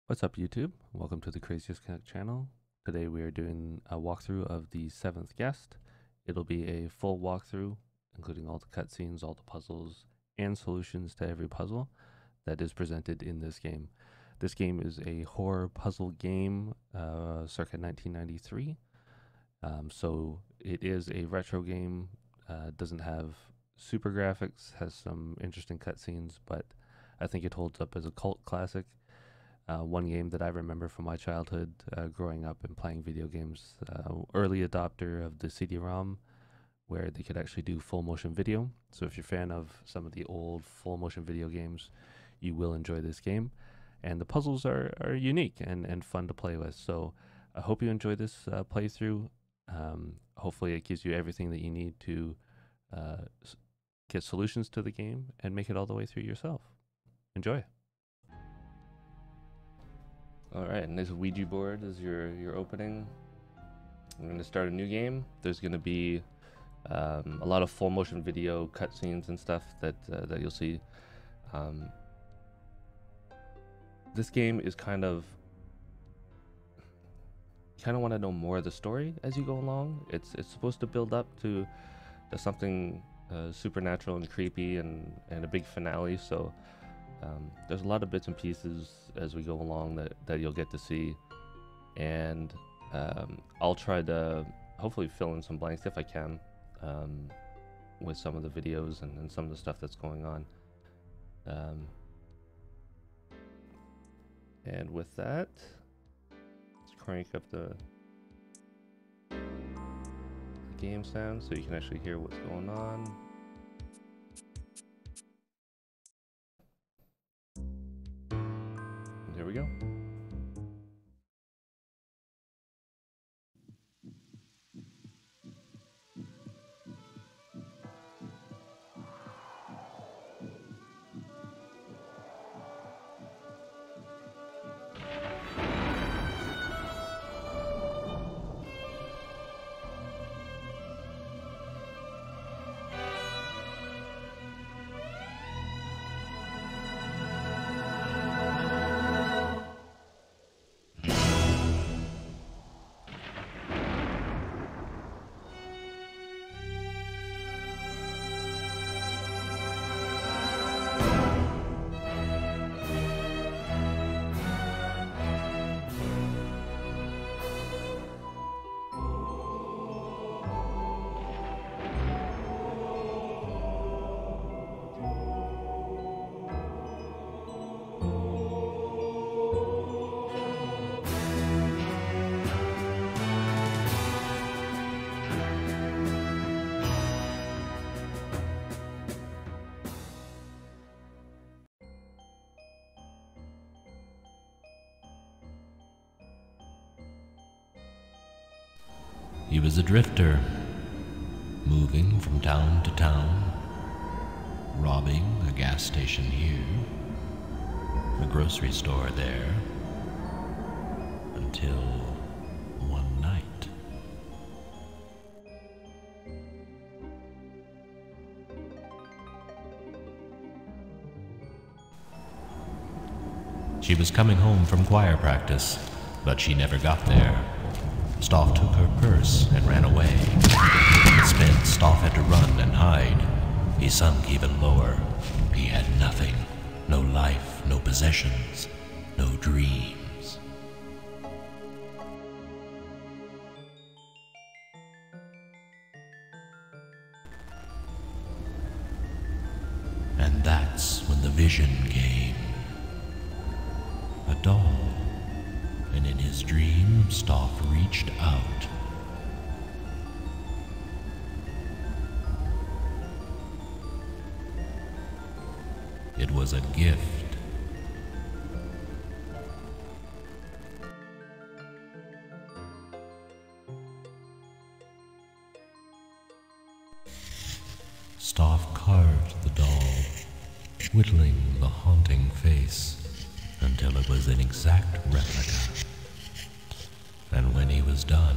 What's up, YouTube? Welcome to the Craziest Connect channel. Today we are doing a walkthrough of the Seventh Guest. It'll be a full walkthrough, including all the cutscenes, all the puzzles, and solutions to every puzzle that is presented in this game. This game is a horror puzzle game, circa 1993. So it is a retro game, doesn't have super graphics, has some interesting cutscenes, but I think it holds up as a cult classic. One game that I remember from my childhood, growing up and playing video games, early adopter of the CD-ROM, where they could actually do full motion video. So if you're a fan of some of the old full motion video games, you will enjoy this game. And the puzzles are unique and fun to play with. So I hope you enjoy this playthrough. Hopefully it gives you everything that you need to get solutions to the game and make it all the way through yourself. Enjoy. Alright, and this Ouija board is your opening. I'm going to start a new game. There's going to be a lot of full motion video cutscenes and stuff that you'll see. This game is kind of want to know more of the story as you go along. It's supposed to build up to something supernatural and creepy and a big finale. So there's a lot of bits and pieces as we go along that you'll get to see, and I'll try to hopefully fill in some blanks if I can with some of the videos and some of the stuff that's going on. And with that, let's crank up the game sound so you can actually hear what's going on. Here we go. He was a drifter, moving from town to town, robbing a gas station here, a grocery store there, until one night. She was coming home from choir practice, but she never got there. Stauf took her purse and ran away. Spent, Stauf had to run and hide. He sunk even lower. He had nothing. No life, no possessions, no dreams. And that's when the vision came. A doll. And in his dream, Stauf reached out. It was a gift. Stauf carved the doll, whittling the haunting face until it was an exact replica. And when he was done,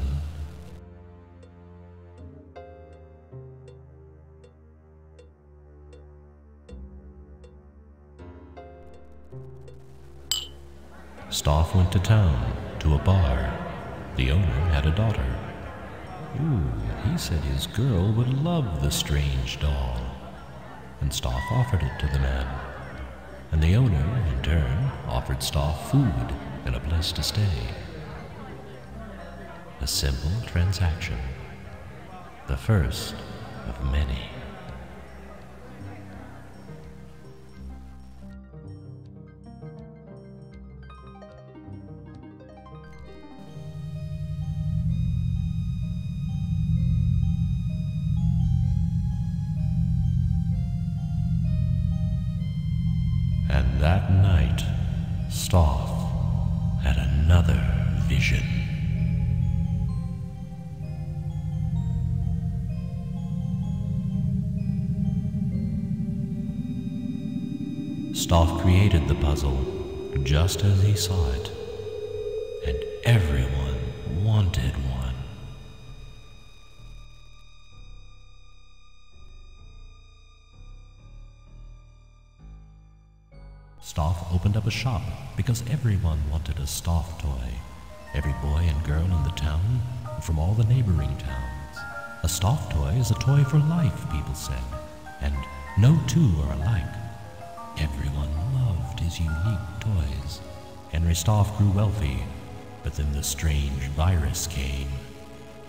Stauf went to town, to a bar. The owner had a daughter. Ooh, he said his girl would love the strange doll. And Stauf offered it to the man. And the owner, in turn, offered Stauf food and a place to stay. A simple transaction. The first of many. And that night, Stauf had another vision. Stauf created the puzzle just as he saw it, and everyone wanted one. Stauf opened up a shop because everyone wanted a Stauf toy. Every boy and girl in the town, and from all the neighboring towns. A Stauf toy is a toy for life, people said, and no two are alike. Everyone loved his unique toys. Henry Stauf grew wealthy, but then the strange virus came,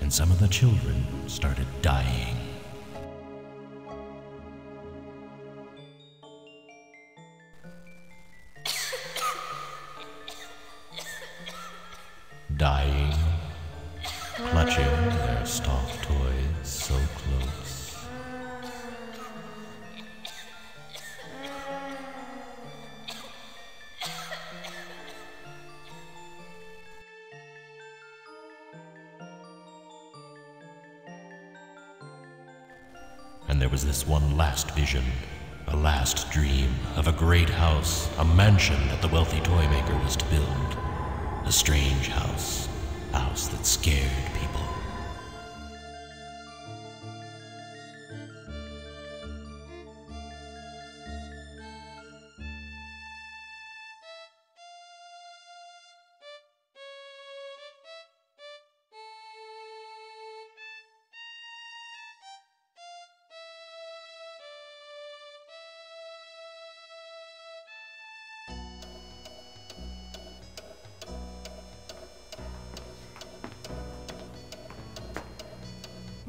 and some of the children started dying. Dying, clutching their Stauf toys so close. And there was this one last vision, a last dream of a great house, a mansion that the wealthy toy maker was to build. A strange house, a house that scared people.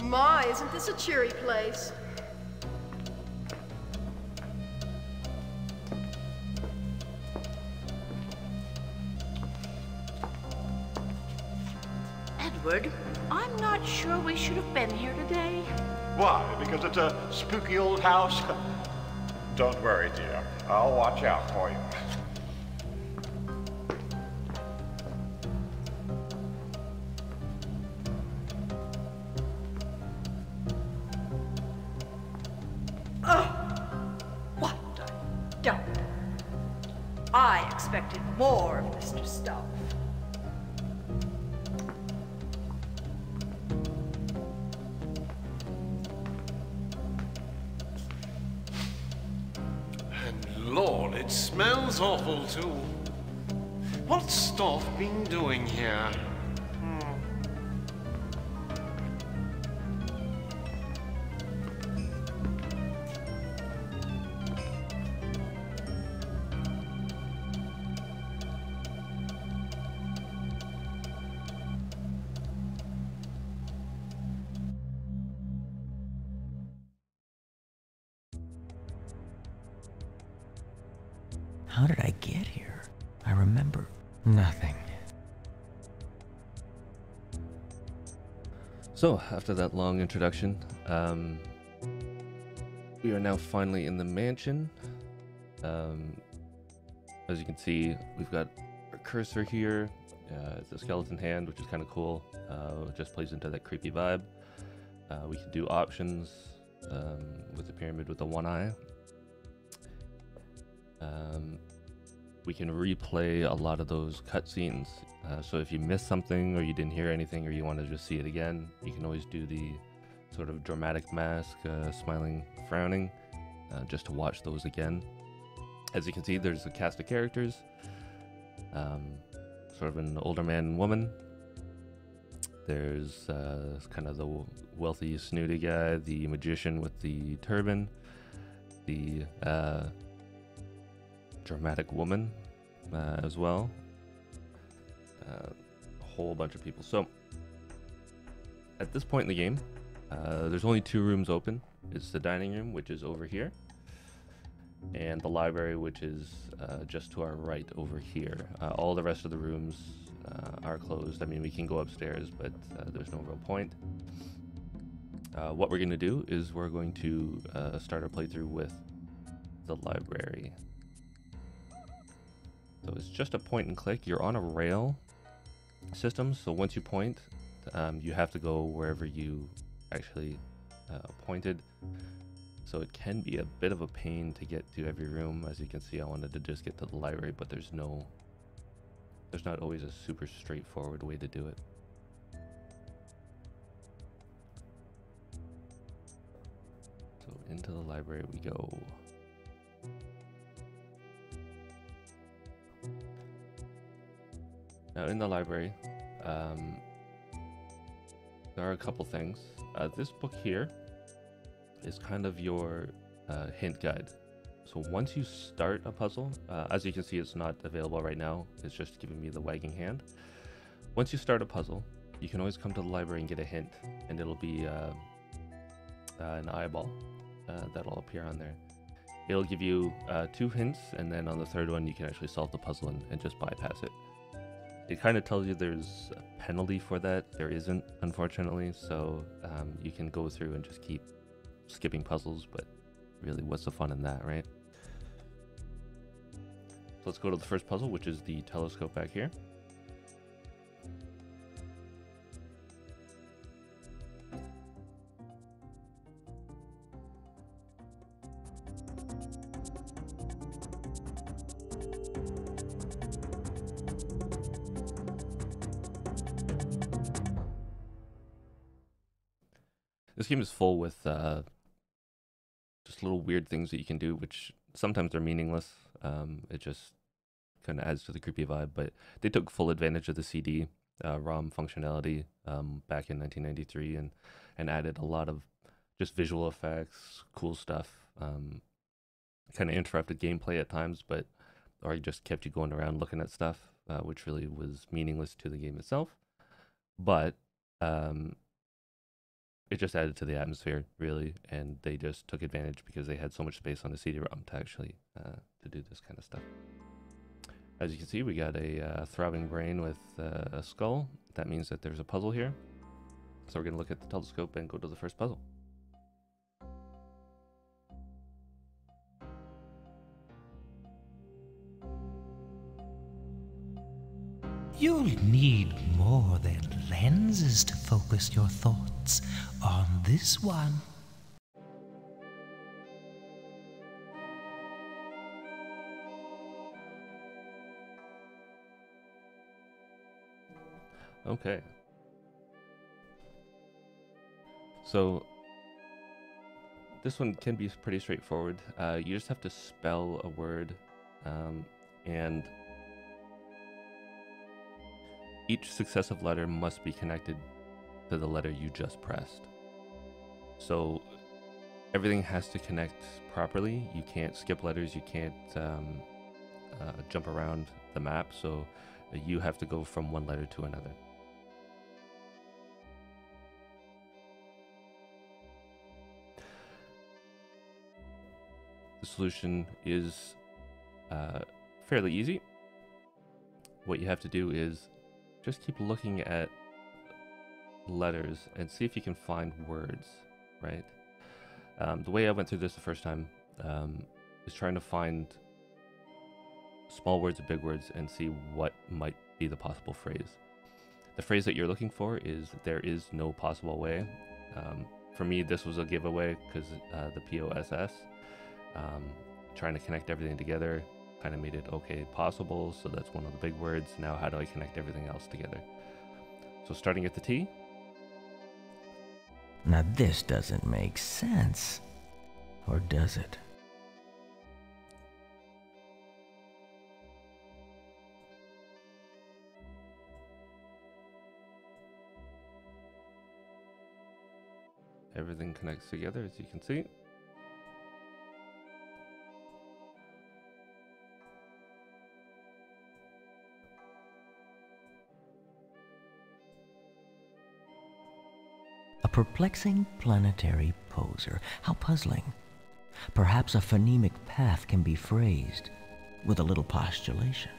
My, isn't this a cheery place? Edward, I'm not sure we should have been here today. Why? Because it's a spooky old house? Don't worry, dear. I'll watch out for you. What a dump. I expected more of Mr. Stauf. And Lord, it smells awful too. What's Stauf been doing here? How did I get here? I remember nothing. So, after that long introduction, we are now finally in the mansion. As you can see, we've got our cursor here. It's a skeleton hand, which is kind of cool. It just plays into that creepy vibe. We can do options with the pyramid with the one eye. We can replay a lot of those cutscenes. So if you missed something, or you didn't hear anything, or you want to just see it again, you can always do the sort of dramatic mask, smiling, frowning, just to watch those again. As you can see, there's a cast of characters. sort of an older man and woman. There's kind of the wealthy, snooty guy, the magician with the turban, the dramatic woman as well. A whole bunch of people. So at this point in the game, there's only 2 rooms open. It's the dining room, which is over here, and the library, which is just to our right over here. All the rest of the rooms are closed. I mean, we can go upstairs, but there's no real point. What we're going to do is we're going to start our playthrough with the library. So it's just a point and click. You're on a rail system, so once you point, you have to go wherever you actually pointed. So it can be a bit of a pain to get to every room. As you can see, I wanted to just get to the library, but there's not always a super straightforward way to do it. So into the library we go. Now in the library, there are a couple things. This book here is kind of your hint guide. So once you start a puzzle, as you can see, it's not available right now. It's just giving me the wagging hand. Once you start a puzzle, you can always come to the library and get a hint, and it'll be an eyeball that'll appear on there. It'll give you 2 hints, and then on the 3rd one, you can actually solve the puzzle and just bypass it. It kind of tells you there's a penalty for that. There isn't, unfortunately, so you can go through and just keep skipping puzzles, but really, what's the fun in that, right? So let's go to the first puzzle, which is the telescope back here. This game is full with just little weird things that you can do, which sometimes they're meaningless. It just kind of adds to the creepy vibe, but they took full advantage of the CD-ROM functionality back in 1993 and added a lot of just visual effects, cool stuff. Kind of interrupted gameplay at times, or just kept you going around looking at stuff, which really was meaningless to the game itself. But it just added to the atmosphere, really, and they just took advantage because they had so much space on the CD-ROM to actually to do this kind of stuff. As you can see, we got a throbbing brain with a skull. That means that there's a puzzle here. So we're going to look at the telescope and go to the first puzzle. You'll need more than lenses to focus your thoughts on this one. Okay. So this one can be pretty straightforward. You just have to spell a word, and each successive letter must be connected to the letter you just pressed. So everything has to connect properly. You can't skip letters. You can't jump around the map. So you have to go from one letter to another. The solution is fairly easy. What you have to do is just keep looking at letters and see if you can find words, right? The way I went through this the first time is trying to find small words and big words and see what might be the possible phrase. The phrase that you're looking for is "there is no possible way." For me, this was a giveaway because the POSS, trying to connect everything together, kind of made it okay, possible. So that's one of the big words. Now how do I connect everything else together? So starting at the T. Now this doesn't make sense. Or does it? everything connects together, as you can see. A perplexing planetary poser. How puzzling. Perhaps a phonemic path can be phrased with a little postulation.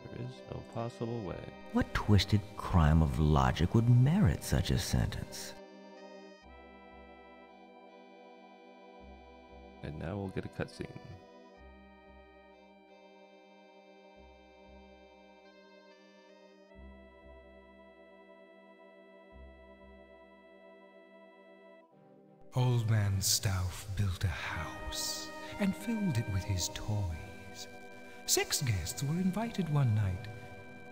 There is no possible way. What twisted crime of logic would merit such a sentence? And now we'll get a cutscene. Old Man Stauf built a house and filled it with his toys. 6 guests were invited one night.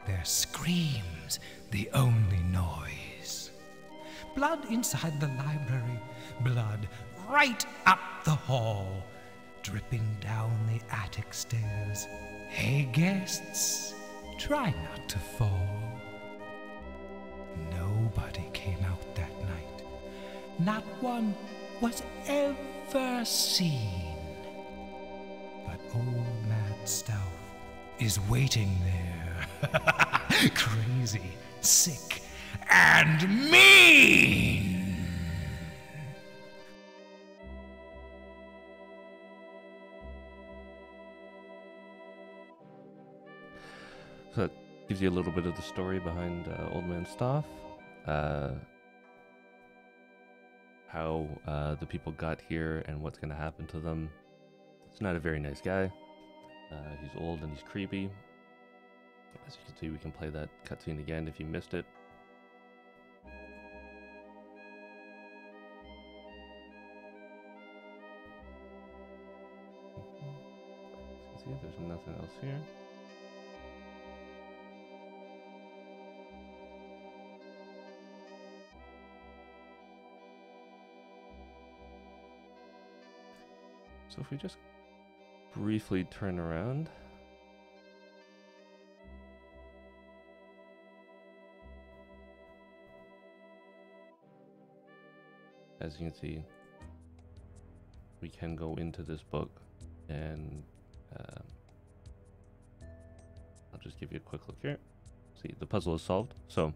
Their screams the only noise. Blood inside the library, blood right up the hall, dripping down the attic stairs. Hey guests, try not to fall. Nobody came out that night. Not one was ever seen. But Old Man Stauf is waiting there, crazy, sick, and mean. So that gives you a little bit of the story behind Old Man Stauf. How the people got here and what's going to happen to them. He's not a very nice guy. He's old and he's creepy. As you can see, we can play that cutscene again if you missed it. As you can see, there's nothing else here. So if we just briefly turn around, as you can see, we can go into this book and I'll just give you a quick look here. See, the puzzle is solved. So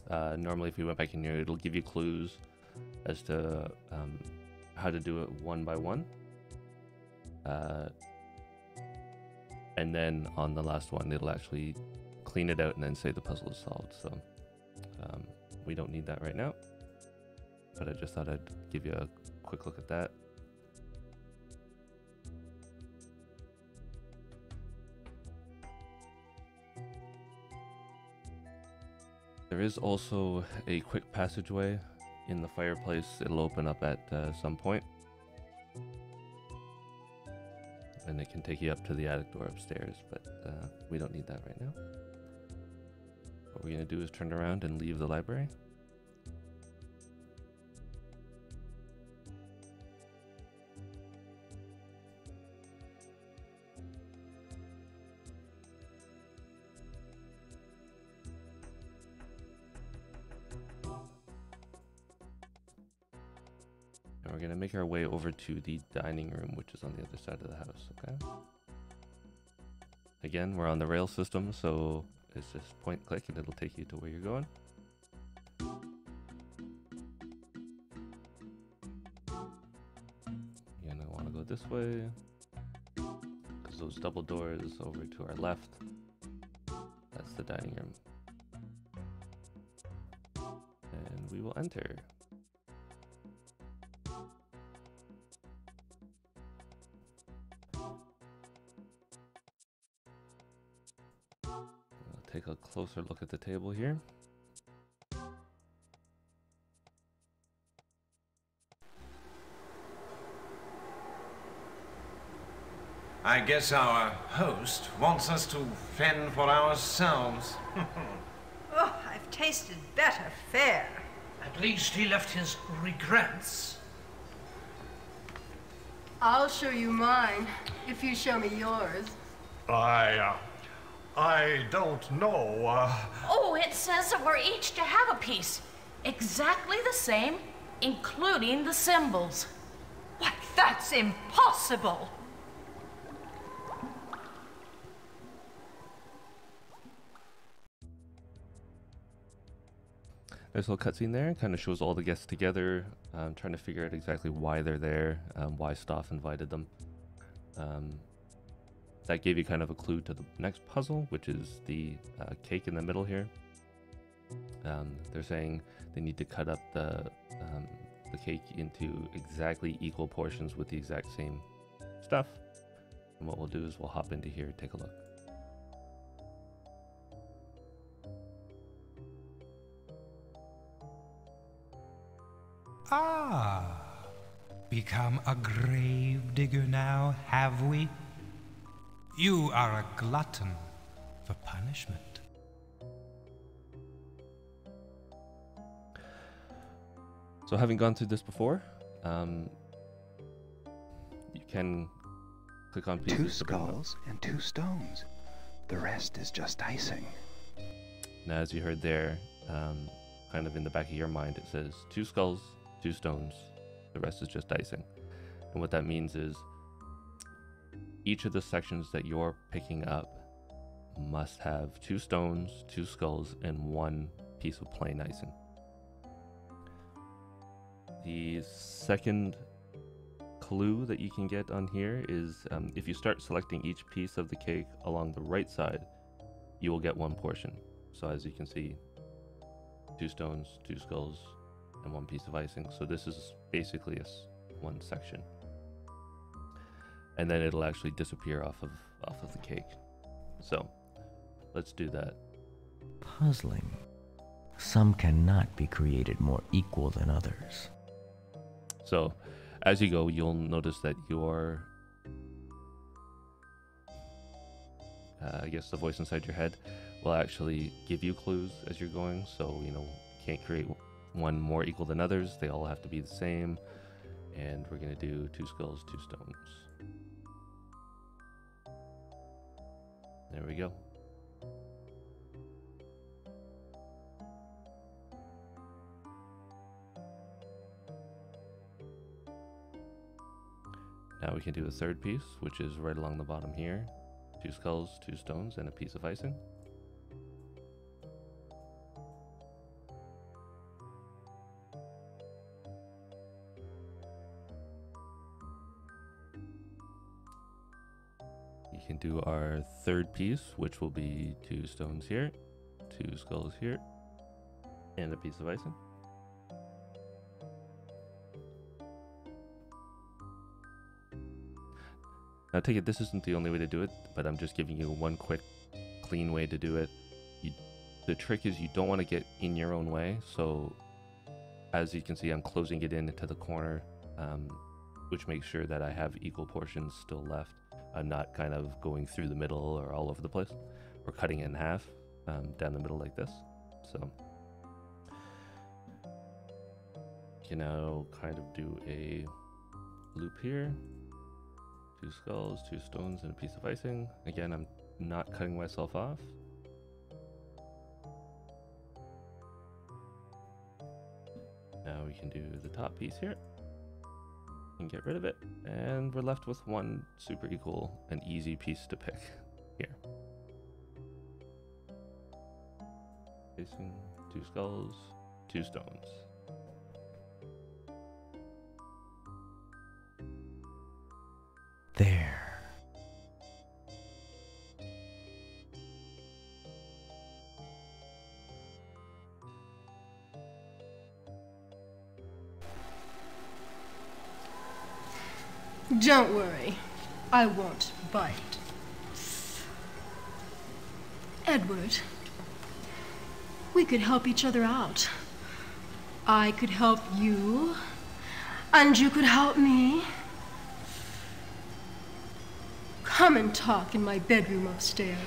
normally if we went back in here, it'll give you clues as to how to do it one by one. And then on the last one, it'll actually clean it out and then say the puzzle is solved. So we don't need that right now, but I just thought I'd give you a quick look at that. There is also a quick passageway in the fireplace. It'll open up at some point. And it can take you up to the attic door upstairs, but we don't need that right now. What we're going to do is turn around and leave the library. And we're going to make our way over to the dining room, which is on the other side of the house, okay? Again, we're on the rail system, so it's just point click and it'll take you to where you're going. You're going to want to go this way, because those double doors over to our left, that's the dining room. And we will enter. Take a closer look at the table here. I guess our host wants us to fend for ourselves. Oh, I've tasted better fare. At least he left his regrets. I'll show you mine, if you show me yours. I don't know. Oh, it says that we're each to have a piece. Exactly the same, including the symbols. Why, that's impossible. There's a little cutscene there, kind of shows all the guests together, trying to figure out exactly why they're there, why Stauf invited them. That gave you kind of a clue to the next puzzle, which is the cake in the middle here. They're saying they need to cut up the cake into exactly equal portions with the exact same stuff. And what we'll do is we'll hop into here, take a look. Ah, become a grave digger now, have we? You are a glutton for punishment. So having gone through this before, you can click on pieces. 2 skulls and 2 stones. The rest is just icing. Now, as you heard there, kind of in the back of your mind, it says 2 skulls, 2 stones. The rest is just icing. And what that means is each of the sections that you're picking up must have 2 stones, 2 skulls, and 1 piece of plain icing. The second clue that you can get on here is if you start selecting each piece of the cake along the right side, you will get 1 portion. So as you can see, 2 stones, 2 skulls, and 1 piece of icing. So this is basically one section. And then it'll actually disappear off of the cake. So let's do that. Puzzling. Some cannot be created more equal than others. So as you go, you'll notice that your I guess the voice inside your head will actually give you clues as you're going. So, you know, can't create one more equal than others. They all have to be the same. And we're going to do 2 skulls, 2 stones. There we go. Now we can do a third piece, which is right along the bottom here. 2 skulls, 2 stones, and a piece of icing. You can do our third piece, which will be 2 stones here, 2 skulls here, and a piece of icing. Now take it, this isn't the only way to do it, but I'm just giving you one quick, clean way to do it. The trick is you don't want to get in your own way, so as you can see, I'm closing it in into the corner, which makes sure that I have equal portions still left. I'm not kind of going through the middle or all over the place, or cutting it in half down the middle like this. So you can now kind of do a loop here. 2 skulls, 2 stones, and a piece of icing. Again, I'm not cutting myself off. Now we can do the top piece here and get rid of it. And we're left with one super equal and easy piece to pick here. Icing, 2 skulls, 2 stones. There. Don't worry. I won't bite. Edward, we could help each other out. I could help you, and you could help me. Come and talk in my bedroom upstairs,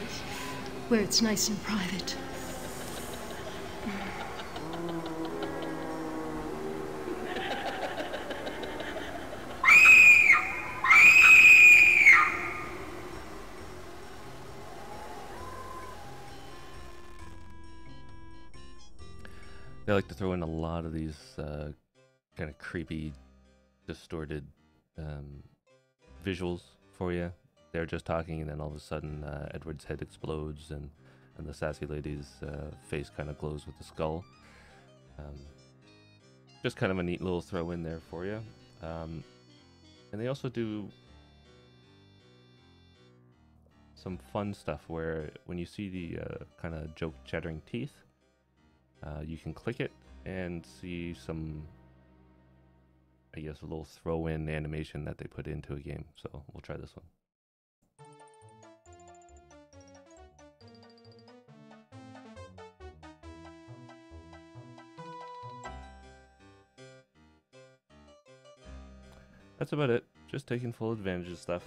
where it's nice and private. They like to throw in a lot of these kind of creepy, distorted visuals for you. They're just talking, and then all of a sudden Edward's head explodes, and the sassy lady's face kind of glows with the skull. Just kind of a neat little throw in there for you. And they also do some fun stuff where when you see the kind of joke chattering teeth, you can click it and see some, I guess, a little throw-in animation that they put into a game. So we'll try this one. That's about it. Just taking full advantage of stuff.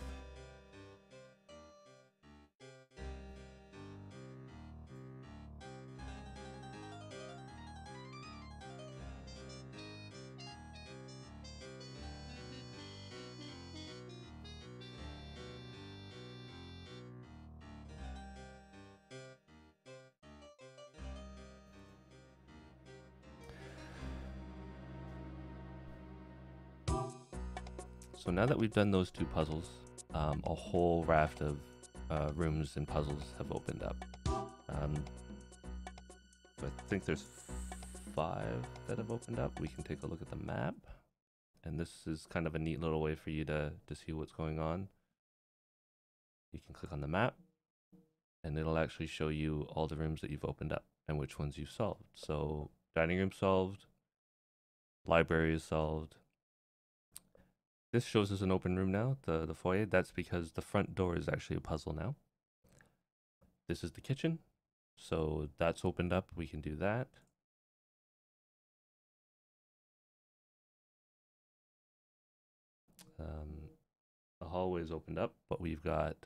So now that we've done those two puzzles, a whole raft of rooms and puzzles have opened up. So I think there's 5 that have opened up. We can take a look at the map. And this is kind of a neat little way for you to see what's going on. You can click on the map, and it'll actually show you all the rooms that you've opened up and which ones you've solved. So dining room solved, library is solved. This shows us an open room now, the foyer. That's because the front door is actually a puzzle now. This is the kitchen. So that's opened up. We can do that. The hallway is opened up, but we've got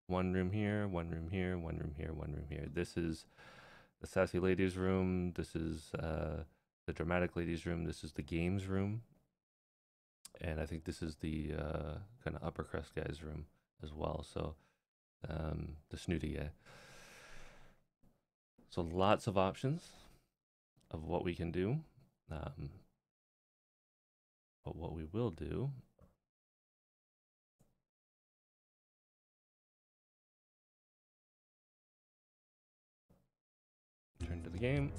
one room here, one room here, one room here, one room here. This is the sassy ladies room. This is the dramatic ladies room. This is the games room. And I think this is the kind of upper crust guy's room as well. So the snooty guy. So lots of options of what we can do. But what we will do turn to the game.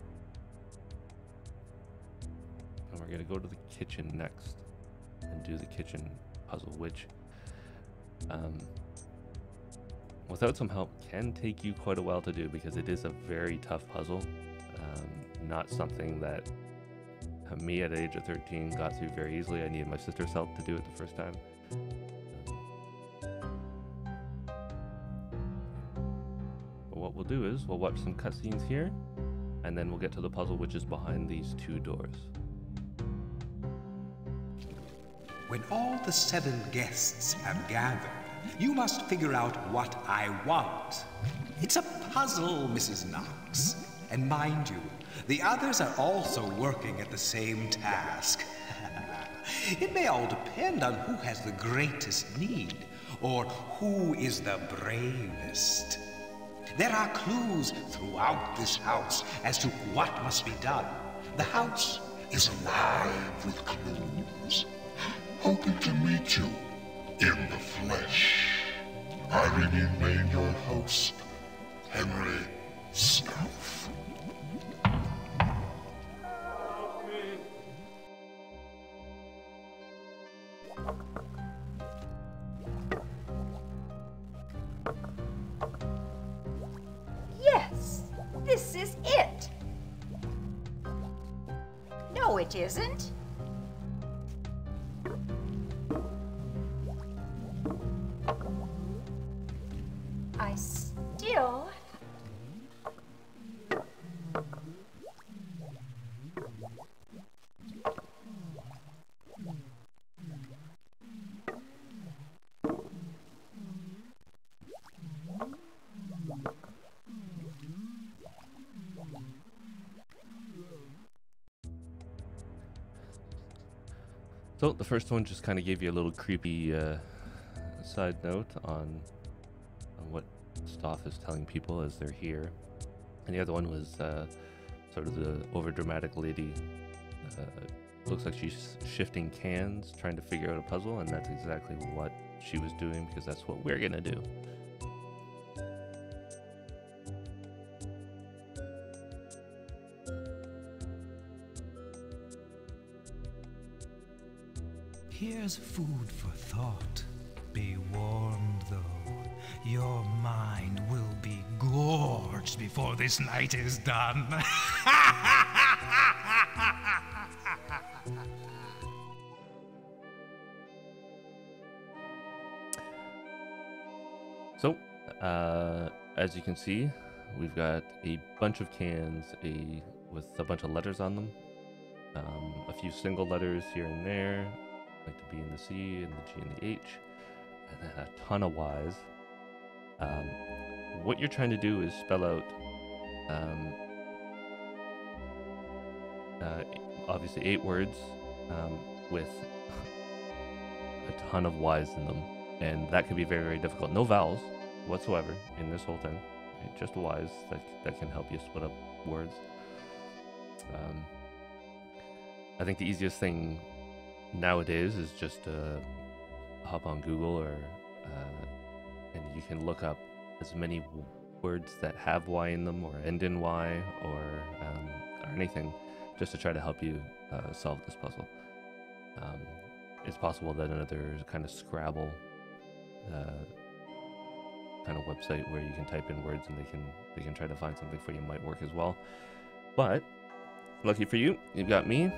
And we're going to go to the kitchen next and do the kitchen puzzle, which without some help can take you quite a while to do, because it is a very tough puzzle. Not something that me at the age of 13 got through very easily. I needed my sister's help to do it the first time. But what we'll do is we'll watch some cutscenes here, and then we'll get to the puzzle, which is behind these 2 doors. When all the 7 guests have gathered, you must figure out what I want. It's a puzzle, Mrs. Knox. And mind you, the others are also working at the same task. It may all depend on who has the greatest need, or who is the bravest. There are clues throughout this house as to what must be done. The house is alive with clues. Hoping to meet you in the flesh. I remain your host, Henry Stauf. Yes, this is it. No, it isn't. I still... So the first one just kind of gave you a little creepy side note on what Stauf is telling people as they're here, and the other one was sort of the overdramatic lady. Looks like she's shifting cans, trying to figure out a puzzle, and that's exactly what she was doing because that's what we're gonna do. Here's food for thought. Be warned, though. Your mind will be gorged before this night is done. So, as you can see, we've got a bunch of cans with a bunch of letters on them. A few single letters here and there, like the B and the C and the G and the H, and then a ton of Y's. What you're trying to do is spell out, obviously 8 words with a ton of Y's in them, and that can be very, very difficult. No vowels whatsoever in this whole thing, right? Just Y's that can help you split up words. I think the easiest thing nowadays is just hop on Google and you can look up as many words that have Y in them or end in Y or anything just to try to help you solve this puzzle. It's possible that another kind of Scrabble kind of website where you can type in words and they can try to find something for you might work as well. But lucky for you, you've got me.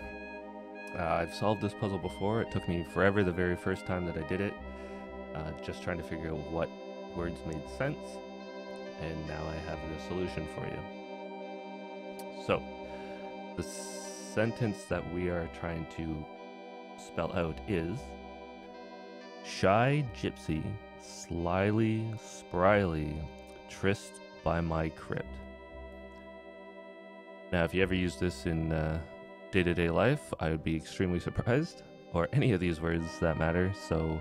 I've solved this puzzle before. It took me forever the very first time that I did it, just trying to figure out what words made sense, and now I have the solution for you. So, the sentence that we are trying to spell out is: shy gypsy, slyly, spryly, tryst by my crypt. Now, if you ever use this in day-to-day life, I would be extremely surprised, or any of these words that matter. So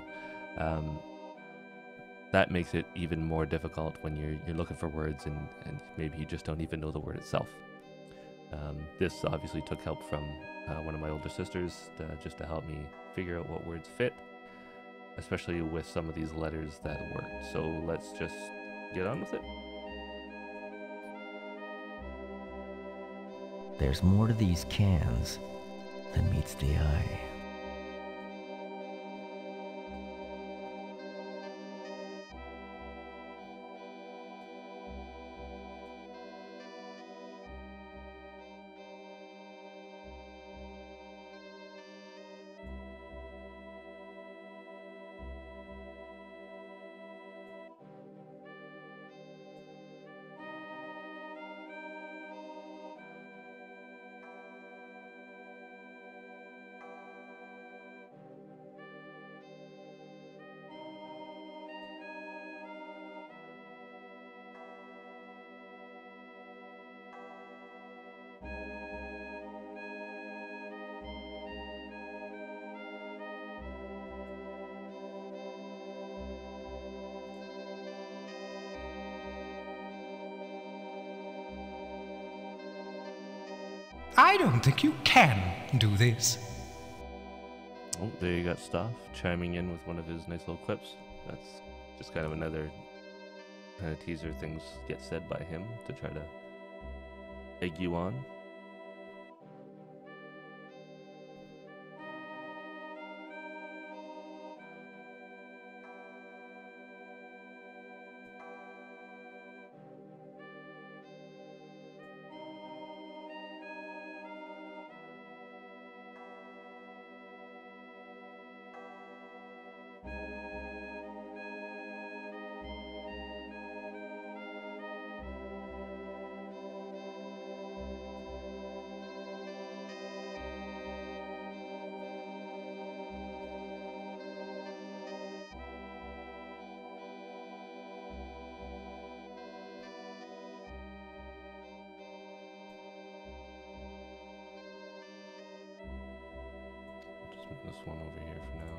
that makes it even more difficult when you're looking for words and maybe you just don't even know the word itself. This obviously took help from one of my older sisters just to help me figure out what words fit, especially with some of these letters that worked. So let's just get on with it. There's more to these cans than meets the eye. I don't think you can do this. Oh, there you got Stauf chiming in with one of his nice little quips. That's just kind of another kind of teaser things get said by him to try to egg you on. This one over here for now.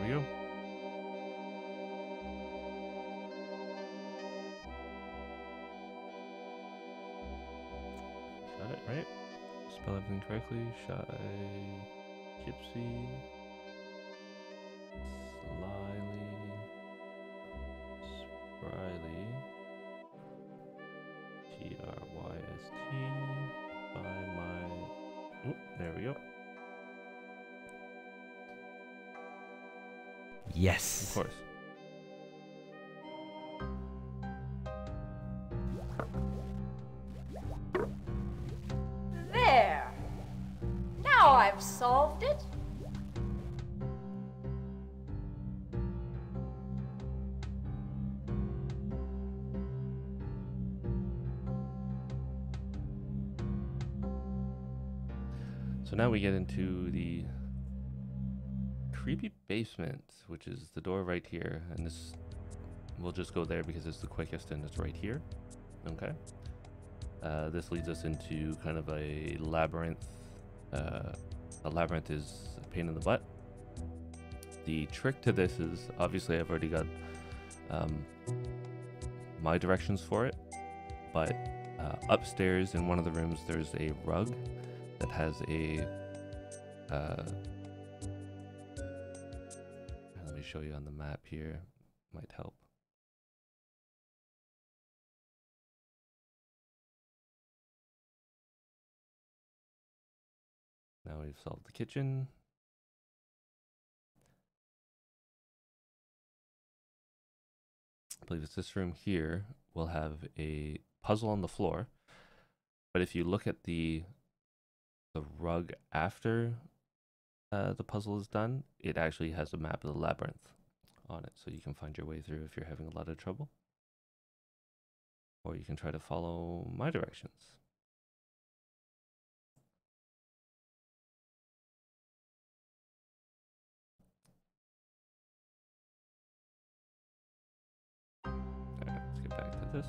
we go. Got it, right? Spell everything correctly. Shy, Gypsy, Slyly, Spryly, Tryst, by my... Oop, there we go. Yes. Of course. There! Now I've solved it. So now we get into the creepy basement, which is the door right here, and this we'll just go there because it's the quickest and it's right here. Okay. This leads us into kind of a labyrinth. A labyrinth is a pain in the butt. The trick to this is obviously I've already got my directions for it, but upstairs in one of the rooms there's a rug that has a let me show you on the map here, might help. Now we've solved the kitchen. I believe it's this room here. We'll have a puzzle on the floor, but if you look at the rug after the puzzle is done, it actually has a map of the labyrinth on it, so you can find your way through if you're having a lot of trouble, or you can try to follow my directions. Alright, let's get back to this.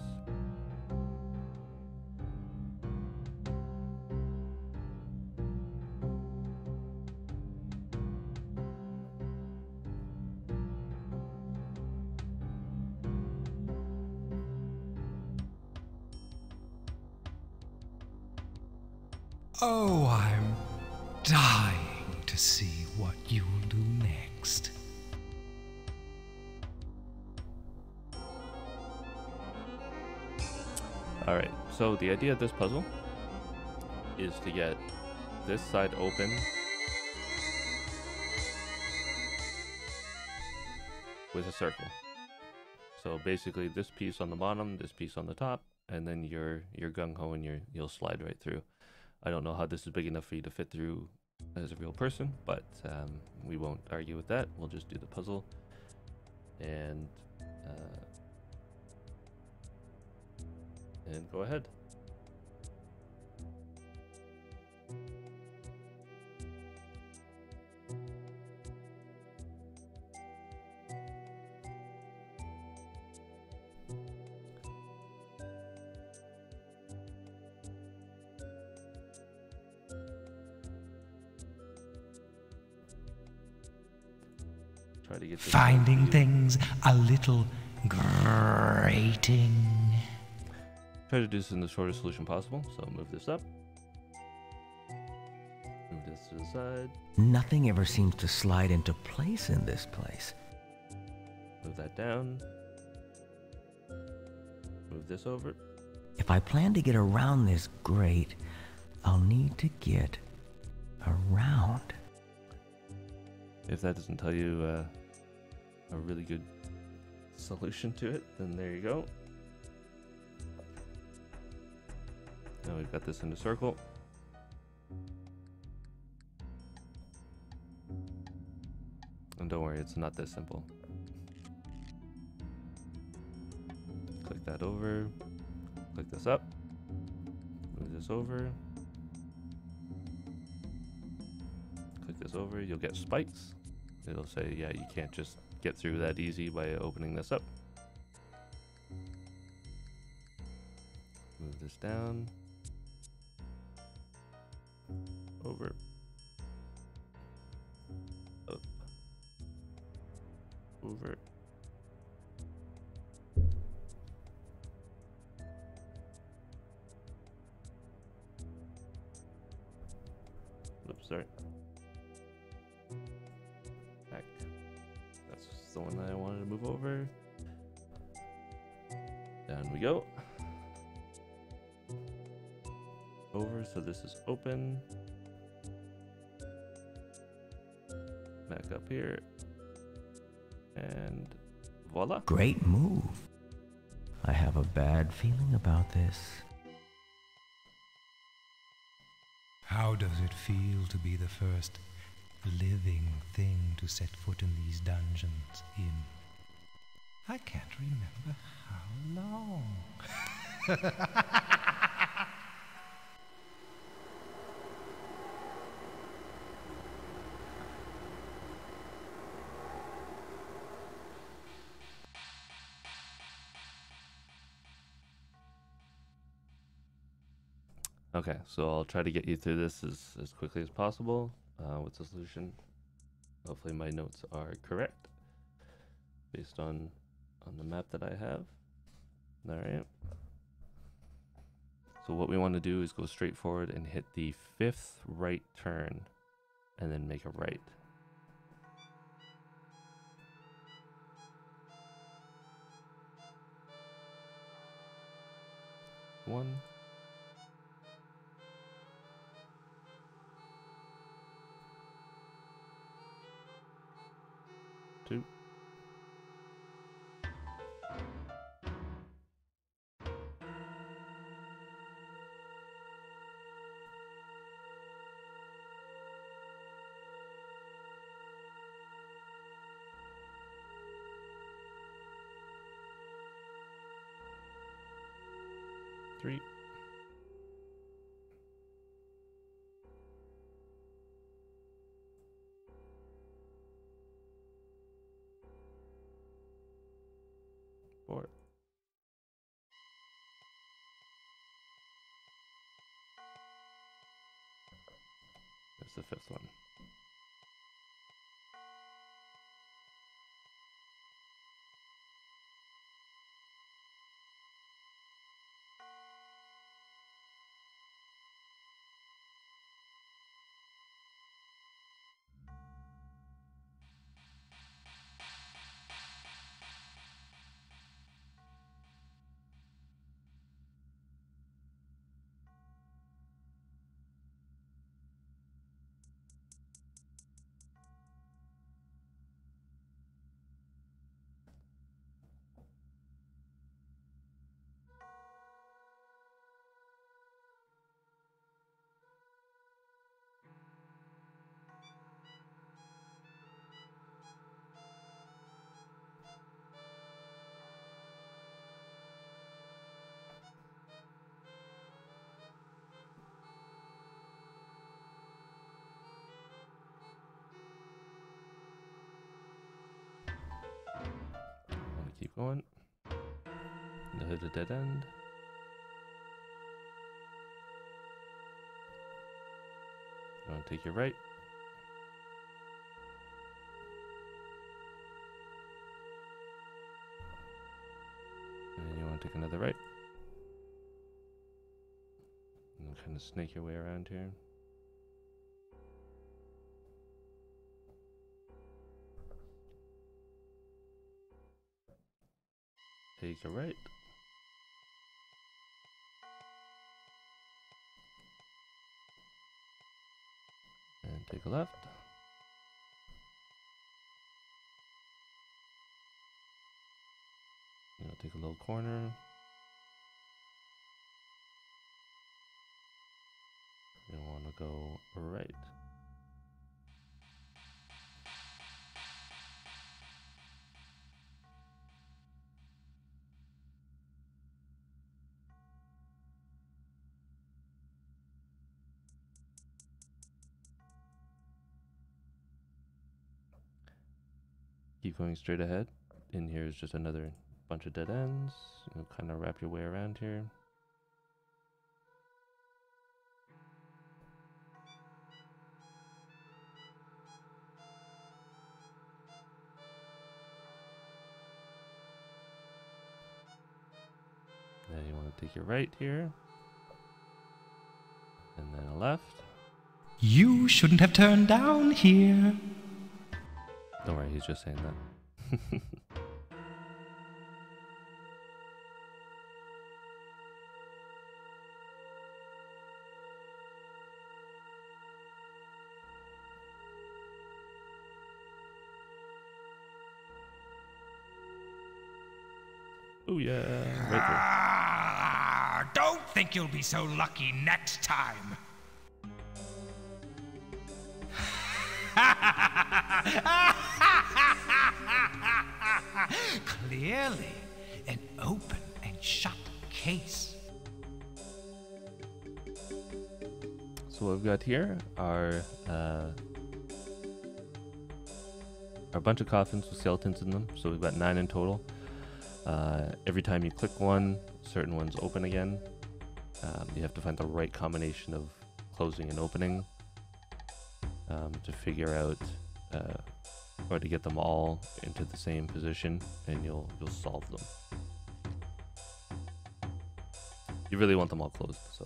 Oh, I'm dying to see what you'll do next. Alright, so the idea of this puzzle is to get this side open with a circle. So basically this piece on the bottom, this piece on the top, and then you're gung-ho and you'll slide right through. I don't know how this is big enough for you to fit through as a real person, but we won't argue with that. We'll just do the puzzle and go ahead. Try to get this Finding things a little grating. Try to do this in the shortest solution possible. So move this up. Move this to the side. Nothing ever seems to slide into place in this place. Move that down. Move this over. If I plan to get around this grate, I'll need to get around. If that doesn't tell you a really good solution to it, then there you go. Now we've got this in a circle. And don't worry, it's not this simple. Click that over. Click this up. Move this over. Click this over. You'll get spikes. It'll say, yeah, you can't just get through that easy by opening this up. Move this down. Over. Up. over. Oops, sorry. Back. That's the one that I wanted to move over. Down we go. Over, so this is open. Back up here. And voila. Great move. I have a bad feeling about this. How does it feel to be the first living thing to set foot in these dungeons in I can't remember how long. Okay, so I'll try to get you through this as quickly as possible with the solution. Hopefully my notes are correct based on the map that I have. All right. So what we want to do is go straight forward and hit the 5th right turn and then make a right. One. Two. Three. Four. That's the 5th one. Keep going. You'll hit a dead end. You want to take your right. And you want to take another right. And kind of snake your way around here. Take a right. And take a left. You'll take a little corner. You'll want to go right. Keep going straight ahead. In here is just another bunch of dead ends. You'll kind of wrap your way around here. take your right here. And then a left. You shouldn't have turned down here. Don't worry, he's just saying that. Oh yeah, right there. Don't think you'll be so lucky next time. Clearly, an open and shut case. So what we've got here are a bunch of coffins with skeletons in them. So we've got 9 in total. Every time you click one, certain ones open again. You have to find the right combination of closing and opening to figure out or to get them all into the same position, and you'll solve them. You really want them all closed, so.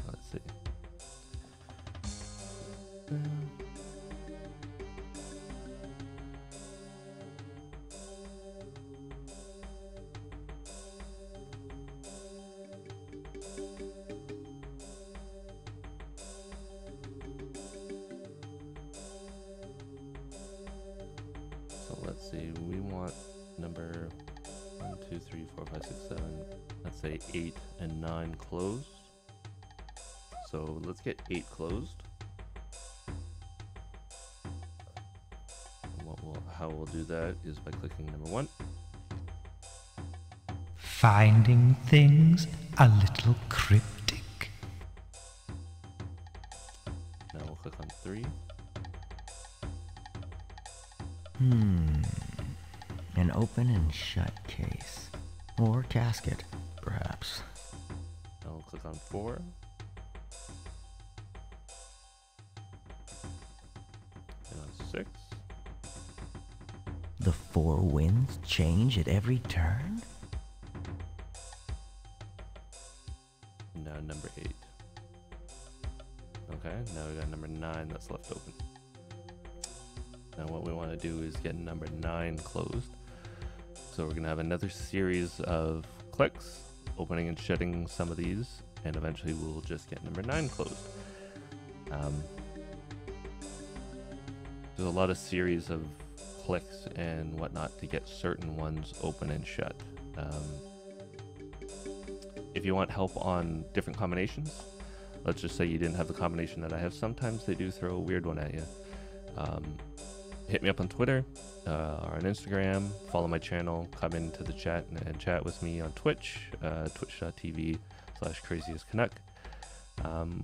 Let's see. So let's see, we want number 1, 2, 3, 4, 5, 6, 7, let's say 8 and 9 closed. So let's get 8 closed. And how we'll do that is by clicking number 1. Finding things a little cryptic. Now we'll click on 3. An open and shut case. Or casket, perhaps. Now we'll click on 4. And on 6. The 4 winds change at every turn? And now number 8. Okay, now we got number 9 that's left open. Now what we want to do is get number 9 closed. So we're going to have another series of clicks, opening and shutting some of these, and eventually we'll just get number 9 closed. There's a lot of series of clicks and whatnot to get certain ones open and shut. If you want help on different combinations, let's just say you didn't have the combination that I have, sometimes they do throw a weird one at you. Hit me up on Twitter or on Instagram, follow my channel, come into the chat and chat with me on Twitch, twitch.tv/craziestcanuck,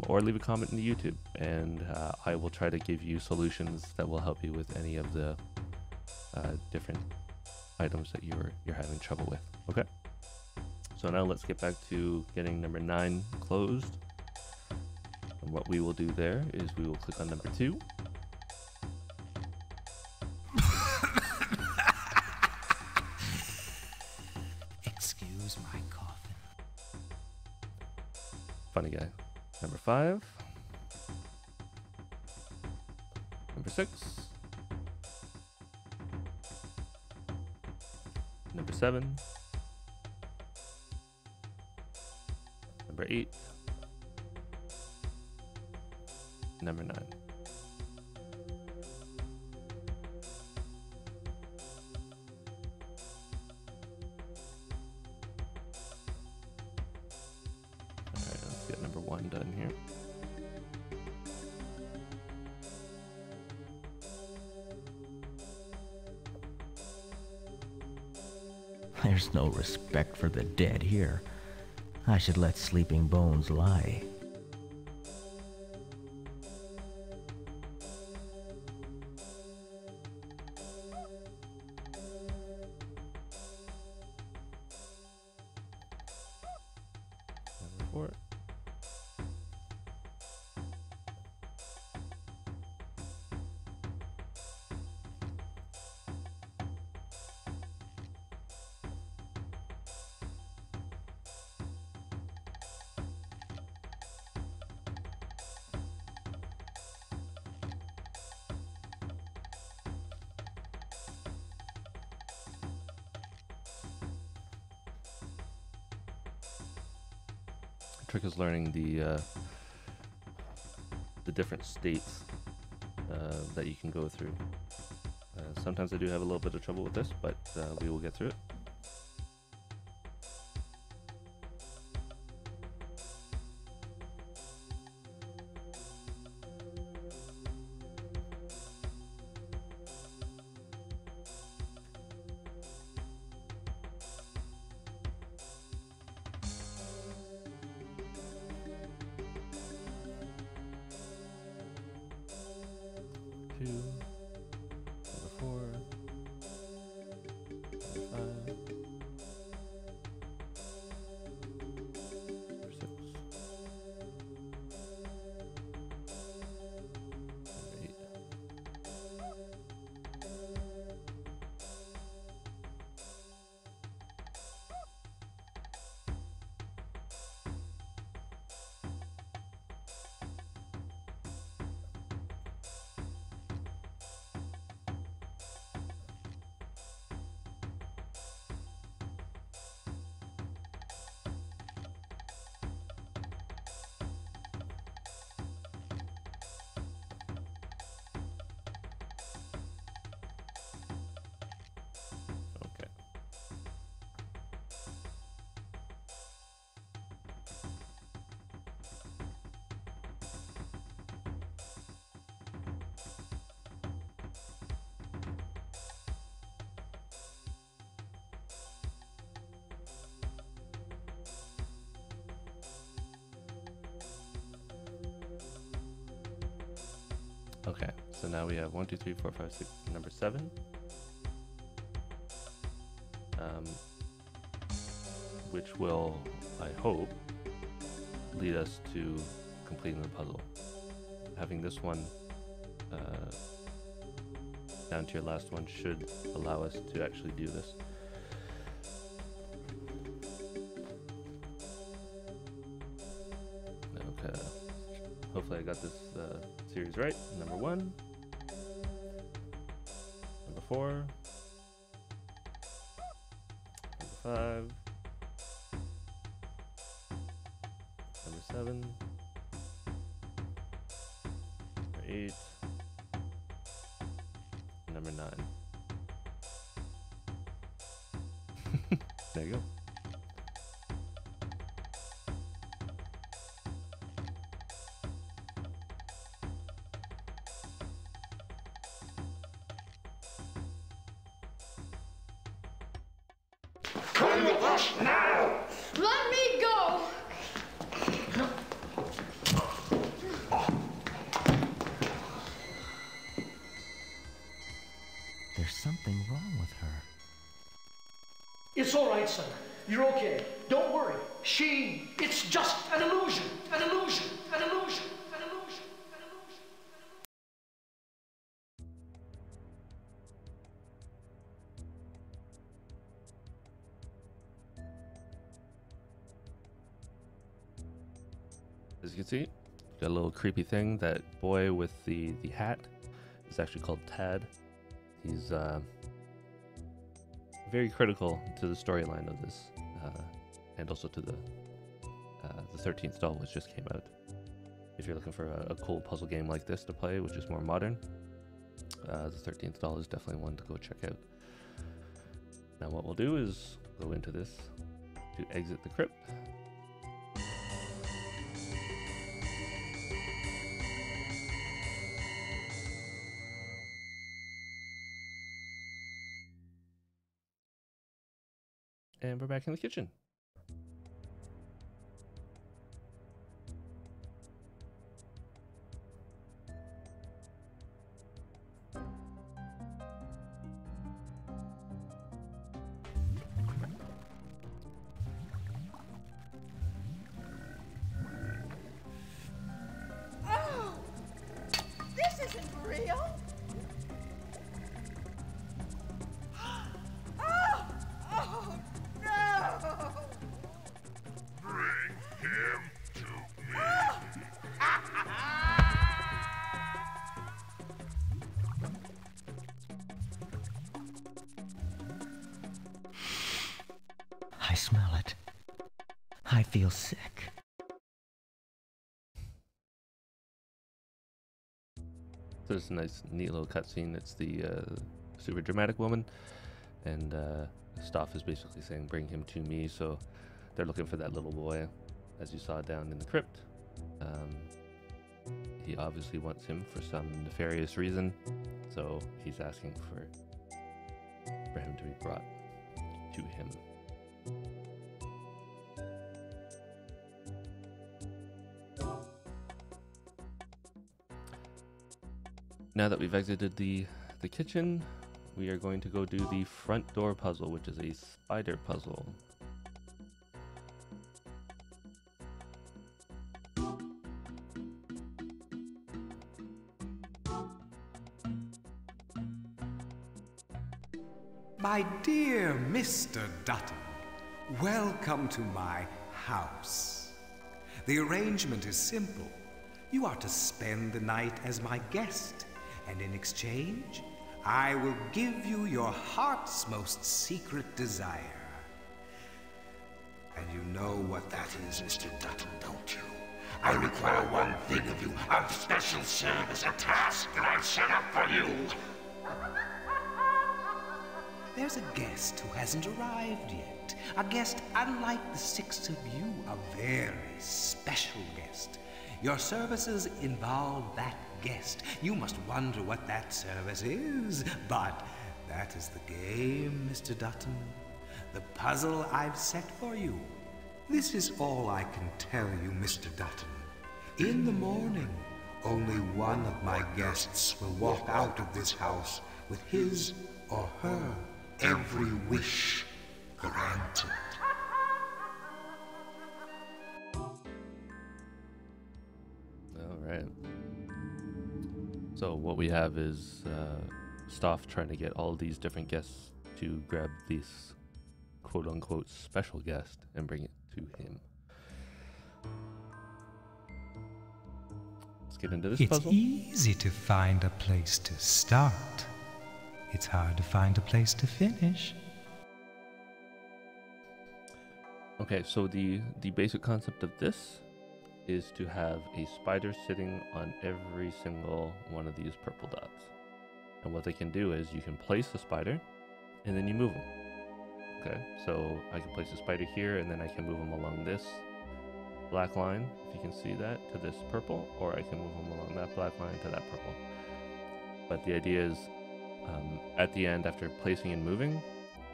or leave a comment in the YouTube, and I will try to give you solutions that will help you with any of the different items that you're having trouble with. Okay, so now let's get back to getting number 9 closed. And what we will do there is we will click on number 2. Excuse my coffin. Funny guy. Number 5. Number 6. Number 7. Number 8. Number 9. one done here. There's no respect for the dead here. I should let sleeping bones lie. Number 4. Trick is learning the different states that you can go through. Sometimes I do have a little bit of trouble with this, but we will get through it. Number 4, number 5, number 6, number 8. Okay, so now we have 1, 2, 3, 4, 5, 6, number 7. Which will, I hope, lead us to completing the puzzle. Having this one down to your last one should allow us to actually do this. Okay, hopefully I got this series right. Number 1, number 4, number 5, number 7, number 8, number 9. There you go. Come with us now! Let me go! There's something wrong with her. It's all right, son. You're okay. Don't worry. It's just an illusion. An illusion. An illusion. An illusion. An illusion. As you can see, got a little creepy thing. That boy with the hat is actually called Tad. He's very critical to the storyline of this, and also to the 13th doll, which just came out. If you're looking for a cool puzzle game like this to play, which is more modern, the 13th doll is definitely one to go check out. Now what we'll do is go into this to exit the crypt. And we're back in the kitchen. Oh! This isn't real! Oh! Oh, no! Bring him to me. I smell it. I feel sick. So it's a nice, neat little cutscene. It's the super dramatic woman, and Stauf is basically saying, "Bring him to me." So they're looking for that little boy, as you saw down in the crypt. He obviously wants him for some nefarious reason, so he's asking for him to be brought to him. Now that we've exited the kitchen, we are going to go do the front door puzzle, which is a spider puzzle. My dear Mr. Dutton, welcome to my house. The arrangement is simple. You are to spend the night as my guest, and in exchange, I will give you your heart's most secret desire. And you know what that is, Mr. Dutton, don't you? I require one thing of you, a special service, a task that I've set up for you. There's a guest who hasn't arrived yet. A guest unlike the six of you, a very special guest. Your services involve that guest. You must wonder what that service is, but that is the game, Mr. Dutton. The puzzle I've set for you. This is all I can tell you, Mr. Dutton. In the morning, only one of my guests will walk out of this house with his or her every wish granted. Alright. So what we have is Stauf trying to get all these different guests to grab this quote-unquote special guest and bring it to him. Let's get into this puzzle. It's easy to find a place to start. It's hard to find a place to finish. Okay, so the basic concept of this is to have a spider sitting on every single one of these purple dots. And what they can do is you can place the spider and then you move them. Okay, so I can place the spider here and then I can move them along this black line, if you can see that, to this purple, or I can move them along that black line to that purple. But the idea is at the end, after placing and moving,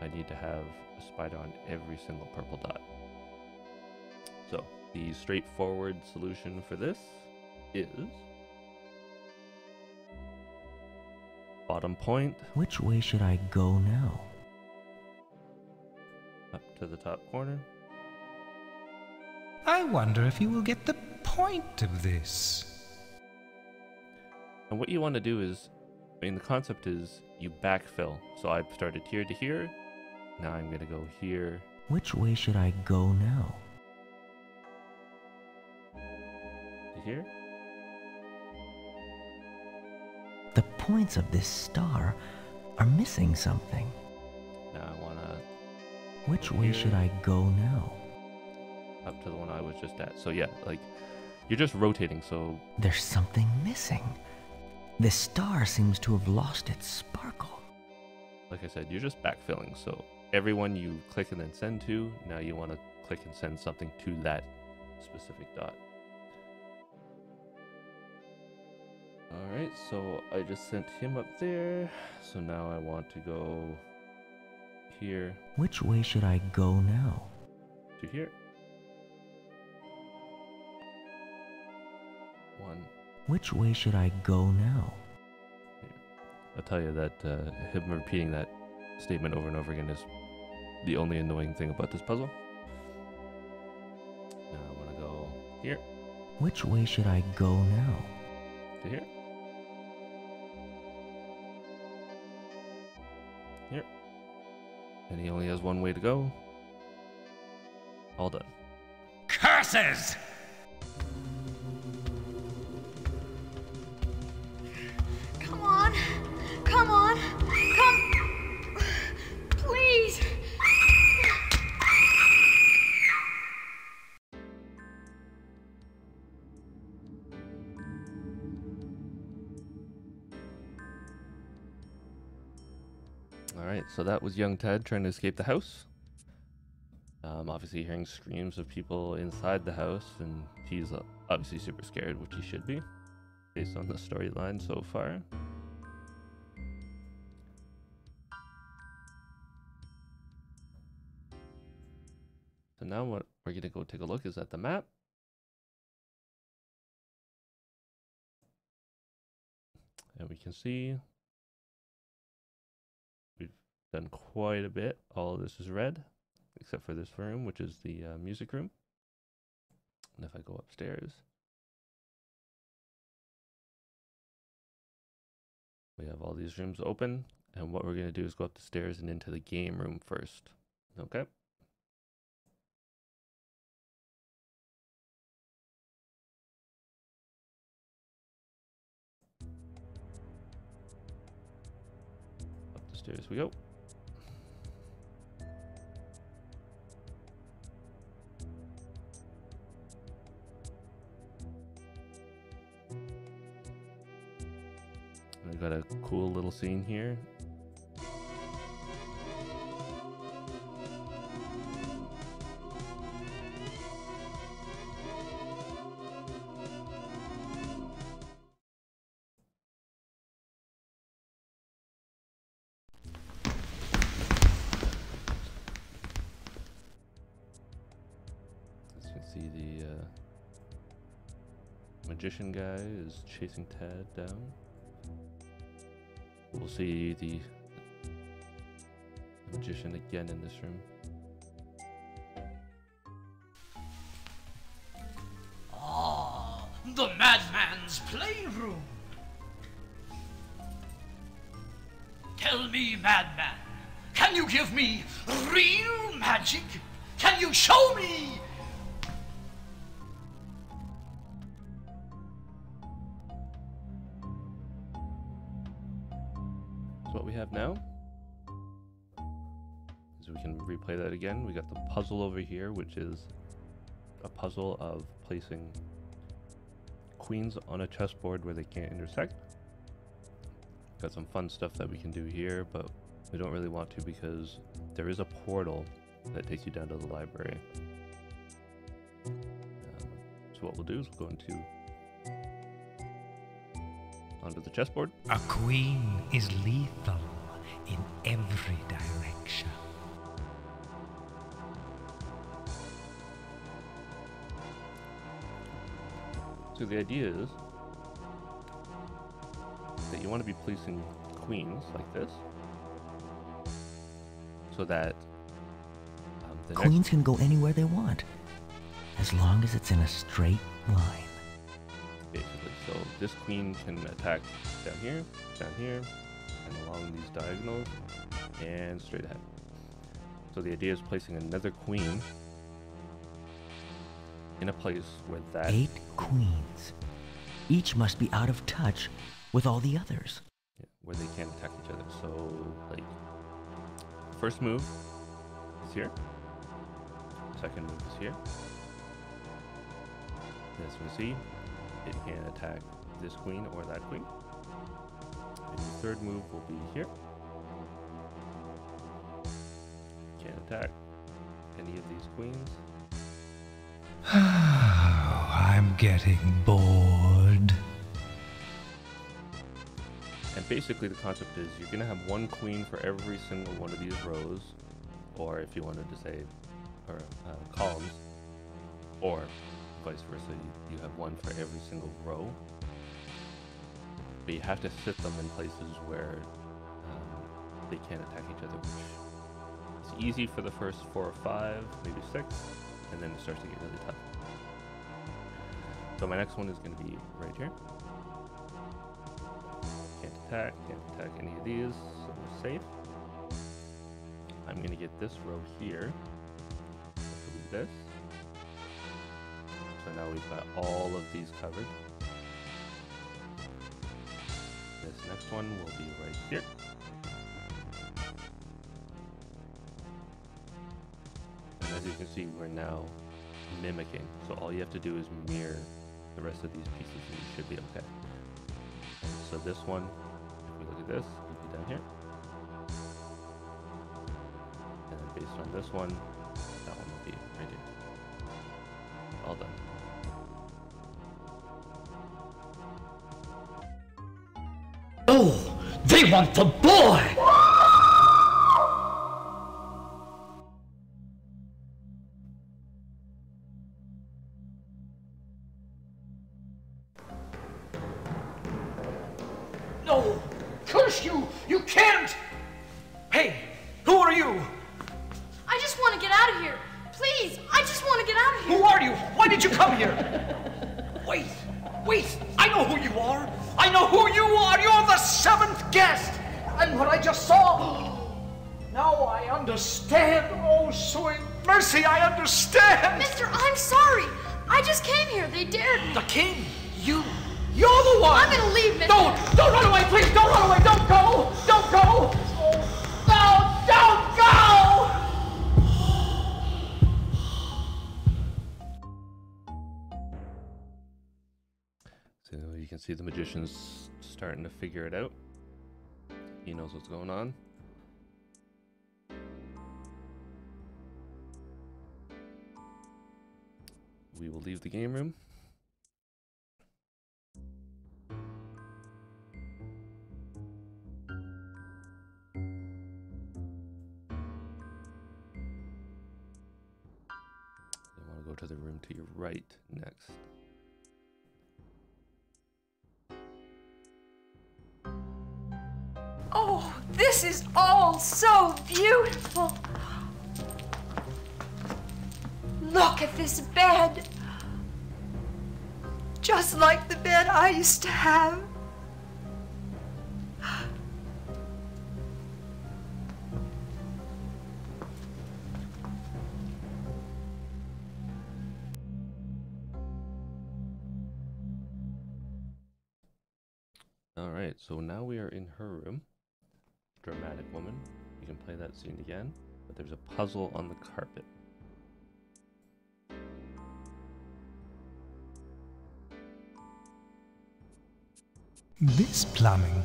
I need to have a spider on every single purple dot. So the straightforward solution for this is bottom point. Which way should I go now? Up to the top corner. I wonder if you will get the point of this. And what you want to do is, I mean, the concept is you backfill. So I've started here to here. Now I'm going to go here. Which way should I go now? To here. The points of this star are missing something. Now I want to... Which way should I go now? Up to the one I was just at. So yeah, like, you're just rotating, so... There's something missing. This star seems to have lost its sparkle. Like I said, you're just backfilling, so everyone you click and then send to, now you want to click and send something to that specific dot. Alright, so I just sent him up there, so now I want to go here. Which way should I go now? To here. 1. Which way should I go now? I'll tell you that him repeating that statement over and over again is the only annoying thing about this puzzle. Now I want to go here. Which way should I go now? To here. Here. And he only has one way to go. All done. Curses! Come on. Come on. Come. Please. Alright, so that was young Ted trying to escape the house. Obviously hearing screams of people inside the house, and he's obviously super scared, which he should be, based on the storyline so far. So now what we're going to go take a look is at the map. And we can see we've done quite a bit. All of this is red, except for this room, which is the music room. And if I go upstairs, we have all these rooms open. And what we're going to do is go up the stairs and into the game room first. Okay. Up the stairs we go. We got a cool little scene here. As you can see, the magician guy is chasing Ted down. We'll see the magician again in this room. Ah, the madman's playroom. Tell me, madman, can you give me real magic? Can you show me? So what we have now is we can replay that again. We got the puzzle over here, which is a puzzle of placing queens on a chessboard where they can't intersect. Got some fun stuff that we can do here, but we don't really want to because there is a portal that takes you down to the library. So what we'll do is we'll go onto the chessboard. A queen is lethal in every direction. So the idea is that you want to be placing queens like this, so that queens can go anywhere they want, as long as it's in a straight line. Basically, so this queen can attack down here, and along these diagonals, and straight ahead. So the idea is placing another queen in a place where that 8 queens. Each must be out of touch with all the others. Yeah, where they can't attack each other. So, like, first move is here. Second move is here. As we see, it can attack this queen or that queen. And the third move will be here. Can't attack any of these queens. I'm getting bored. And basically the concept is you're going to have one queen for every single one of these rows, or if you wanted to say, or columns, or vice versa, you have one for every single row. But you have to sit them in places where they can't attack each other, which is easy for the first 4 or 5, maybe 6, and then it starts to get really tough. So my next one is going to be right here. Can't attack any of these, so we're safe. I'm going to get this row here. This. So now we've got all of these covered. This next one will be right here. And as you can see, we're now mimicking. So all you have to do is mirror the rest of these pieces and you should be okay. So this one, if we look at this, will be down here. And then based on this one, that one will be right here. All done. Oh, they want the boy! No! Curse you! You can't! Hey, who are you? I just want to get out of here. Please, I just want to get out of here. Who are you? Why did you come here? Wait, I know who you are. I know who you are. You're the 7th guest. And what I just saw, now I understand. Oh, sweet mercy, I understand. Mister, I'm sorry. I just came here. They dared me. The king? You're the one. I'm gonna leave, mister. Don't run away, please. Don't run away. Don't go. Don't go. Oh, no, don't go. So you can see the magician's starting to figure it out. He knows what's going on. We will leave the game room. You want to go to the room to your right next. Oh, this is all so beautiful. Look at this bed. Just like the bed I used to have. Alright, so now we are in her room. Dramatic woman. You can play that scene again, but there's a puzzle on the carpet. This plumbing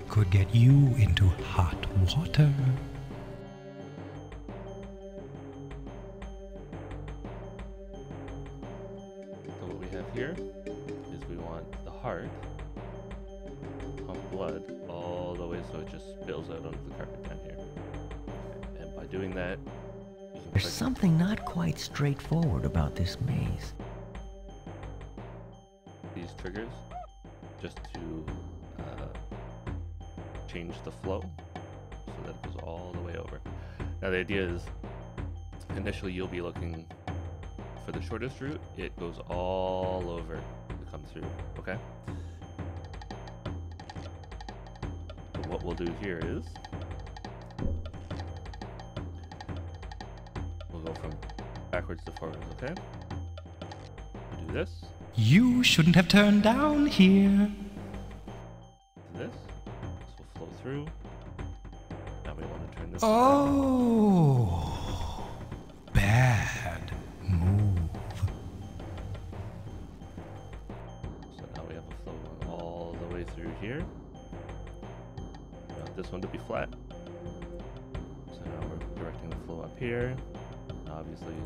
could get you into hot water. So what we have here is we want the heart to pump blood all the way so it just spills out onto the carpet down here. And by doing that, you can There's something not quite straightforward about this maze. these triggers just to change the flow so that it goes all the way over. Now the idea is initially you'll be looking for the shortest route. It goes all over to come through, okay? So what we'll do here is we'll go from backwards to forwards, okay? We'll do this. You shouldn't have turned down here. This will flow through. Now we want to turn this. Oh, bad move. So now we have a flow going all the way through here. We want this one to be flat. So now we're directing the flow up here. And obviously,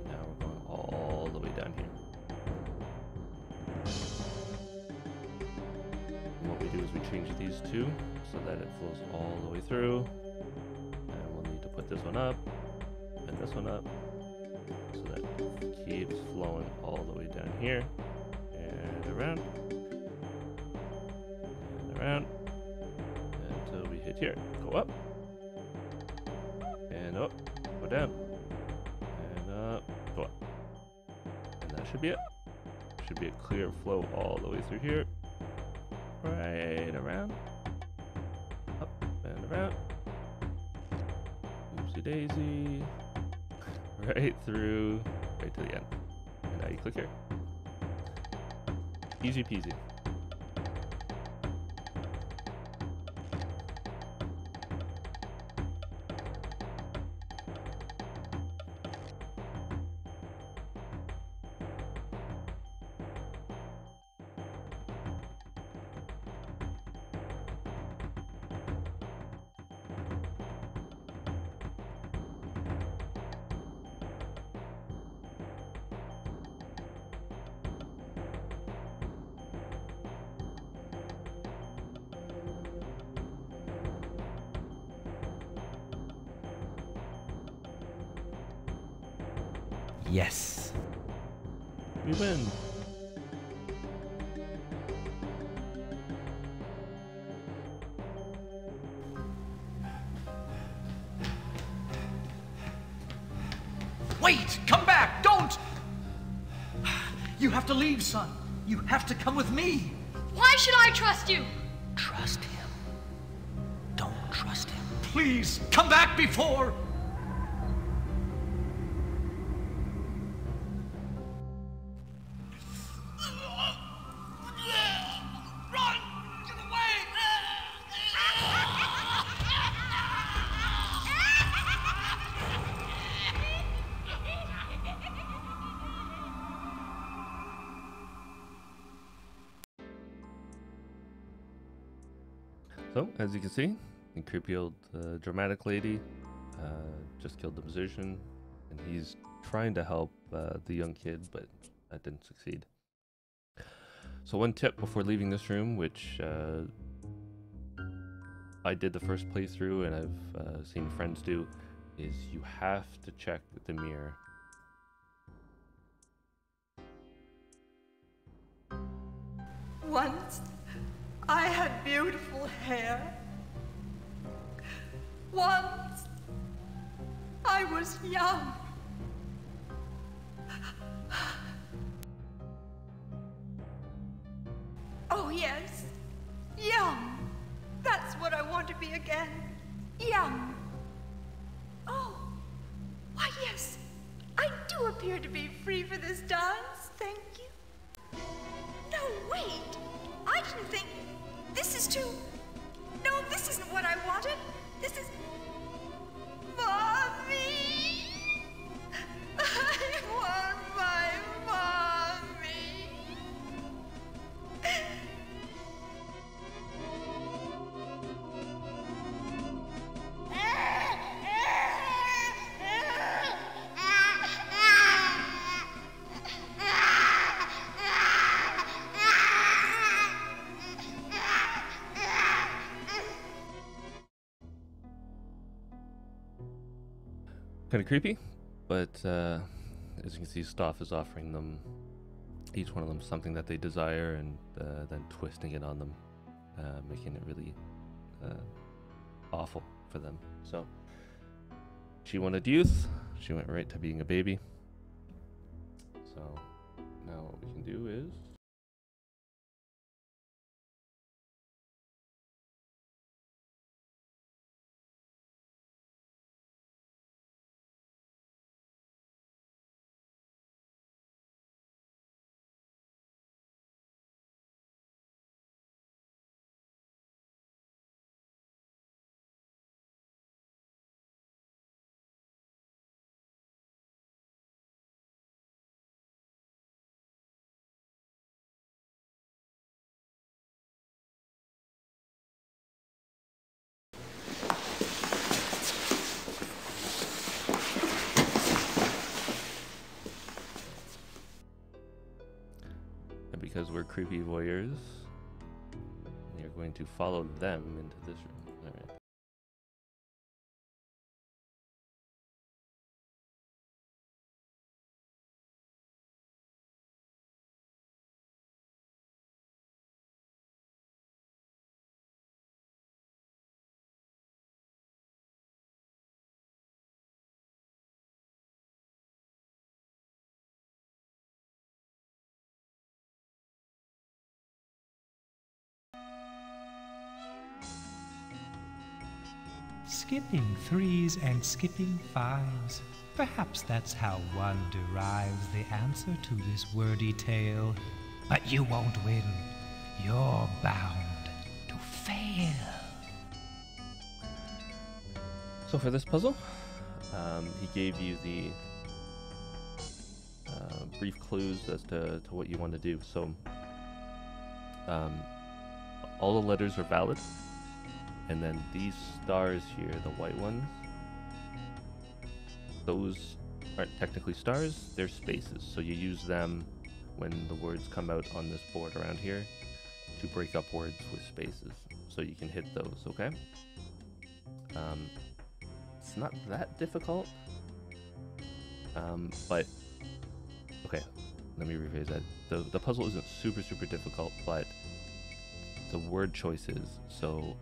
now we're going all the way down here. And what we do is we change these two so that it flows all the way through. And we'll need to put this one up and this one up so that it keeps flowing all the way down here and around and around until we hit here. Go up and up, go down and up, go up. And that should be it. Should be a clear flow all the way through here. Right around. Up and around. Oopsie daisy. Right through, right to the end. And now you click here. Easy peasy. Yes. We win. Wait! Come back! Don't! You have to leave, son. You have to come with me. Why should I trust you? Trust him. Don't trust him. Please, come back before... So, as you can see, the creepy old dramatic lady just killed the musician, and he's trying to help the young kid, but that didn't succeed. So one tip before leaving this room, which I did the first playthrough and I've seen friends do, is you have to check the mirror. Once, I had beautiful hair. Once, I was young. Oh, yes, young. That's what I want to be again. Young. Oh, why, yes, I do appear to be free for this dance. Thank you. No, wait. I didn't think... This is too... No, this isn't what I wanted. This is... Mommy! I want my mommy! Kind of creepy, but as you can see, Stauf is offering them, each one of them, something that they desire, and then twisting it on them, making it really awful for them. So she wanted youth, she went right to being a baby. So now what we can do is because we're creepy voyeurs, we are going to follow them into this room. All right. Skipping 3s and skipping 5s. Perhaps that's how one derives the answer to this wordy tale. But you won't win. You're bound to fail. So for this puzzle, he gave you the brief clues as to what you want to do. So all the letters are valid, and then these stars here, the white ones, those aren't technically stars, they're spaces. So you use them when the words come out on this board around here to break up words with spaces. So you can hit those, okay? It's not that difficult, but okay, let me rephrase that. The puzzle isn't super difficult, but the word choices. So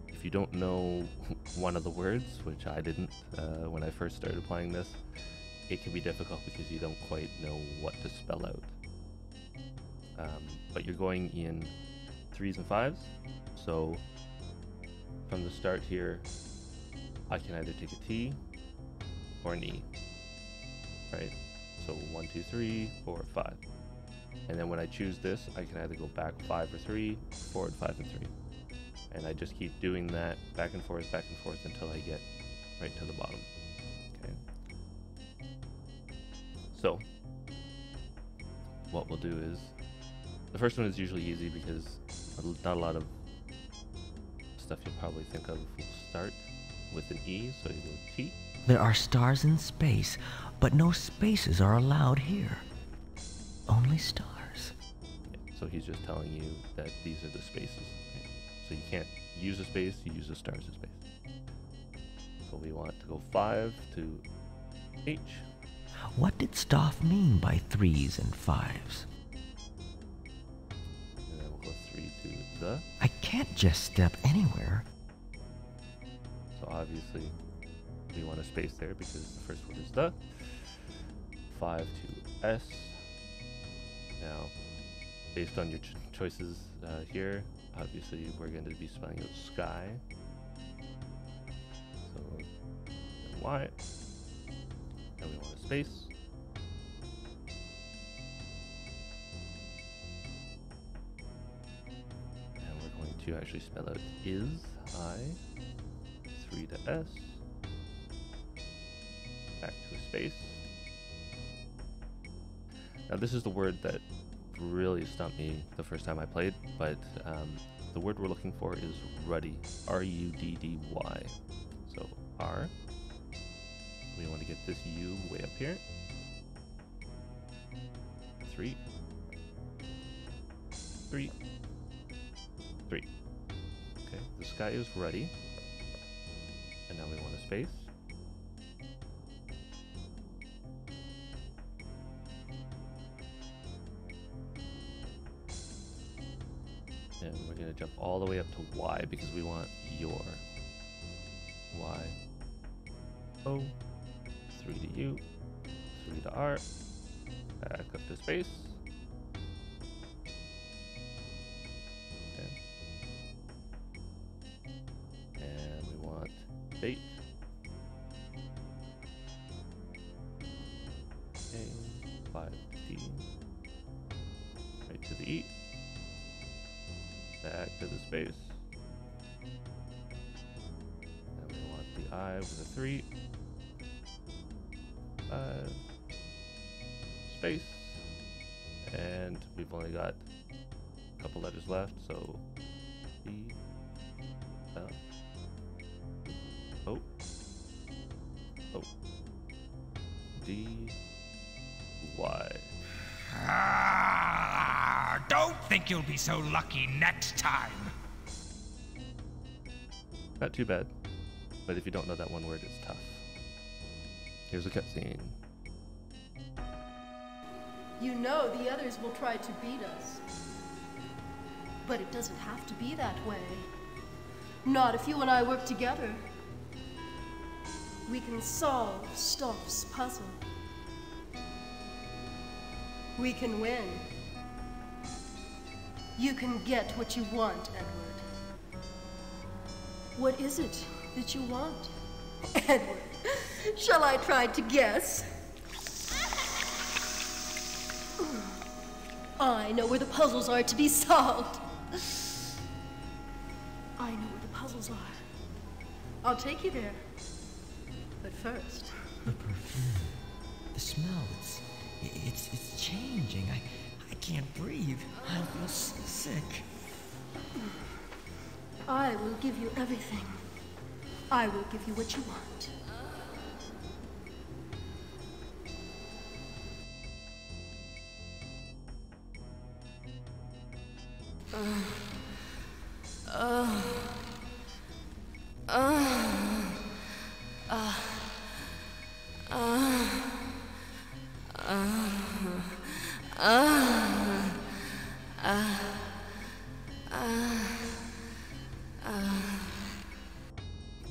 if you don't know one of the words, which I didn't when I first started playing this, it can be difficult because you don't quite know what to spell out. But you're going in 3s and 5s, so from the start here, I can either take a T or an E, right? So 1, 2, 3, 4, 5. And then when I choose this, I can either go back 5 or 3, forward 5 and 3. And I just keep doing that back and forth until I get right to the bottom. Okay. So what we'll do is, the first one is usually easy because not a lot of stuff you'll probably think of will start with an E, so you go T. There are stars in space, but no spaces are allowed here. Only stars. Yeah, so he's just telling you that these are the spaces. Right? So you can't use a space, you use the stars as space. So we want to go 5 to H. What did Stauf mean by 3s and 5s? And then we'll go 3 to the. I can't just step anywhere. So obviously we want a space there because the first word is the. 5 to S. Now, based on your choices here, obviously we're going to be spelling out sky. So Y. And we want a space. And we're going to actually spell out is, I, 3 to S, back to a space. Now this is the word that really stumped me the first time I played, but the word we're looking for is ruddy, R-U-D-D-Y. So R. We want to get this U way up here. 3, 3, 3. Okay, the sky is ruddy. And now we want a space. And we're going to jump all the way up to Y because we want your. Y. O. 3 to U. 3 to R. Back up to space. Okay. And we want bait. Okay. 5 to D. Right to the E. Back to the space. And we want the I with a 3. 5. Space. And we've only got a couple letters left, so B, L, O, O, D, Y. Don't think you'll be so lucky next time. Not too bad, but if you don't know that one word, it's tough. Here's a cutscene. You know the others will try to beat us. But it doesn't have to be that way. Not if you and I work together. We can solve Stauf's puzzle. We can win. you can get what you want, Edward. What is it that you want? Edward, shall I try to guess? I know where the puzzles are to be solved. I know where the puzzles are. I'll take you there. But first... The perfume. The smell. It's changing. I can't breathe. I feel sick. I will give you everything. I will give you what you want.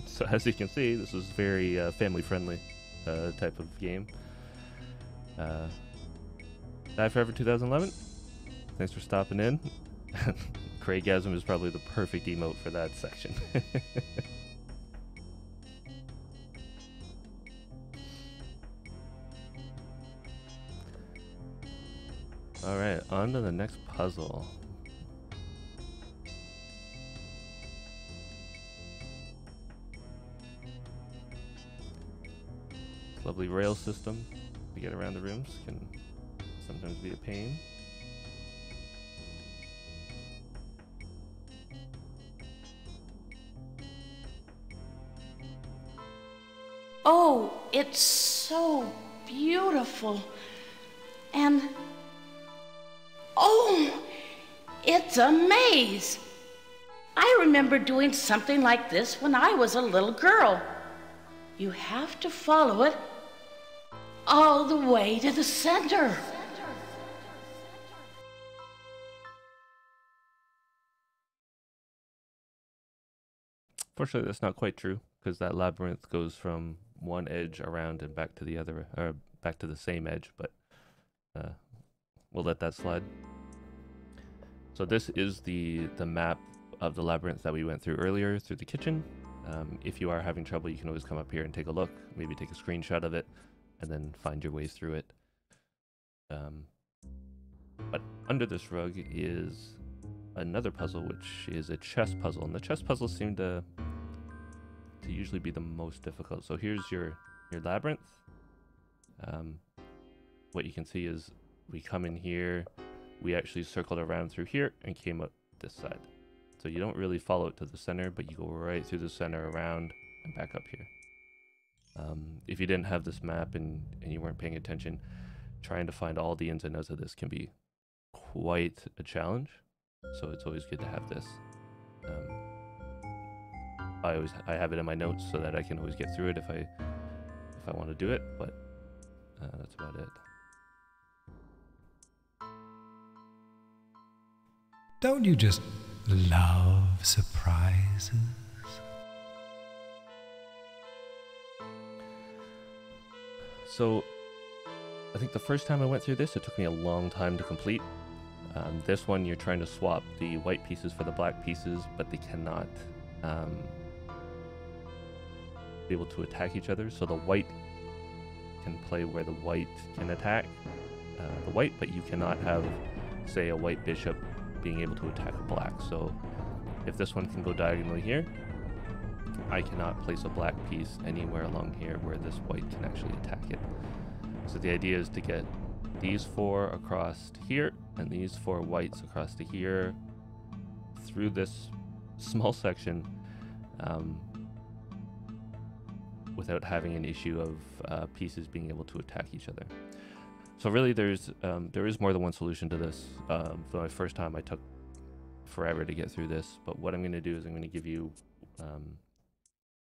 So as you can see, this is very family-friendly type of game. Die Forever 2011. Thanks for stopping in. Craigasm is probably the perfect emote for that section. Alright, on to the next puzzle. Lovely rail system to get around the rooms can sometimes be a pain. Oh, it's so beautiful. And oh, it's a maze. I remember doing something like this when I was a little girl. You have to follow it all the way to the center. Fortunately, that's not quite true, because that labyrinth goes from one edge around and back to the other, or back to the same edge, but we'll let that slide. So this is the map of the labyrinth that we went through earlier through the kitchen. If you are having trouble, you can always come up here and take a look, maybe take a screenshot of it, and then find your way through it. But under this rug is another puzzle, which is a chess puzzle, and the chess puzzles seem to usually be the most difficult. So here's your labyrinth. What you can see is we come in here, we actually circled around through here and came up this side. So you don't really follow it to the center, but you go right through the center, around, and back up here. If you didn't have this map and you weren't paying attention, trying to find all the ins and outs of this can be quite a challenge. So it's always good to have this. I have it in my notes so that I can always get through it if I want to do it, but that's about it. Don't you just love surprises? So I think the first time I went through this, it took me a long time to complete. This one, you're trying to swap the white pieces for the black pieces, but they cannot be able to attack each other. So the white can play where the white can attack the white, but you cannot have, say, a white bishop being able to attack a black. So if this one can go diagonally here, I cannot place a black piece anywhere along here where this white can actually attack it. So the idea is to get these four across to here and these four whites across to here through this small section without having an issue of pieces being able to attack each other. So really there is more than one solution to this. For my first time I took forever to get through this, but what I'm going to do is I'm going to give you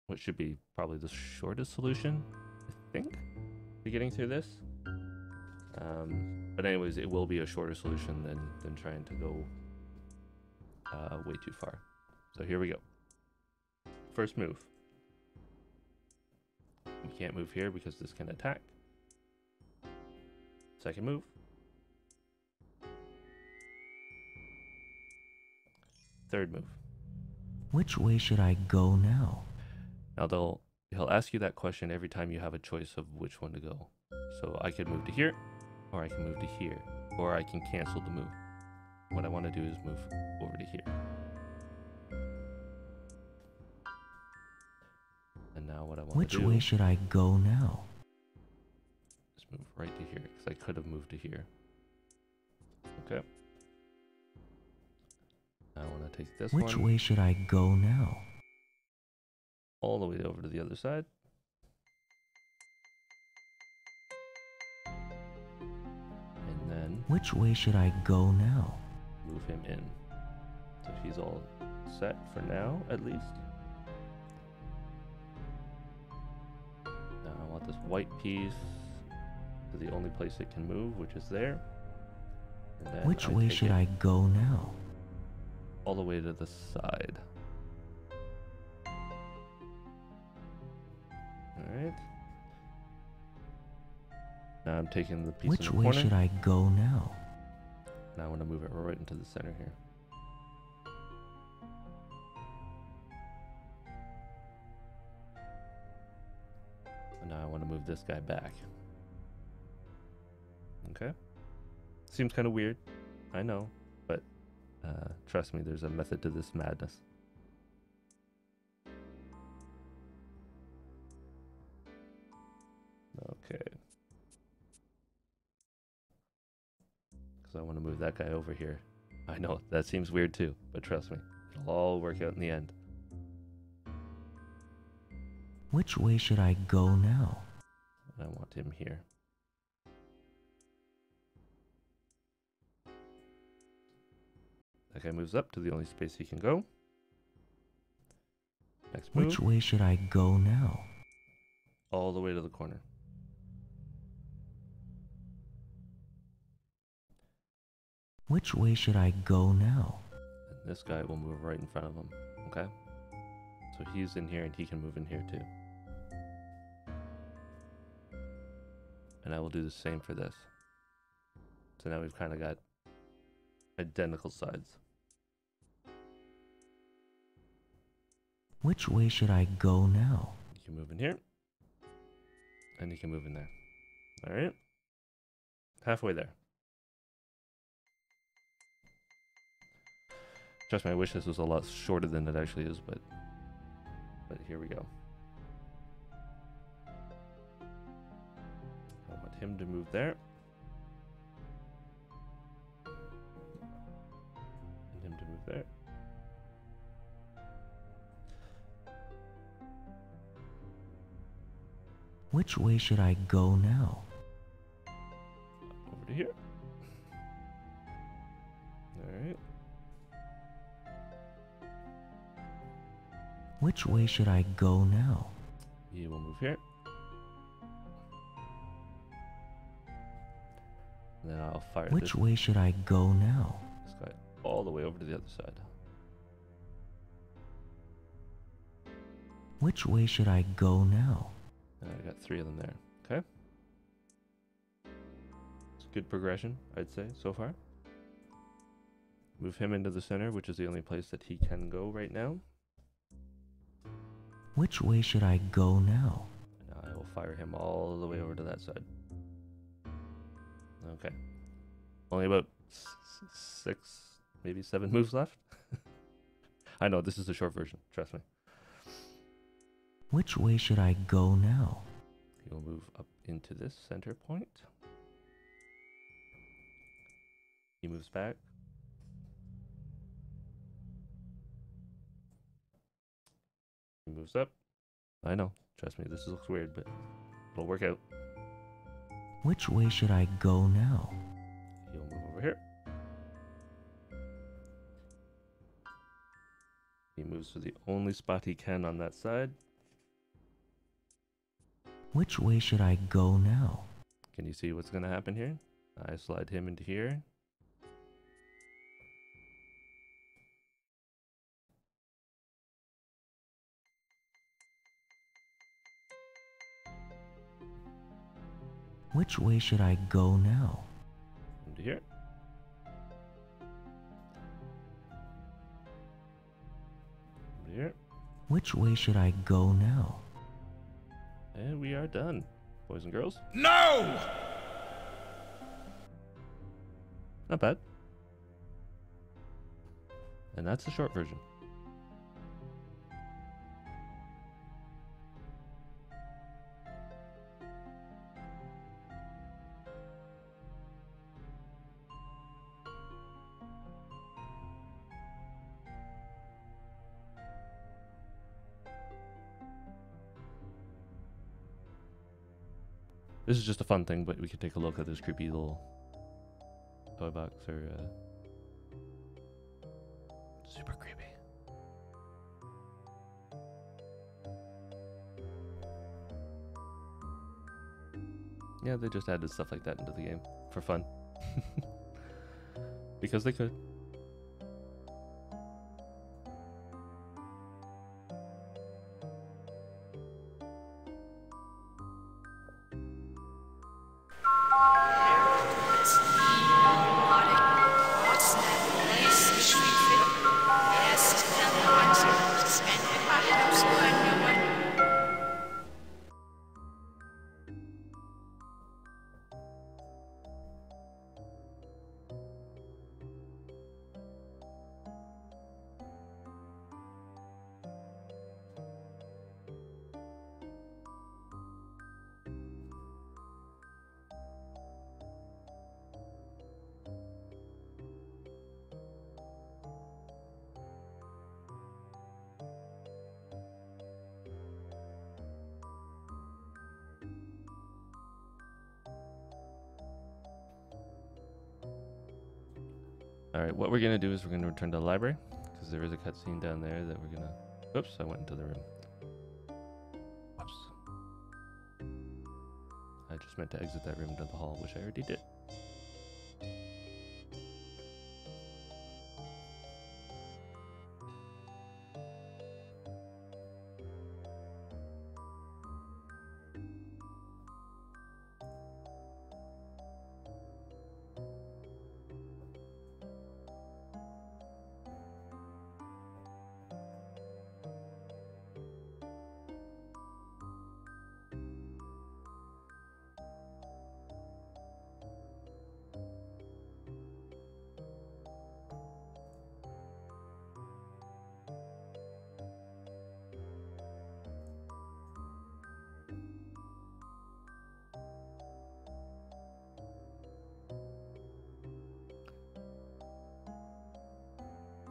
what should be probably the shortest solution, I think, to getting through this. But anyways, it will be a shorter solution than trying to go way too far. So here we go. First move. We can't move here because this can attack. Second move. third move. Which way should I go now? Now he'll ask you that question every time you have a choice of which one to go. So I could move to here, or I can move to here, or I can cancel the move. What I want to do is move over to here. And now what I want to do... Which way should I go now? Just move right to here, because I could have moved to here. Okay. Now I want to take this one. Which way should I go now? All the way over to the other side. And then... Which way should I go now? Move him in. So he's all set for now, at least. Now I want this white piece to the only place it can move, which is there. And then Which way should I go now? All the way to the side. Alright. Now I'm taking the piece Which in the way corner. should I go now? Now I want to move it right into the center here. And now I want to move this guy back. Okay. Seems kind of weird. I know. But trust me, there's a method to this madness. Okay. Because I want to move that guy over here. I know, that seems weird too, but trust me, it'll all work out in the end. Which way should I go now? I want him here. That guy moves up to the only space he can go. Next move. Which way should I go now? All the way to the corner. Which way should I go now? And this guy will move right in front of him. Okay? So he's in here and he can move in here too. And I will do the same for this. So now we've kind of got identical sides. Which way should I go now? You can move in here. And you can move in there. Alright? Halfway there. Trust me, I wish this was a lot shorter than it actually is, but here we go. I want him to move there. And him to move there. Which way should I go now? Over to here. Alright. Which way should I go now? He will move here. And then I'll fire this. Which way should I go now? This guy all the way over to the other side. Which way should I go now? And I got 3 of them there. Okay. It's good progression, I'd say, so far. Move him into the center, which is the only place that he can go right now. Which way should I go now? And I will fire him all the way over to that side. Okay. Only about 6, maybe 7 moves left. I know, this is the short version, trust me. Which way should I go now? He'll move up into this center point. He moves back. He moves up. I know, trust me, this looks weird, but it'll work out. Which way should I go now? He'll move over here. He moves to the only spot he can on that side. Which way should I go now? Can you see what's going to happen here? I slide him into here. Which way should I go now? Into here. Which way should I go now? And we are done, boys and girls. No! Not bad. And that's the short version. This is just a fun thing, but we could take a look at this creepy little toy box or super creepy. Yeah, they just added stuff like that into the game for fun. Because they could. Alright, what we're going to do is we're going to return to the library, because there is a cutscene down there that we're going to... Whoops, I went into the room. Whoops. I just meant to exit that room to the hall, which I already did.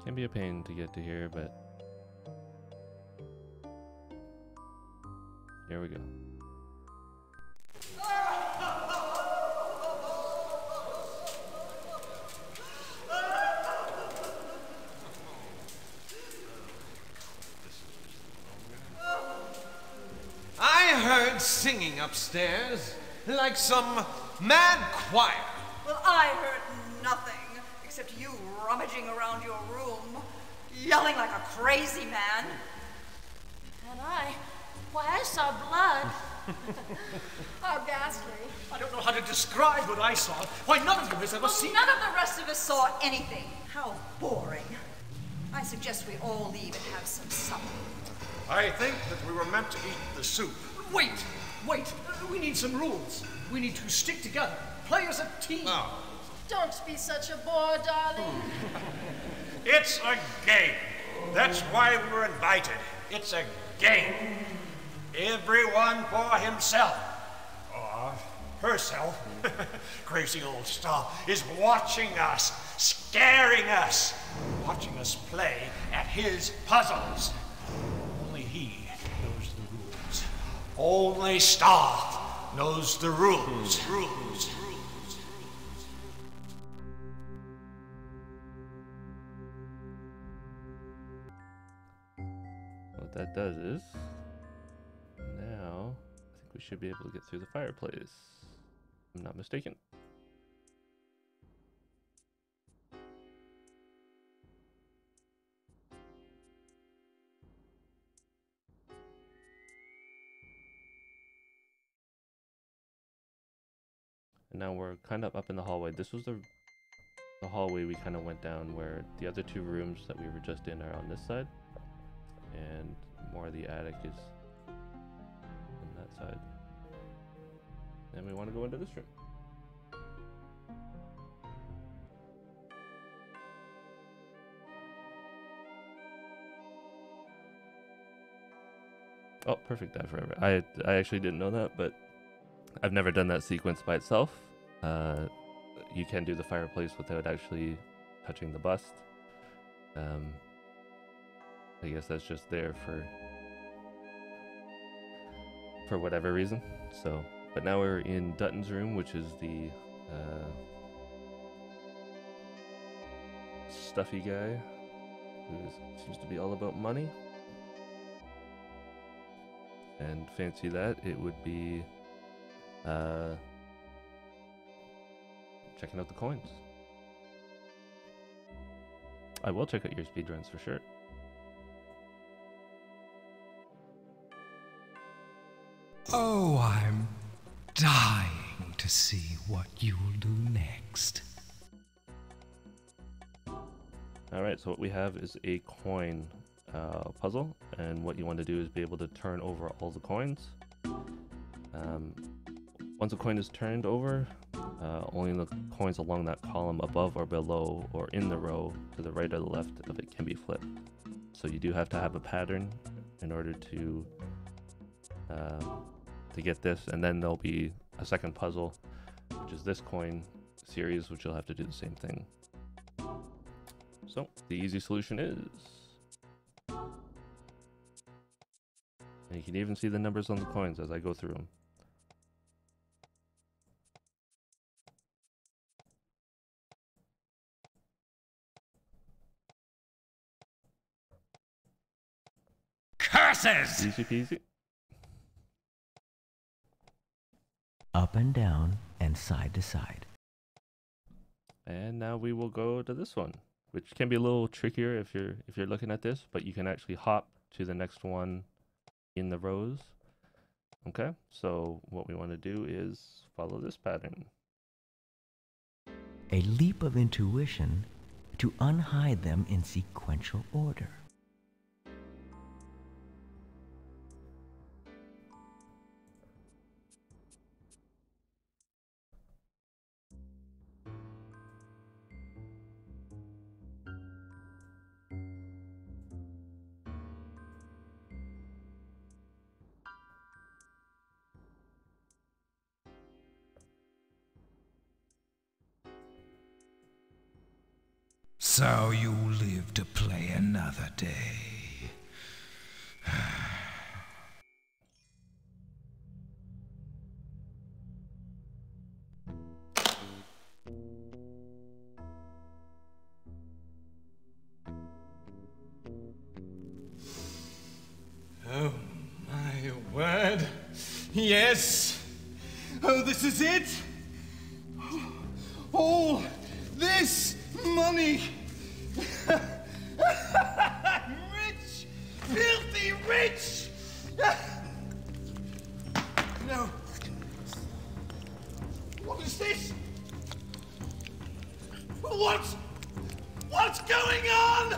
Can be a pain to get to here, but here we go. I heard singing upstairs, like some mad choir. Well, I heard nothing except you rummaging around your room, yelling like a crazy man. And I saw blood. How ghastly. I don't know how to describe what I saw. Why, none of you has ever seen... None of the rest of us saw anything. How boring. I suggest we all leave and have some supper. I think that we were meant to eat the soup. Wait. We need some rules. We need to stick together, play as a team. No. Don't be such a bore, darling. It's a game. That's why we were invited. It's a game. Everyone for himself. Or herself. Crazy old Stauf is watching us, scaring us, watching us play at his puzzles. Only he knows the rules. Only Stauf knows the rules. What that does is, now I think we should be able to get through the fireplace. If I'm not mistaken. And now we're kind of up in the hallway. This was the hallway we kind of went down, where the other two rooms that we were just in are on this side. And more of the attic is on that side. And we want to go into this room. Oh, perfect, die forever. I actually didn't know that, but I've never done that sequence by itself. You can do the fireplace without actually touching the bust. I guess that's just there for whatever reason. So, but now we're in Dutton's room, which is the stuffy guy who seems to be all about money. And fancy that, it would be checking out the coins. I will check out your speedruns for sure. Oh, I'm dying to see what you'll do next. Alright, so what we have is a coin puzzle, and what you want to do is be able to turn over all the coins. Once a coin is turned over, only the coins along that column above or below or in the row to the right or the left of it can be flipped. So you do have to have a pattern in order to get this, and then there'll be a second puzzle, which is this coin series, which you'll have to do the same thing. So the easy solution is, and you can even see the numbers on the coins as I go through them. Curses! Easy peasy. Up and down and side to side. And now we will go to this one, which can be a little trickier if you're looking at this, but you can actually hop to the next one in the rows. Okay, so what we want to do is follow this pattern. A leap of intuition to unhide them in sequential order. So you live to play another day. Oh my word. Yes. Oh, this is it. All this money. I'm rich. Filthy rich. No. What is this? What's going on?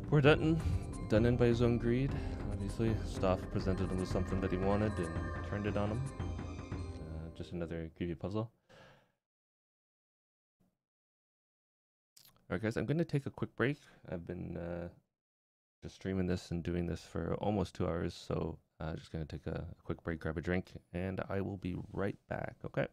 Poor Dutton, done in by his own greed. Obviously, Stauf presented him with something that he wanted and turned it on him. Just another creepy puzzle. Alright guys, I'm going to take a quick break. I've been just streaming this and doing this for almost 2 hours, so just going to take a quick break, grab a drink, and I will be right back, okay?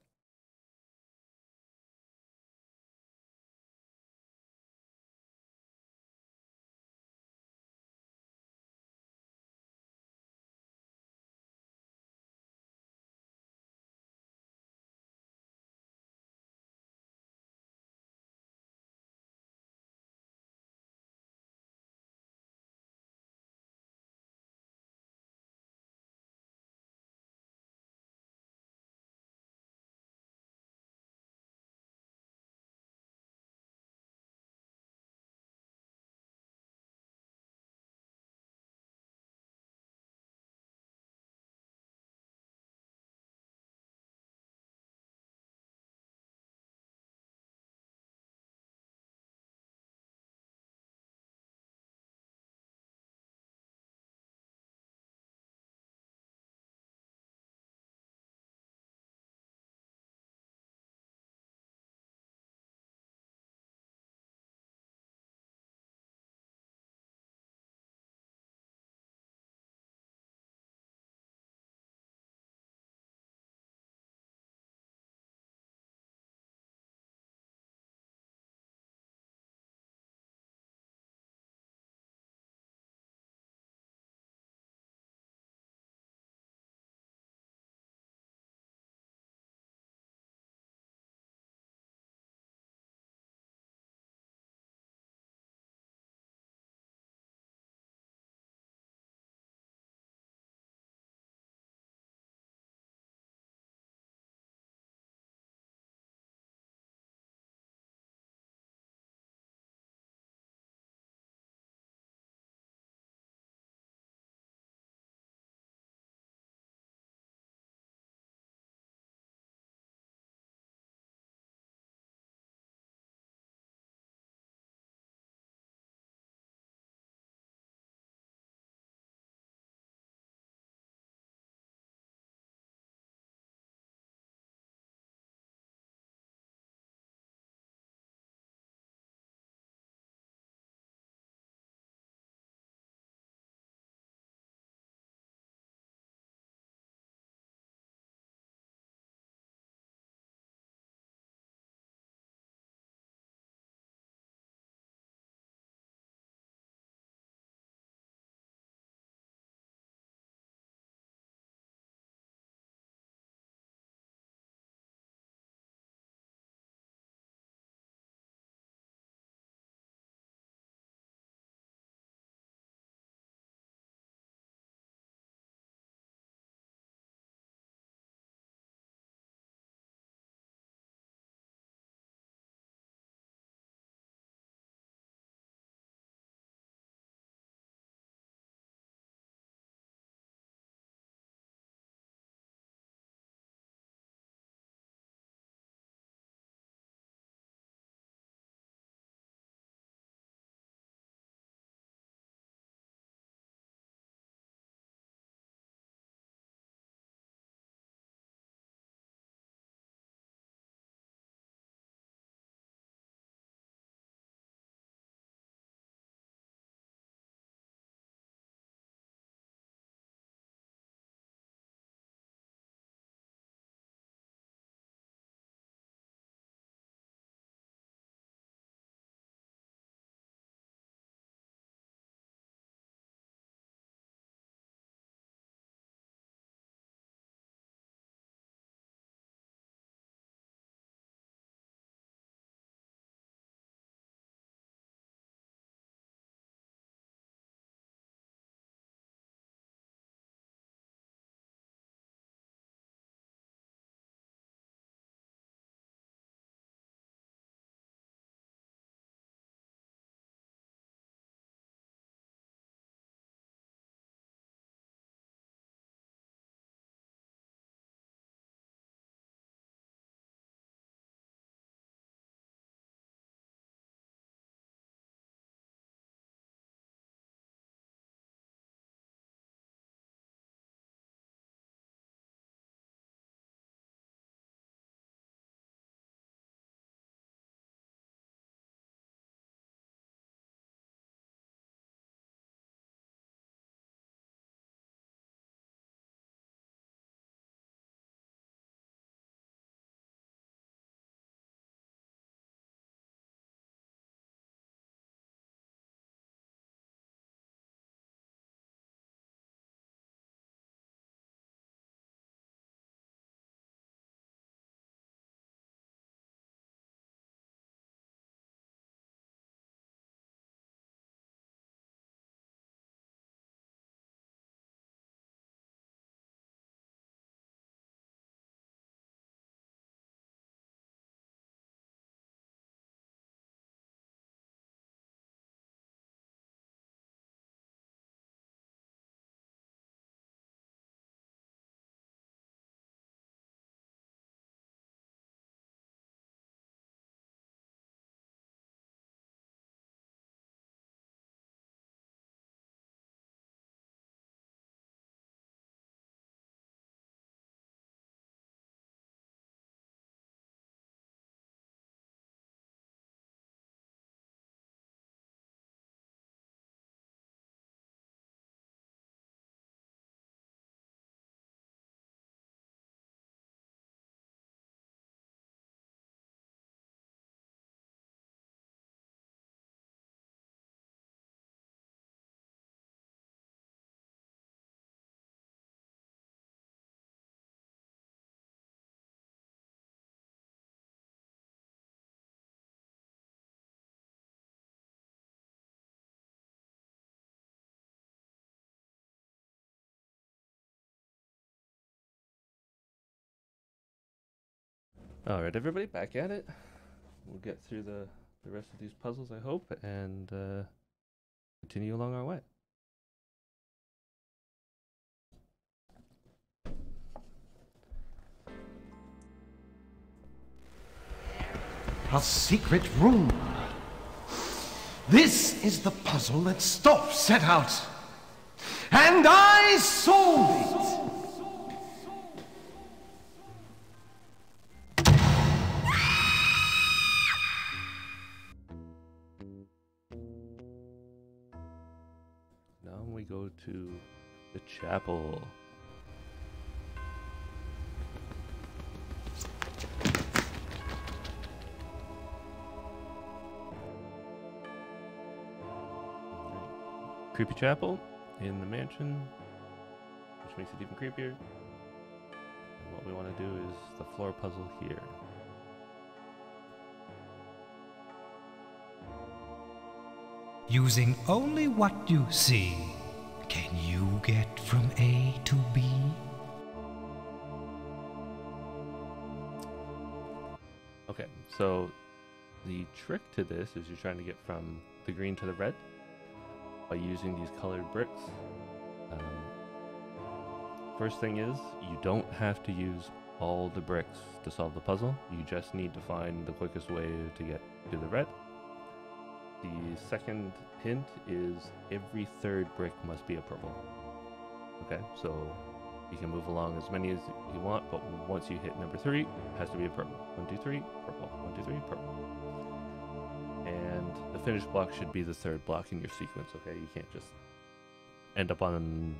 Alright, everybody, back at it. We'll get through the rest of these puzzles, I hope, and continue along our way. A secret room. This is the puzzle that Stauf set out. And I solved it. Now we go to the chapel. Creepy chapel in the mansion, which makes it even creepier. And what we want to do is the floor puzzle here. Using only what you see, can you get from A to B? Okay, so the trick to this is you're trying to get from the green to the red by using these colored bricks. First thing is, you don't have to use all the bricks to solve the puzzle. You just need to find the quickest way to get to the red. The second hint is every third brick must be a purple. Okay, so you can move along as many as you want, but once you hit number 3, it has to be a purple. 1, 2, 3, purple. 1, 2, 3, purple. And the finished block should be the third block in your sequence, okay? You can't just end up on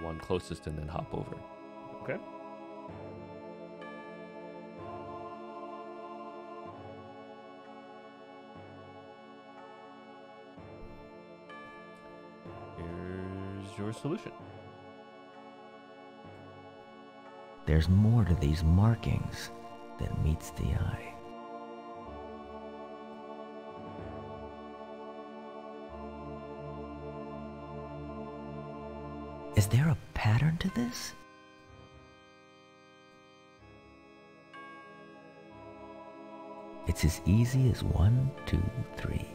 one closest and then hop over, okay? Here's your solution. There's more to these markings than meets the eye. Is there a pattern to this? It's as easy as 1, 2, 3.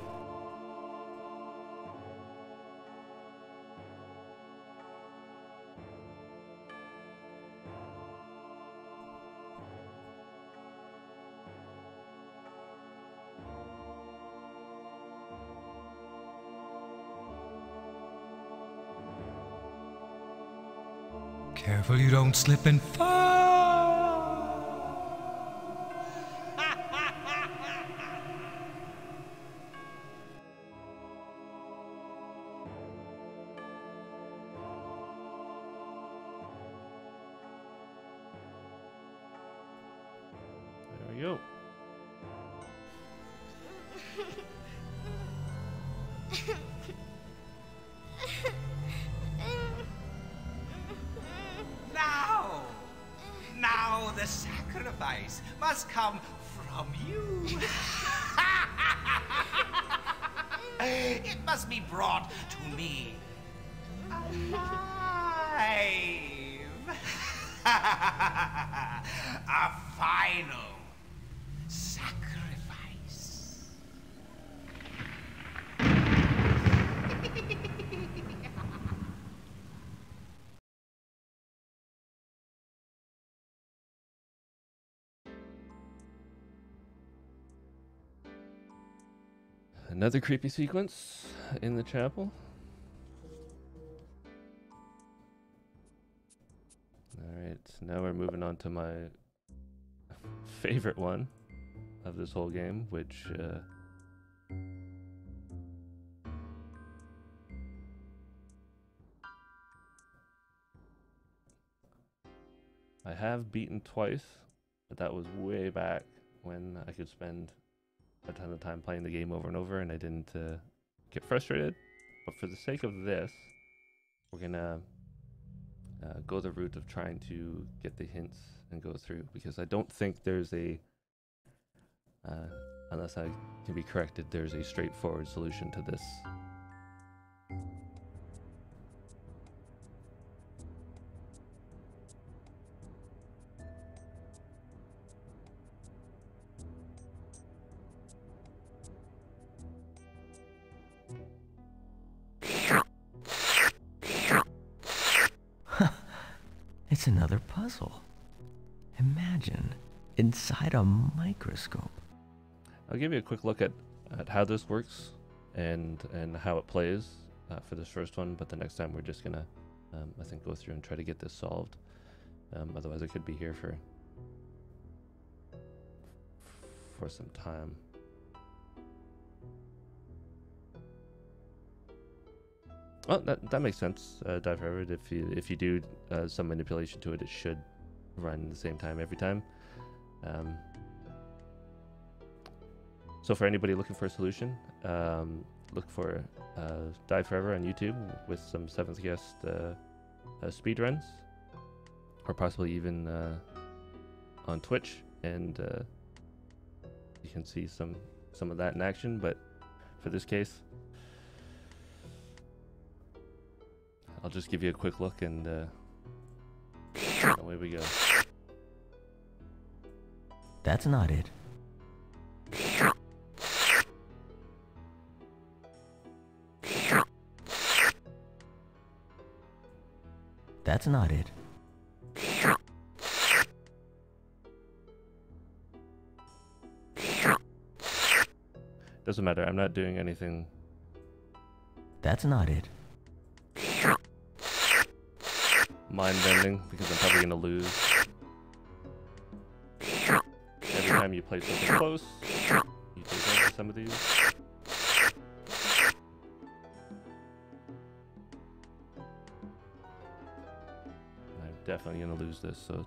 Careful you don't slip and fall. There we go. Now the sacrifice must come from you. It must be brought to me alive. A final sacrifice. Another creepy sequence in the chapel. Alright, now we're moving on to my favorite one of this whole game, which I have beaten twice, but that was way back when I could spend a ton of time playing the game over and over and I didn't get frustrated. But for the sake of this, we're gonna go the route of trying to get the hints and go through, because I don't think there's a unless I can be corrected, there's a straightforward solution to this. It's another puzzle. Imagine inside a microscope. I'll give you a quick look at how this works and how it plays for this first one, but the next time we're just gonna I think go through and try to get this solved. Otherwise I could be here for some time. Well, that makes sense, Dive Forever. If you do some manipulation to it, it should run at the same time every time. So for anybody looking for a solution, look for Dive Forever on YouTube with some 7th Guest speed runs, or possibly even on Twitch, and you can see some of that in action. But for this case, I'll just give you a quick look, and away we go. That's not it. That's not it. Doesn't matter, I'm not doing anything. That's not it. Mind-bending, because I'm probably going to lose. Every time you play something close, you take over some of these. I'm definitely going to lose this, so...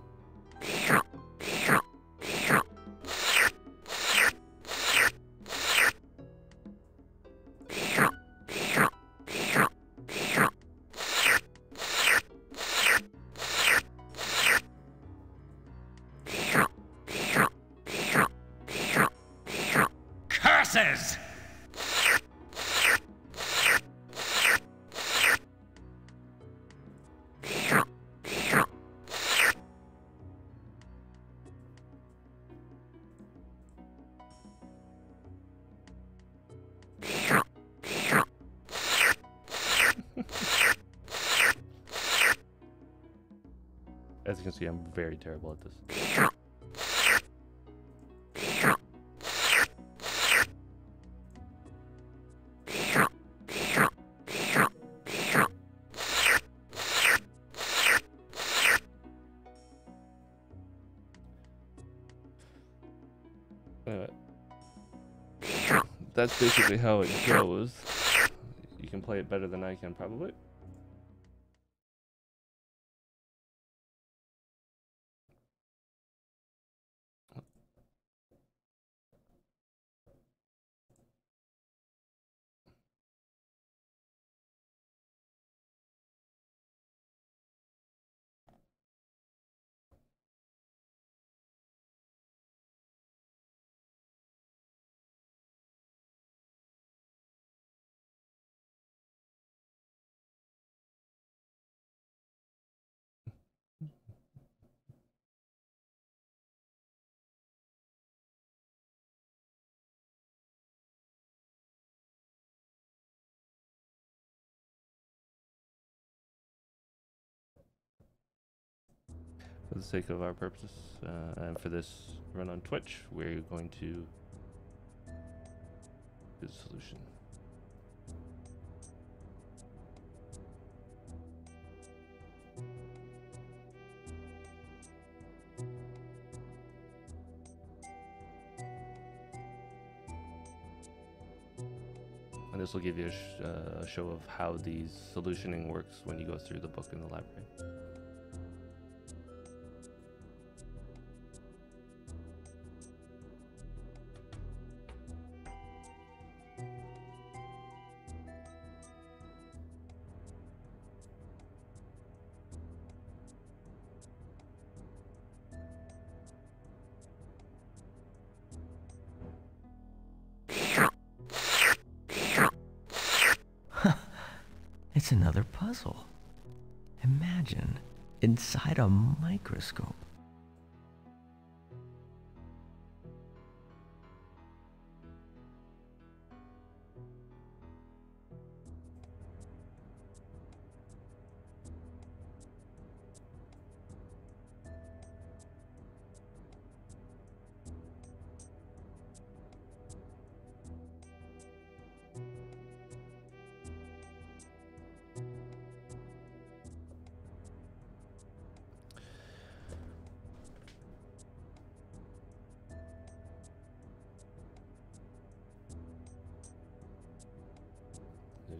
Curses! As you can see, I'm very terrible at this. That's basically how it goes. You can play it better than I can, probably. For the sake of our purposes, and for this run on Twitch, we're going to do the solution. And this will give you a show of how the solutioning works when you go through the book in the library. It's another puzzle. Imagine inside a microscope.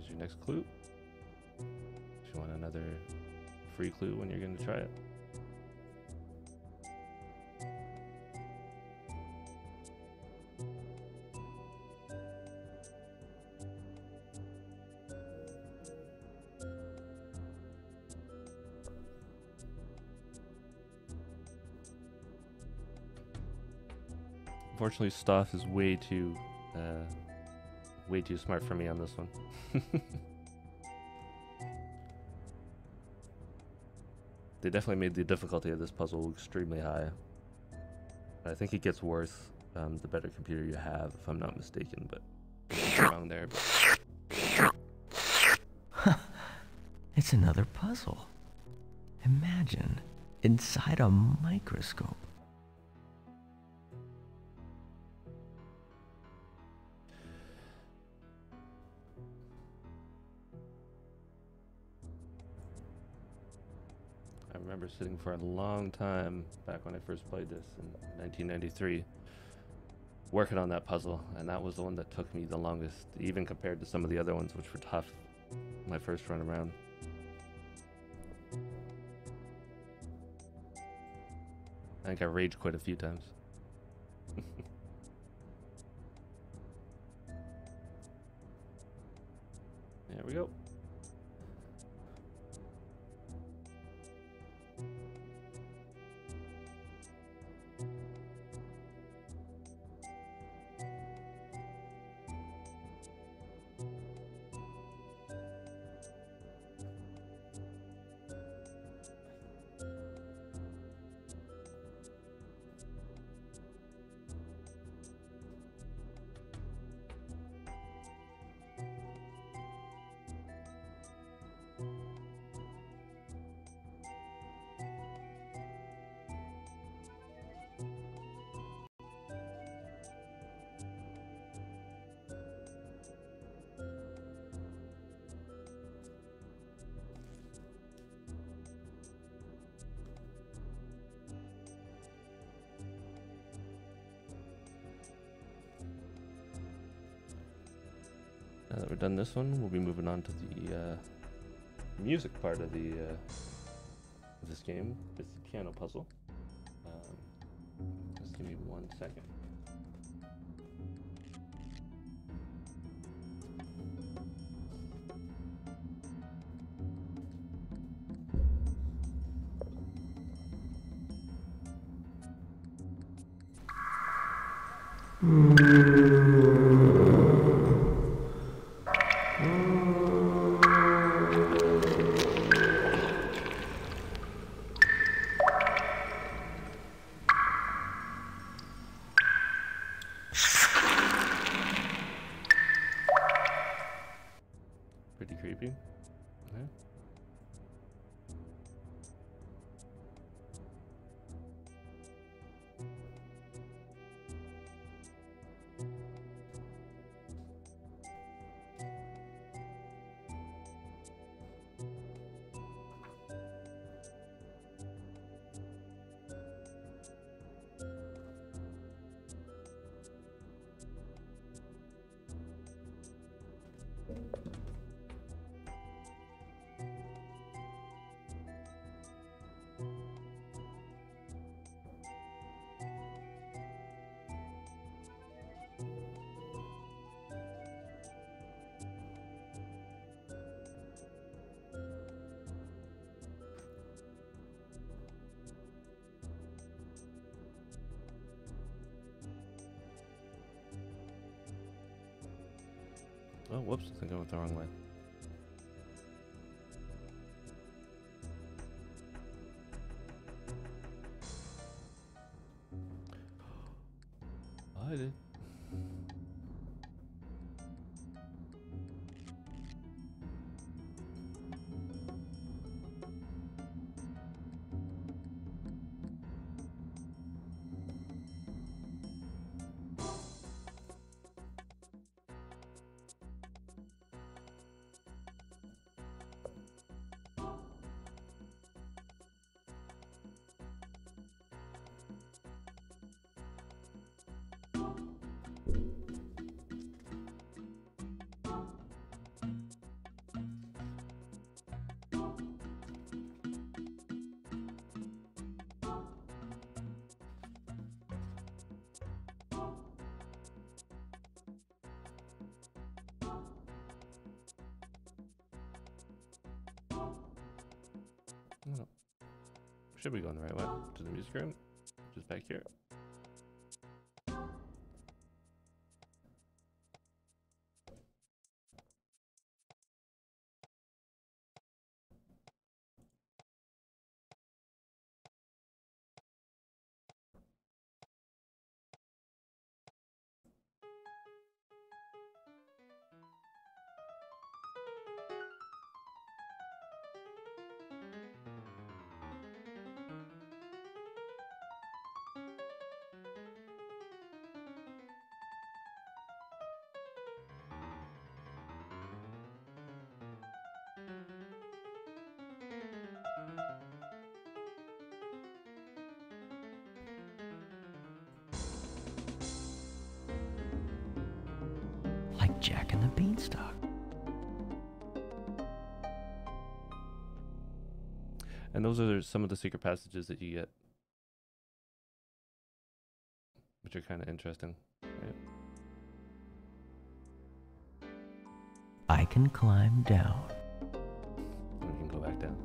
Here's your next clue. If you want another free clue when you're going to try it. Unfortunately, Stauf is way too smart for me on this one. They definitely made the difficulty of this puzzle extremely high. I think it gets worse the better computer you have, if I'm not mistaken, but I'm wrong there. It's another puzzle. Imagine, inside a microscope. I remember sitting for a long time back when I first played this in 1993, working on that puzzle, and that was the one that took me the longest, even compared to some of the other ones, which were tough my first run around. I think I raged quite a few times. There we go. Now that we're done this one, we'll be moving on to the music part of the this game. It's the piano puzzle. Just give me 1 second. Pretty creepy. Yeah. Oh, whoops, I think I went the wrong way. I did. Should be going the right way. To the music room. Just back here. Like Jack and the Beanstalk. And those are some of the secret passages that you get, which are kind of interesting. Right? I can climb down. We can go back down.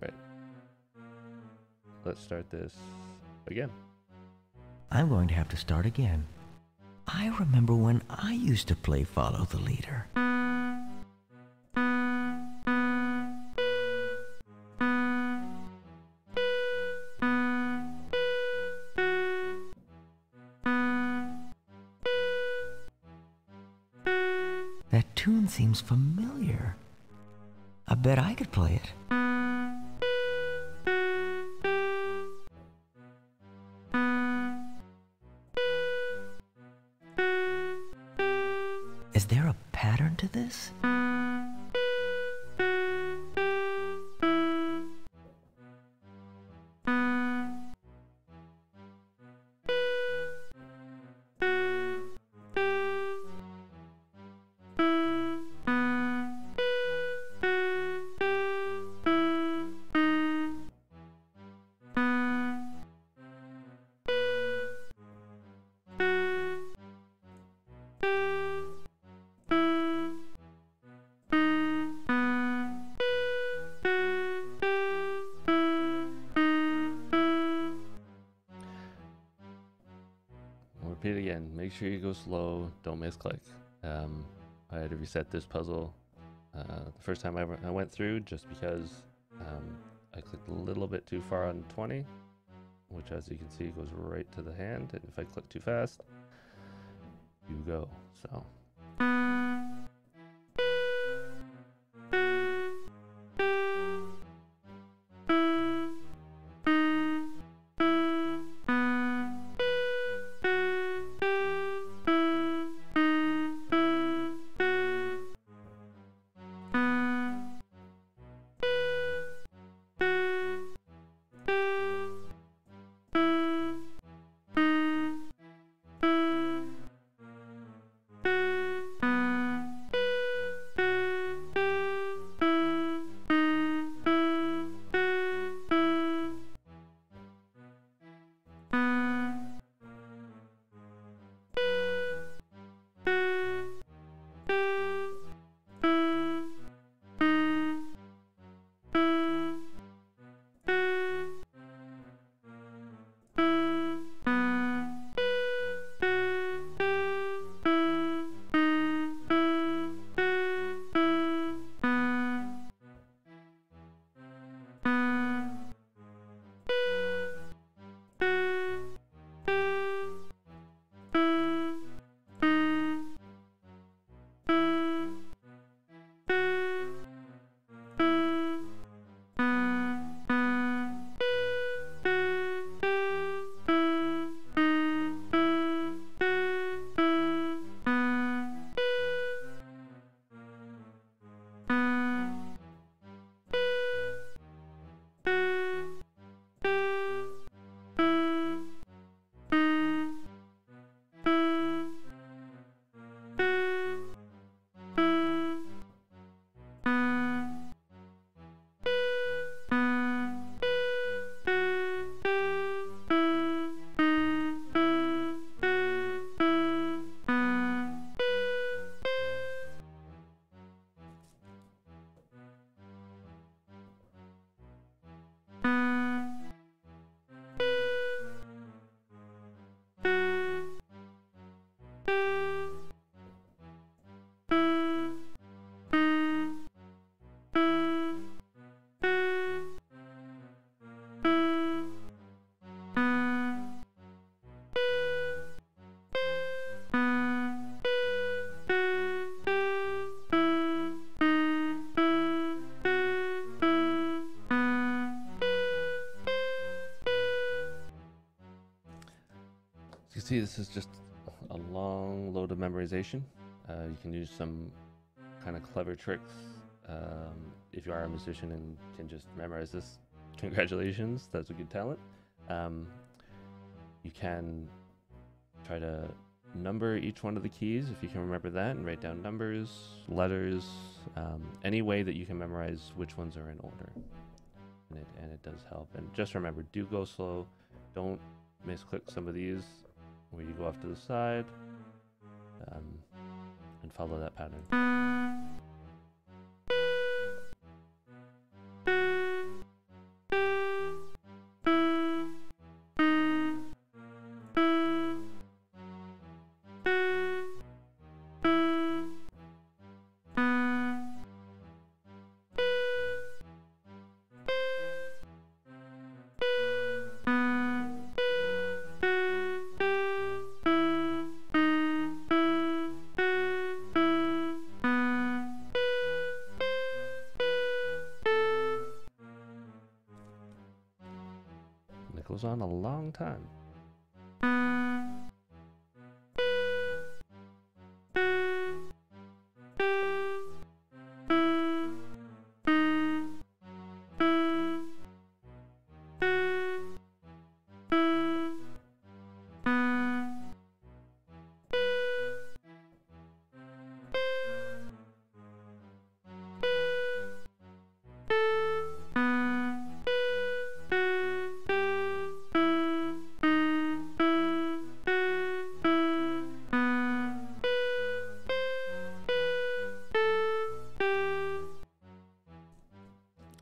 Right. Let's start this again. I'm going to have to start again. I remember when I used to play Follow the Leader. That tune seems familiar. I bet I could play it. Is there a pattern to this? Repeat again. Make sure you go slow. Don't misclick. I had to reset this puzzle the first time I went through just because I clicked a little bit too far on 20, which, as you can see, goes right to the hand. And if I click too fast, you go. So. see, this is just a long load of memorization. You can use some kind of clever tricks. If you are a musician and can just memorize this, congratulations, that's a good talent. You can try to number each one of the keys if you can remember that, and write down numbers, letters, any way that you can memorize which ones are in order. And it does help. And just remember, do go slow. Don't misclick some of these where you go off to the side, and follow that pattern. It goes on a long time.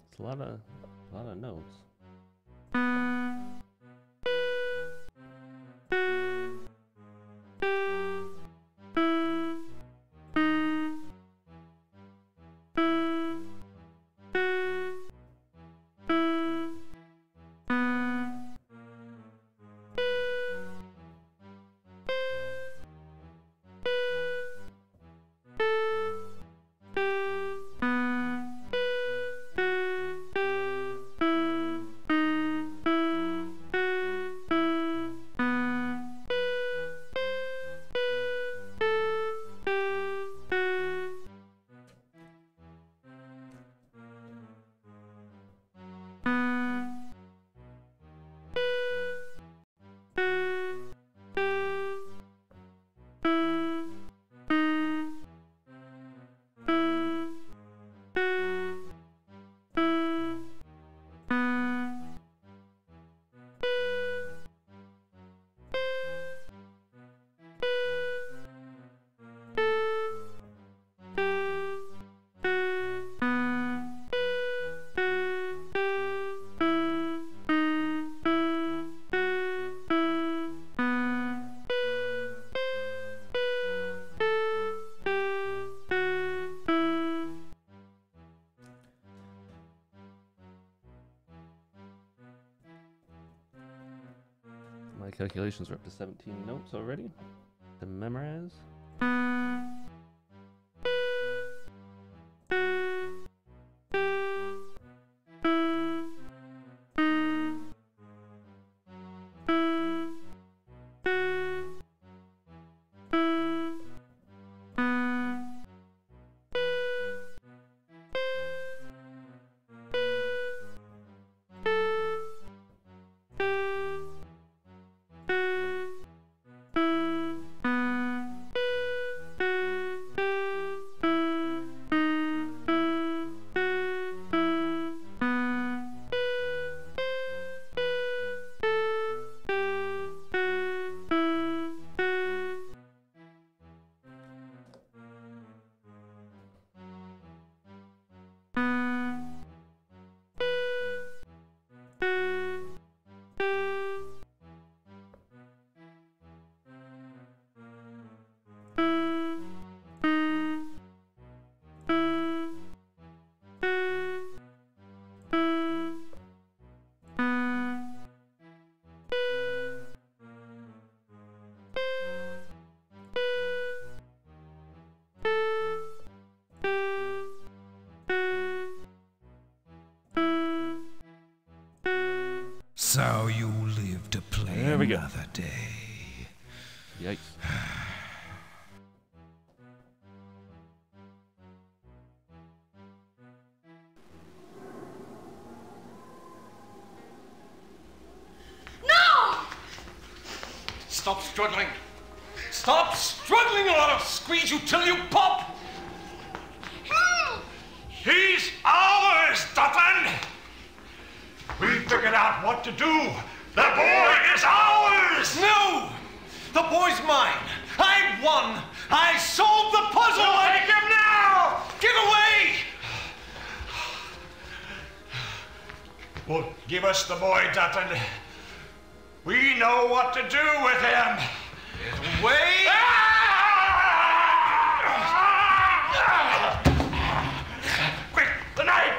It's a lot of notes. My calculations are up to 17 notes already to memorize. So you live to play There we go. another day. Yikes. No! Stop struggling. Stop struggling, or I'll squeeze you till you pop. He's ours, Dutton! We figured out what to do. The boy is ours! No! The boy's mine. I won. I solved the puzzle. We'll take him now! Get away! Well, give us the boy, Dutton. We know what to do with him. Get away! Quick, the knife!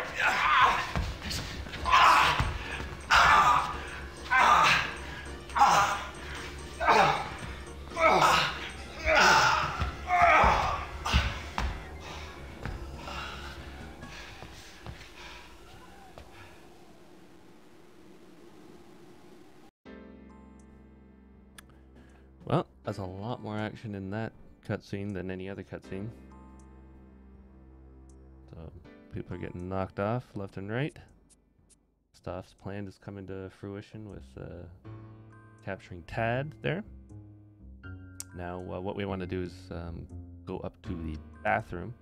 Well, there's a lot more action in that cutscene than any other cutscene. So, people are getting knocked off left and right. Stauf's plan is coming to fruition with capturing Tad there. Now, what we want to do is go up to the bathroom,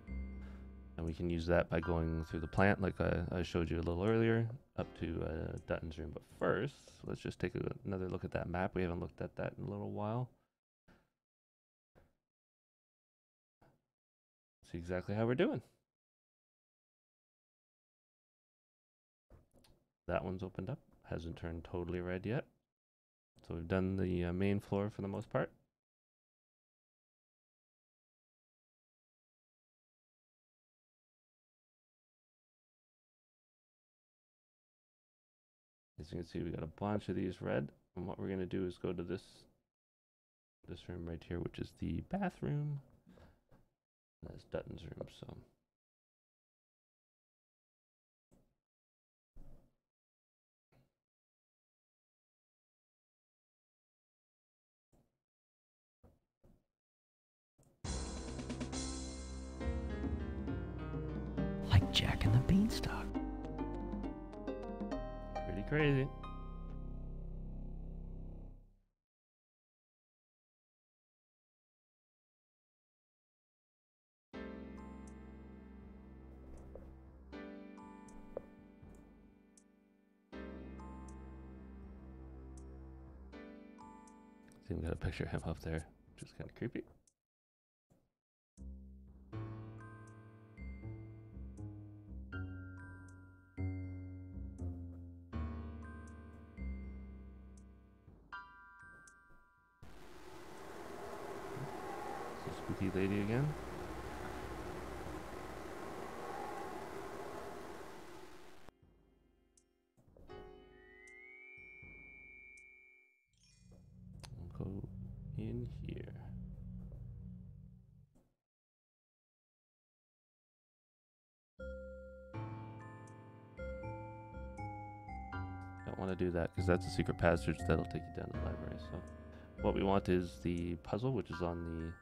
and we can use that by going through the plant like I showed you a little earlier, up to Dutton's room. But first, let's just take another look at that map. We haven't looked at that in a little while. See exactly how we're doing. That one's opened up, hasn't turned totally red yet. So we've done the main floor for the most part. As you can see, we got a bunch of these red, and what we're going to do is go to this room right here, which is the bathroom. That's Dutton's room, so. Like Jack and the Beanstalk. Pretty crazy. See, we got a picture of him up there, which is kind of creepy. It's a spooky lady again. We'll go in here. Don't want to do that because that's a secret passage that'll take you down to the library. So what we want is the puzzle, which is on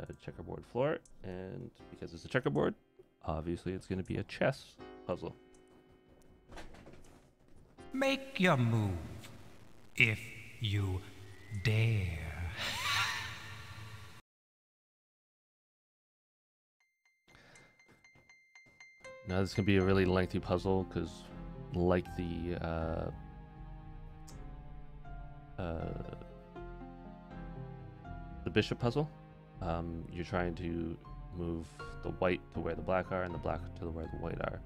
the checkerboard floor, and because it's a checkerboard, obviously it's going to be a chess puzzle. Make your move, if you dare. Now this can be a really lengthy puzzle because, like the bishop puzzle, you're trying to move the white to where the black are and the black to where the white are.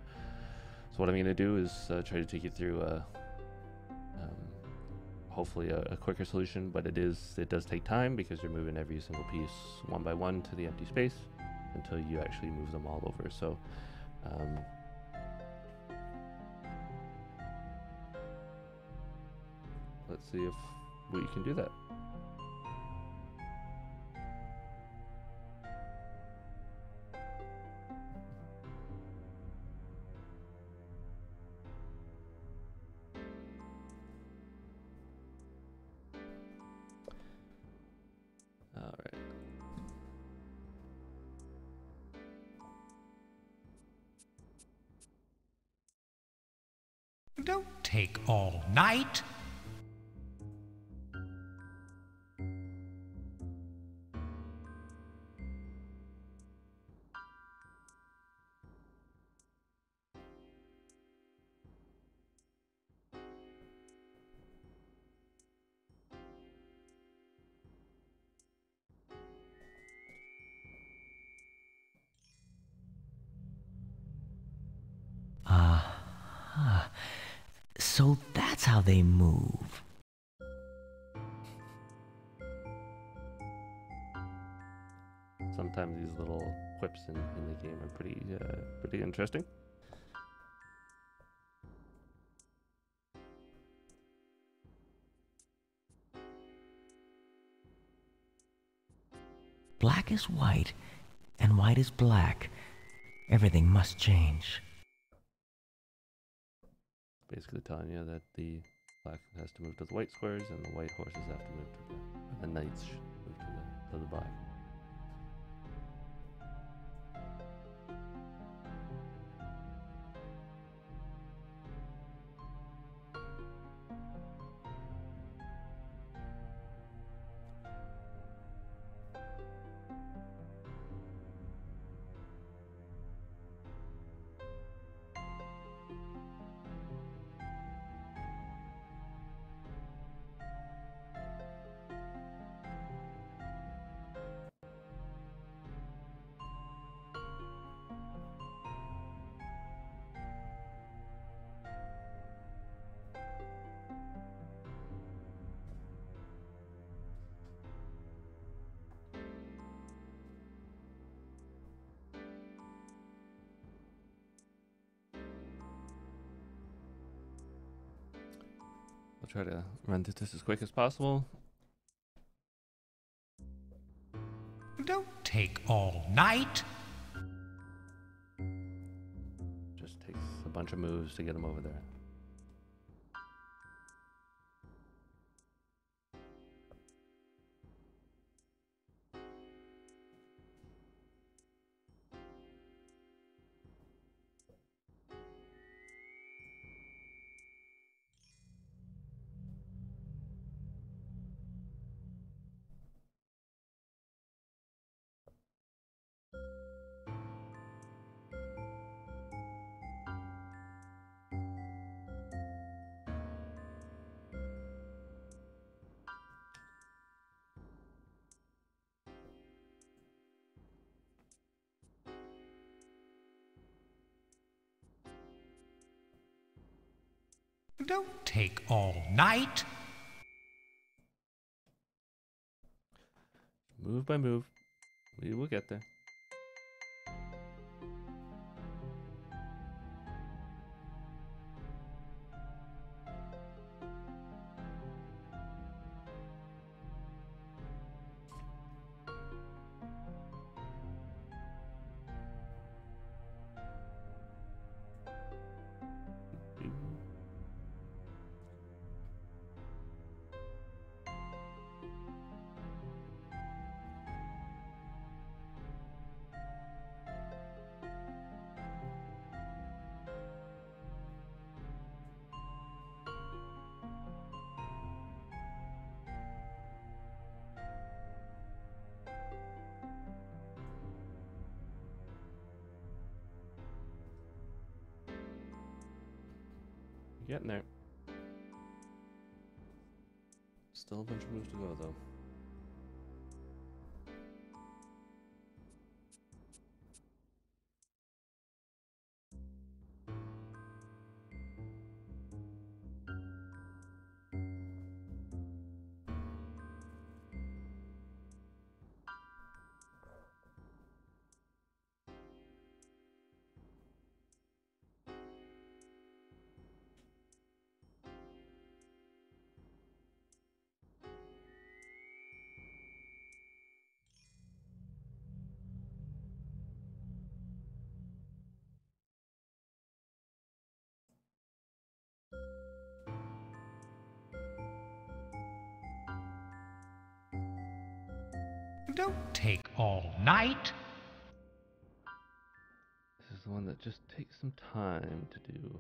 So what I'm going to do is try to take you through hopefully a quicker solution, but it does take time because you're moving every single piece one by one to the empty space until you actually move them all over. So let's see if we can do that. Don't take all night. So that's how they move. Sometimes these little quips in the game are pretty interesting. Black is white, and white is black. Everything must change. Basically telling you that the black has to move to the white squares, and the white horses have to move to the knights should move to the black. I'll try to run through this as quick as possible. Don't take all night. Just takes a bunch of moves to get them over there. Don't take all night. Move by move, we will get there. Getting there. Still a bunch of moves to go, though. Don't take all night. This is the one that just takes some time to do.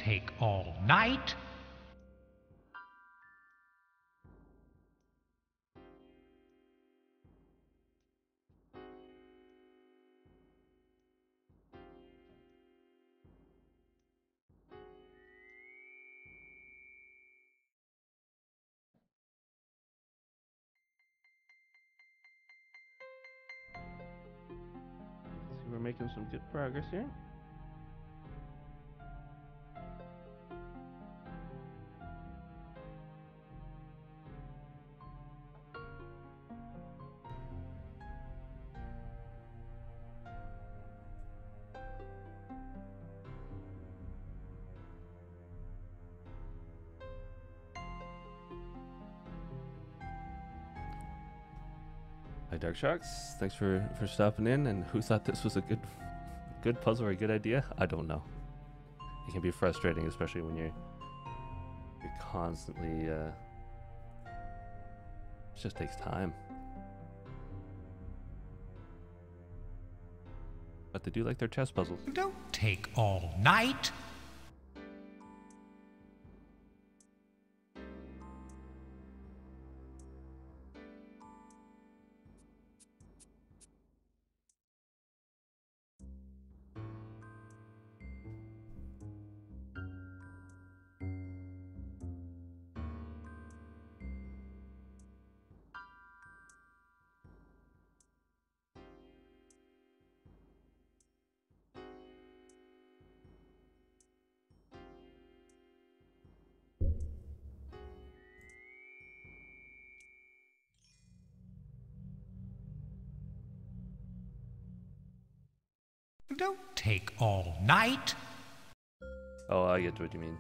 take all night. See, we're making some good progress here. Hi Dark Sharks, thanks for stopping in. And who thought this was a good puzzle or a good idea? I don't know. It can be frustrating, especially when you're constantly it just takes time. But they do like their chess puzzles. Don't take all night. Don't take all night. Oh, I get what you mean.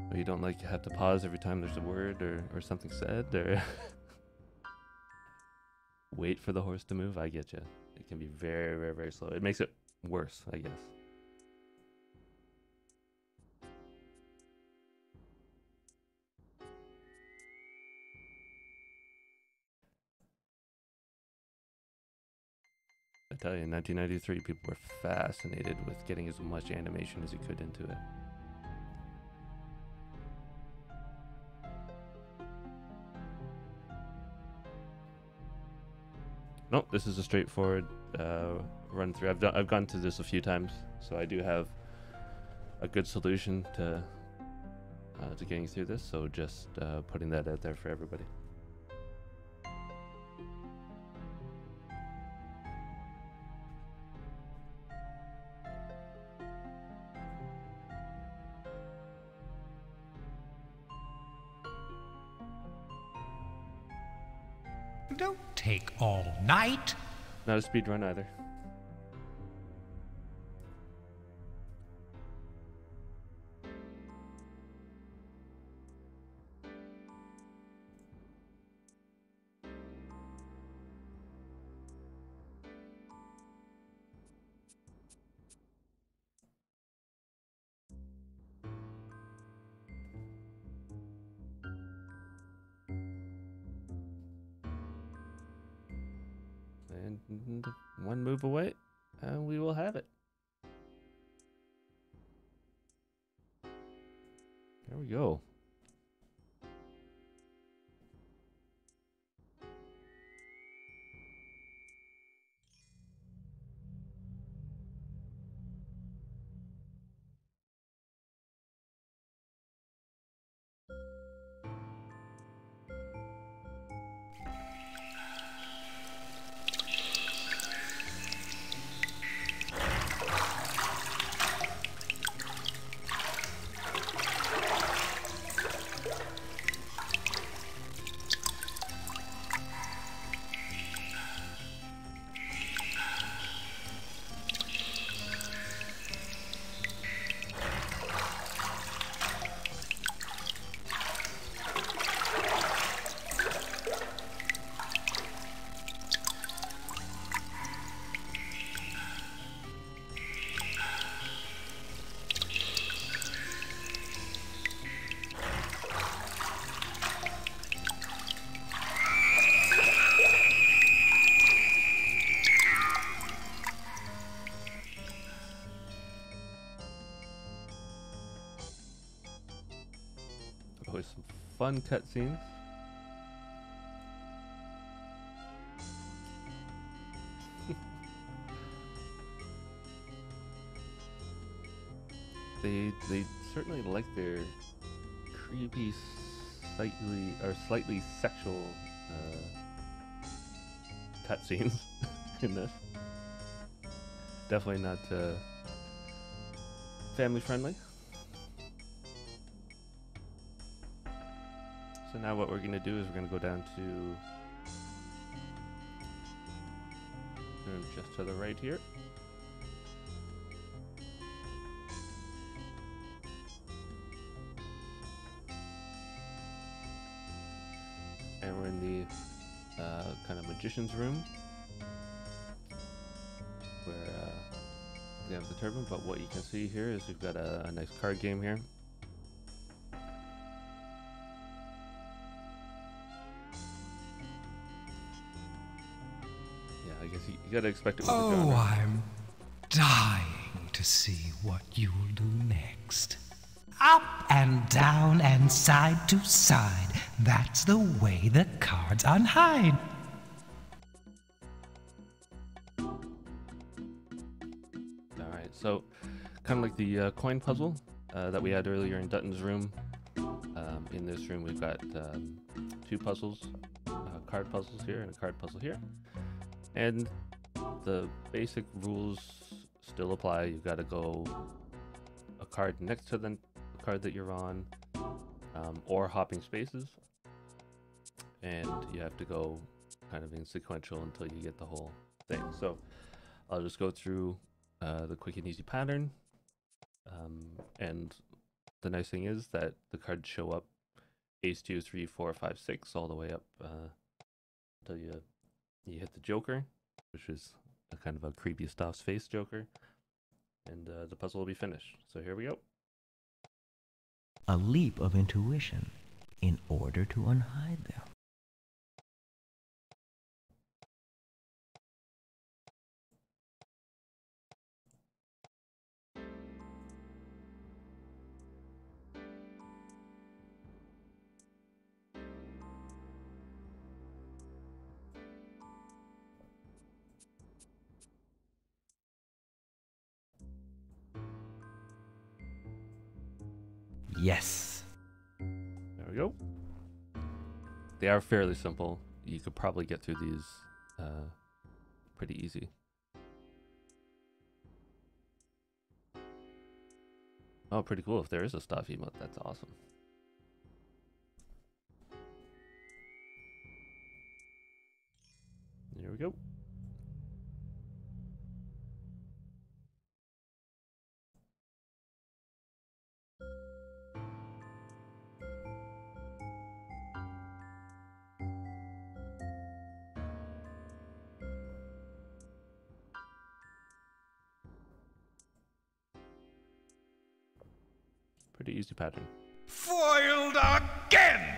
But you don't like have to pause every time there's a word or something said, or wait for the horse to move. I get you. It can be very, very, very slow. It makes it worse, I guess. I tell you, in 1993, people were fascinated with getting as much animation as you could into it. Nope, this is a straightforward run through. I've gone through this a few times, so I do have a good solution to getting through this. So just putting that out there for everybody. Don't take all night. Not a speed run either. And one move away, and we will have it. There we go. fun cutscenes. They certainly like their creepy, slightly sexual cutscenes in this. Definitely not family friendly. So now what we're going to do is we're going to go down to just to the right here. And we're in the kind of magician's room where we have the turban, but what you can see here is we've got a nice card game here. Yeah, I guess you gotta expect it with the genre. Oh, I'm dying to see what you'll do next. Up and down and side to side. That's the way the cards unhide. Alright, so kind of like the coin puzzle that we had earlier in Dutton's room. In this room we've got two puzzles, card puzzles here and a card puzzle here. And the basic rules still apply. You've got to go a card next to the card that you're on, or hopping spaces, and you have to go kind of in sequential until you get the whole thing. So I'll just go through the quick and easy pattern, and the nice thing is that the cards show up ace 2 3 4 5 6 all the way up until you hit the Joker, which is a kind of a creepy Stauf's face Joker, and the puzzle will be finished. So here we go. A leap of intuition in order to unhide them. Yes. There we go. They are fairly simple. You could probably get through these pretty easy. Oh, pretty cool. If there is a Stauf emote, that's awesome. Here we go. Pretty easy pattern. Foiled again!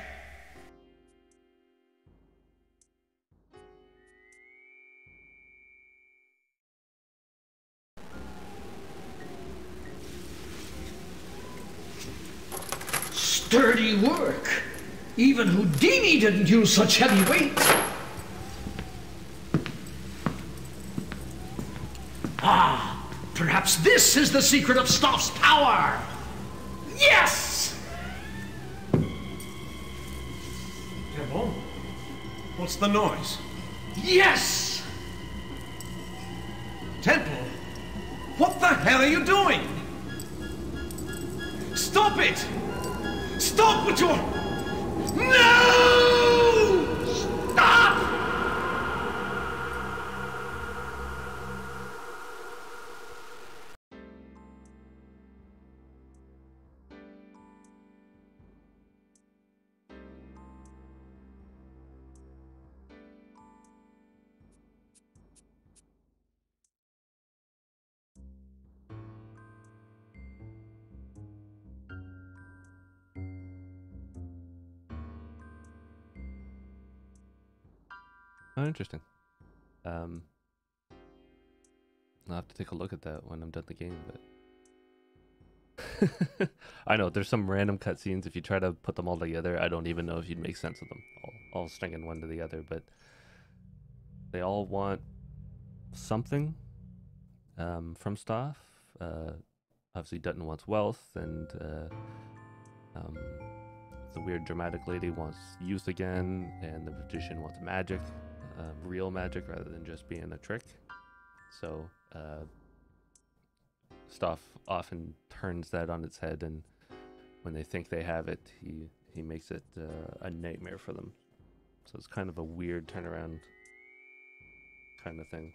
Sturdy work. Even Houdini didn't use such heavy weight. Ah, perhaps this is the secret of Stauf's power. Yes! Devil? What's the noise? Yes! Temple? What the hell are you doing? Stop it! Stop with your... No! Stop! Oh, interesting. I'll have to take a look at that when I'm done the game, but I know, there's some random cutscenes. If you try to put them all together, I don't even know if you'd make sense of them, all stringing one to the other, but they all want something from Stauf. Obviously, Dutton wants wealth, and the weird dramatic lady wants youth again, and the magician wants magic, real magic rather than just being a trick. So Stauf often turns that on its head, and when they think they have it, he makes it a nightmare for them. So it's kind of a weird turnaround kind of thing.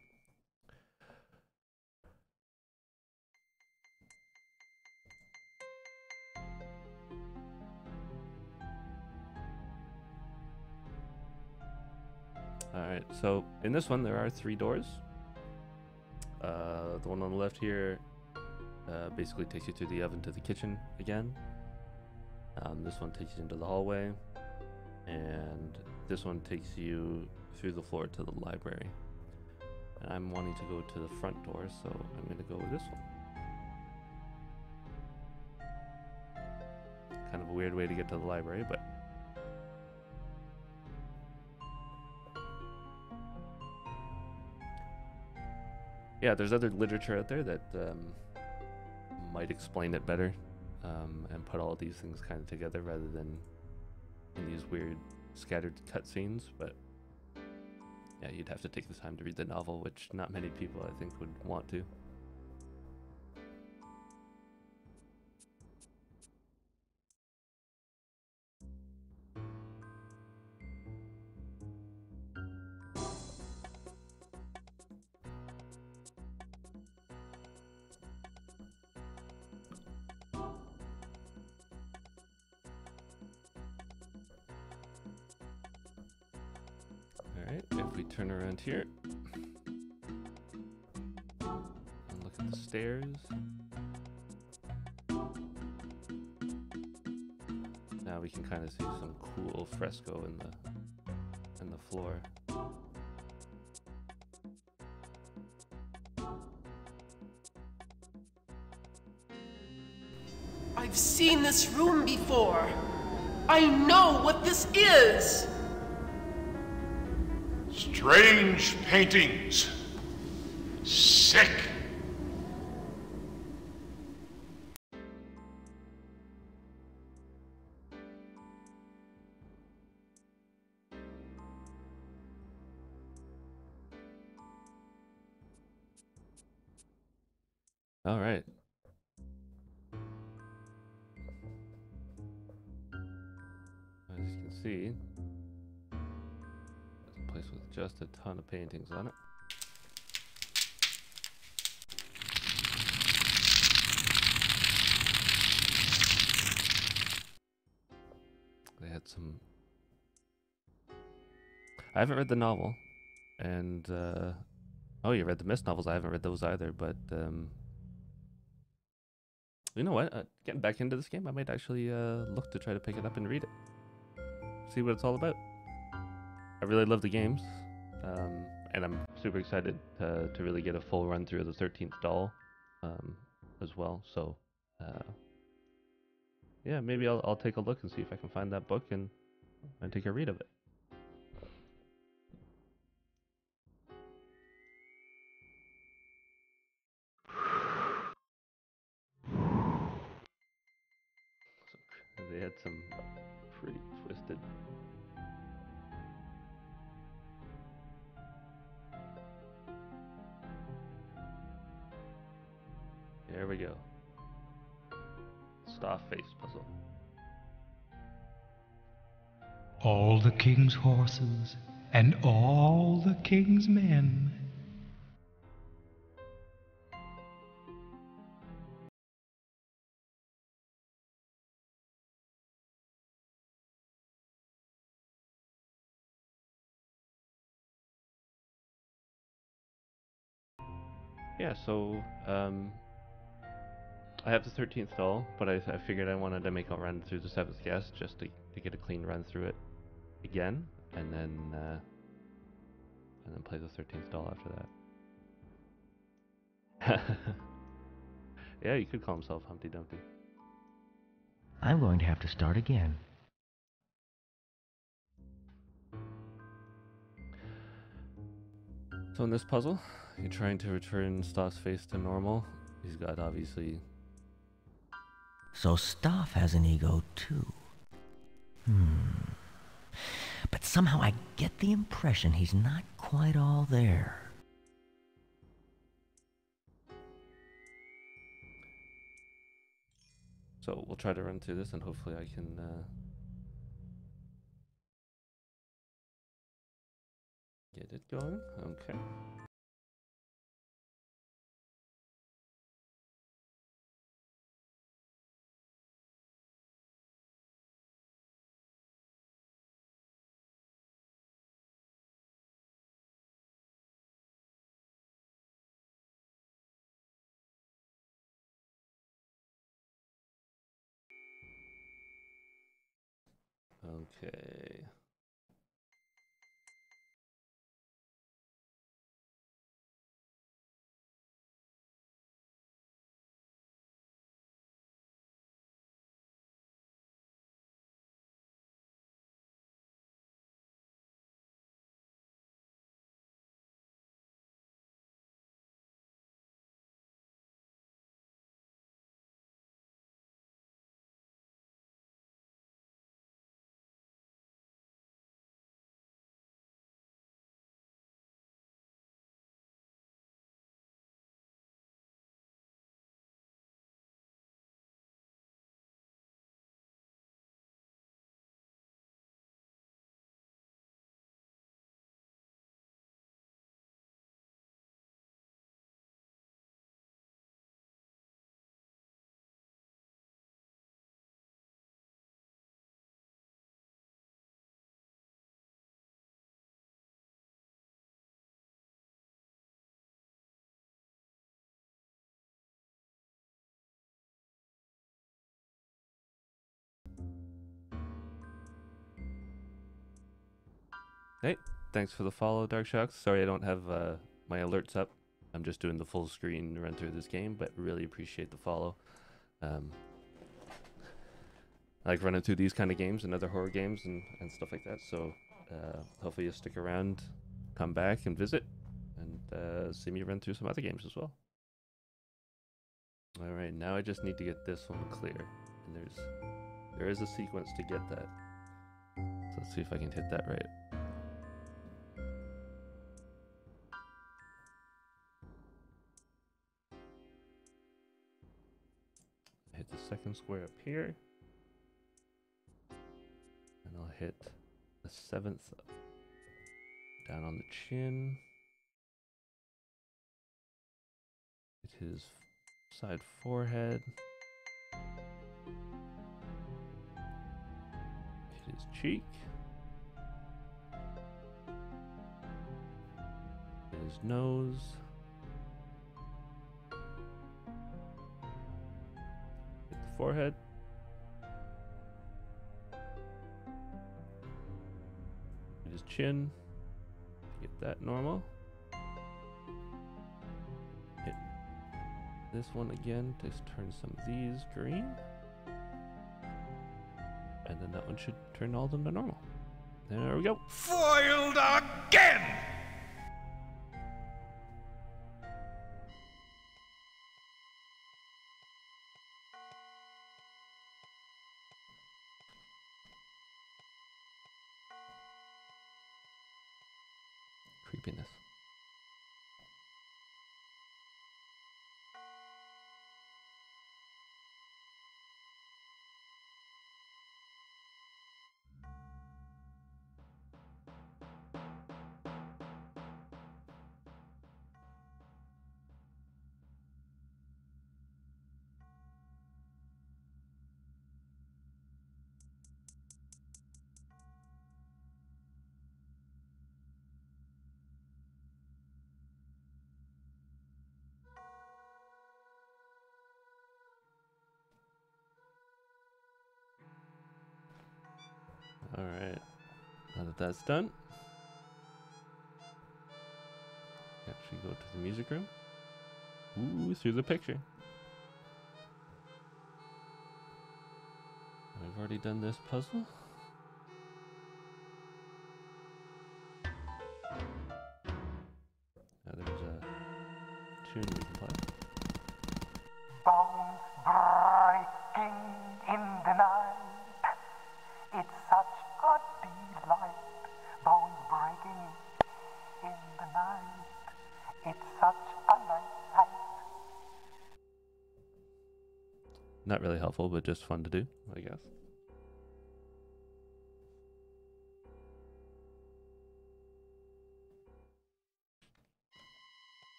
Alright, so in this one there are 3 doors. The one on the left here basically takes you through the oven to the kitchen again. This one takes you into the hallway, and this one takes you through the floor to the library. And I'm wanting to go to the front door, so I'm going to go with this one. Kind of a weird way to get to the library, but yeah, there's other literature out there that might explain it better and put all these things kind of together rather than in these weird scattered cutscenes. But yeah, you'd have to take the time to read the novel, which not many people I think would want to. Alright, if we turn around here and look at the stairs, now we can kind of see some cool fresco in the floor. I've seen this room before. I know what this is. Strange paintings. Sick. All right. As you can see, it's a place with just a ton of paintings on it. They had some... I haven't read the novel, and oh, you read the Mist novels? I haven't read those either, but you know what? Getting back into this game, I might actually look to try to pick it up and read it. See what it's all about. I really love the games, and I'm super excited to really get a full run through of the 13th doll as well. So yeah, maybe I'll take a look and see if I can find that book and take a read of it. They had some pretty twisted. There we go. Stauf face puzzle. All the king's horses and all the king's men. Yeah, so I have the 13th doll, but I figured I wanted to make a run through the 7th guest just to get a clean run through it again, and then play the 13th doll after that. Yeah, you could call himself Humpty Dumpty. I'm going to have to start again. So in this puzzle, you're trying to return Stauf's face to normal. He's got obviously... So Stauf has an ego too. But somehow I get the impression he's not quite all there. So we'll try to run through this and hopefully I can get it going. Okay. Okay. Hey, thanks for the follow, Dark Shocks. Sorry I don't have my alerts up. I'm just doing the full screen run through this game, but really appreciate the follow. I like running through these kind of games and other horror games and stuff like that, so hopefully you'll stick around, come back and visit, and see me run through some other games as well. Alright, now I just need to get this one clear, and there is a sequence to get that. So let's see if I can hit that right. Hit the second square up here, and I'll hit the 7th down on the chin, hit his side forehead, hit his cheek, hit his nose, forehead, his chin, get that normal, hit this one again to turn some of these green, and then that one should turn all of them to normal. There we go. Foiled again! Creepiness. Alright, now that that's done, actually go to the music room. Ooh, through the picture. already done this puzzle. Now there's a tune we can play. Bones breaking in the night. It's such a delight. Bones breaking in the night. It's such a nice sight. Not really helpful, but just fun to do, I guess.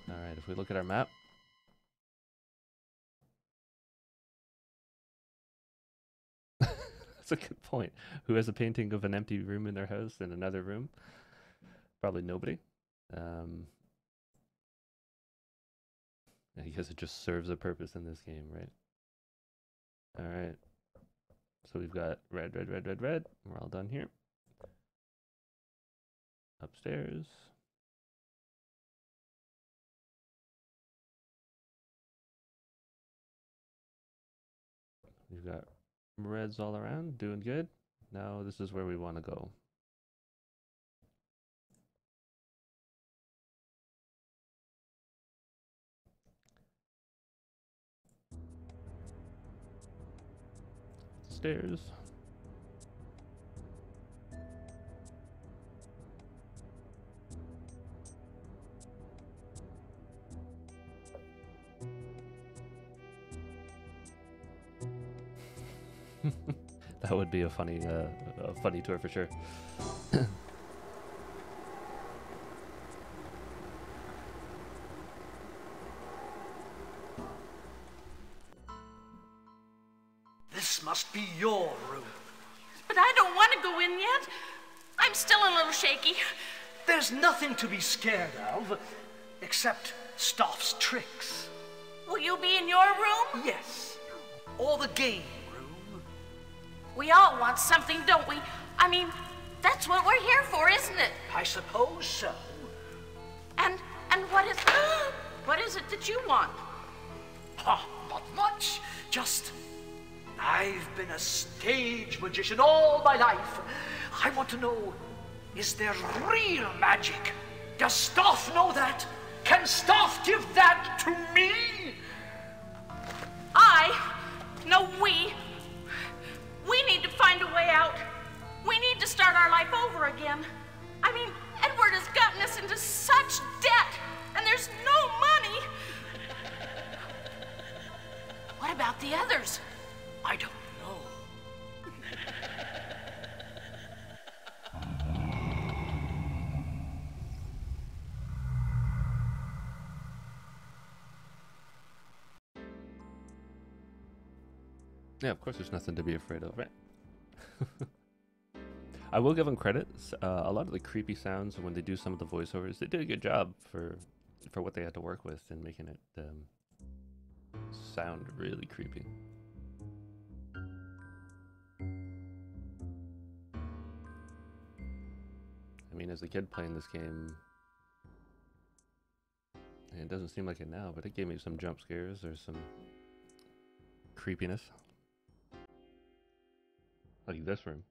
Alright, if we look at our map. That's a good point. Who has a painting of an empty room in their house in another room? Probably nobody. I guess it just serves a purpose in this game, right? Alright. So we've got red, red, red, red, red. We're all done here. Upstairs. We've got reds all around, doing good. Now this is where we want to go. Stairs. That would be a funny tour for sure. This must be your room. But I don't want to go in yet. I'm still a little shaky. There's nothing to be scared of, except Stauf's tricks. Will you be in your room? Yes. Or the game room. We all want something, don't we? I mean, that's what we're here for, isn't it? I suppose so. And what is it that you want? Not much. Just, I've been a stage magician all my life. I want to know, is there real magic? Does Stauf know that? Can Stauf give that to me? We need to find a way out. We need to start our life over again. I mean, Edward has gotten us into such debt, and there's no money. What about the others? I don't know. Yeah, of course there's nothing to be afraid of, right? I will give them credit. A lot of the creepy sounds when they do some of the voiceovers, they did a good job for what they had to work with and making it sound really creepy. I mean, as a kid playing this game, and it doesn't seem like it now, but it gave me some jump scares or some creepiness. Like this room.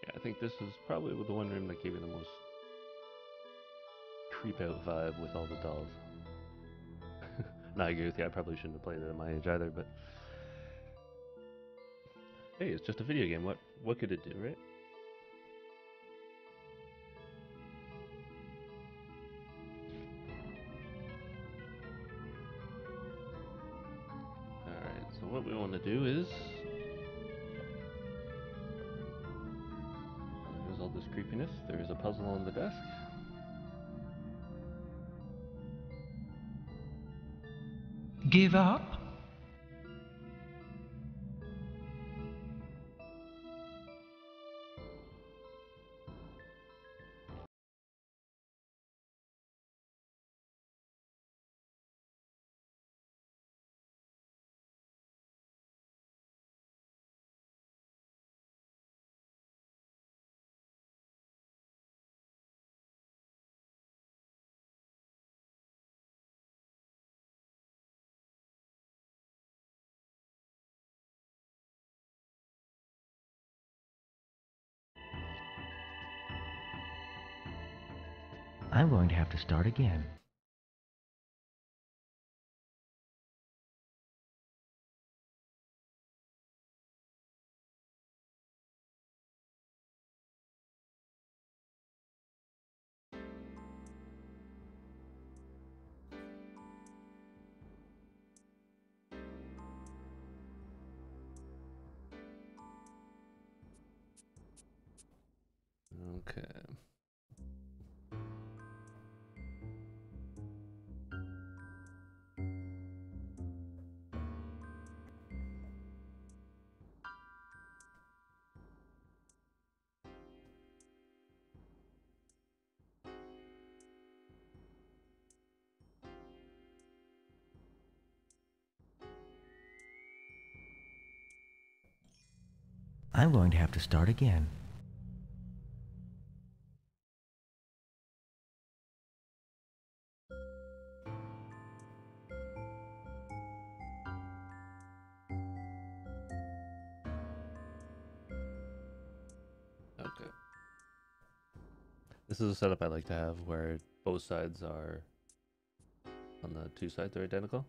Yeah, I think this is probably the one room that gave me the most creep out vibe with all the dolls. No, I agree with you. I probably shouldn't have played it at my age either, but hey, it's just a video game. What could it do, right? Alright, so what we want to do is there's all this creepiness. There's a puzzle on the desk. Give up? I'm going to have to start again. Okay. I'm going to have to start again. Okay. This is a setup I like to have where both sides are, on the two sides are identical.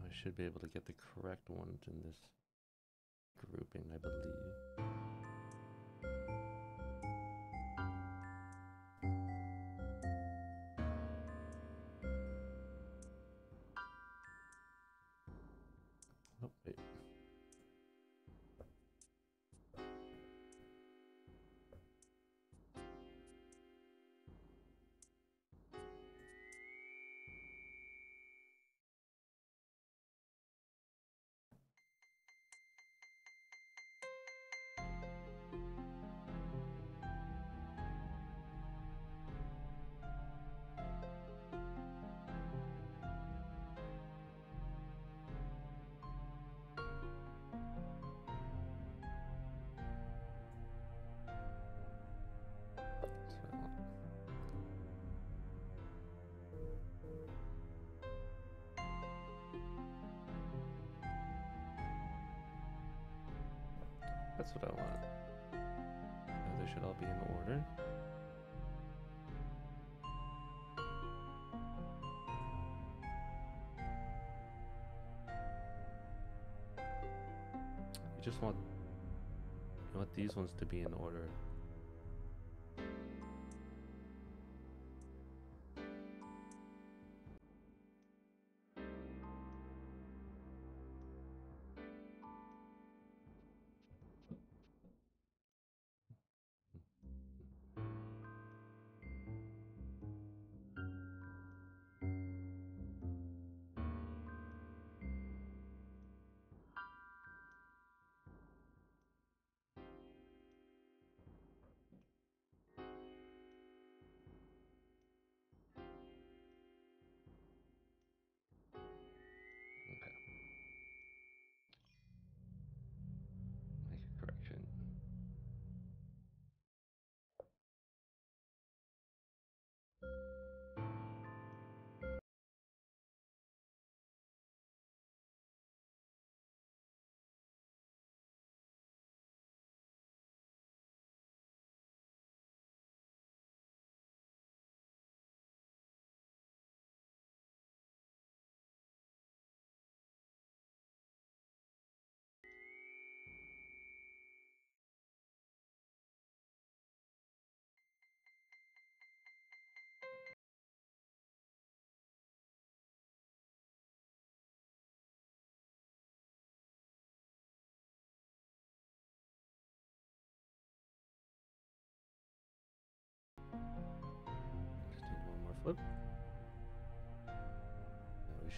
I should be able to get the correct ones in this grouping, I believe. Oh, wait. That's what I want. They should all be in order. You just want, you want these ones to be in order.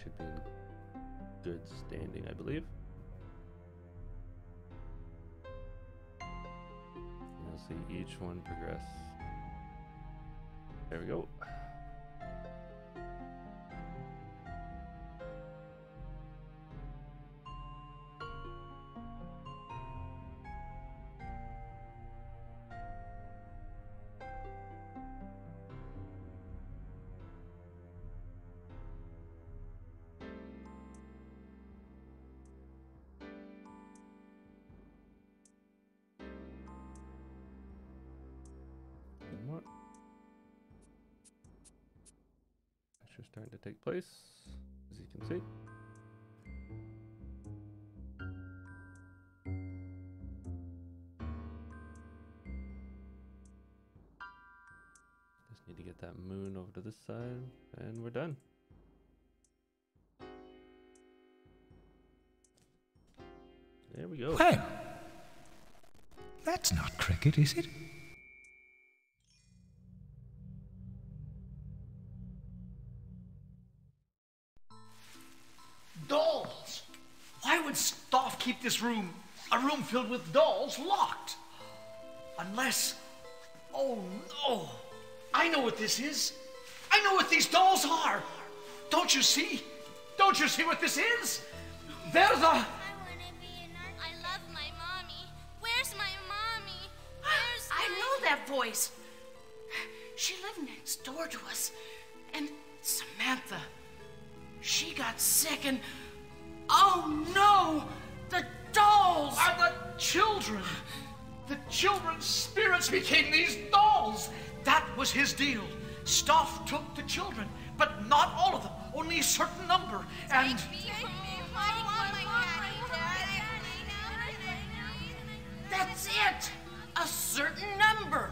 should be in good standing, I believe. You'll see each one progress. There we go. One more. Actually starting to take place, as you can see. Just need to get that moon over to this side, and we're done. There we go. Well, that's not cricket, is it? Dolls! Why would Stauf keep this room, a room filled with dolls, locked? Unless... Oh no! I know what this is! I know what these dolls are! Don't you see? Don't you see what this is? They're the... I love my mommy. Where's my mommy? Where's I know that voice. She lived next door to us. And Samantha, she got sick and... Oh no! The dolls! Are the children! The children's spirits became these dolls! That was his deal. Stauf took the children, but not all of them, only a certain number, and... That's it! A certain number!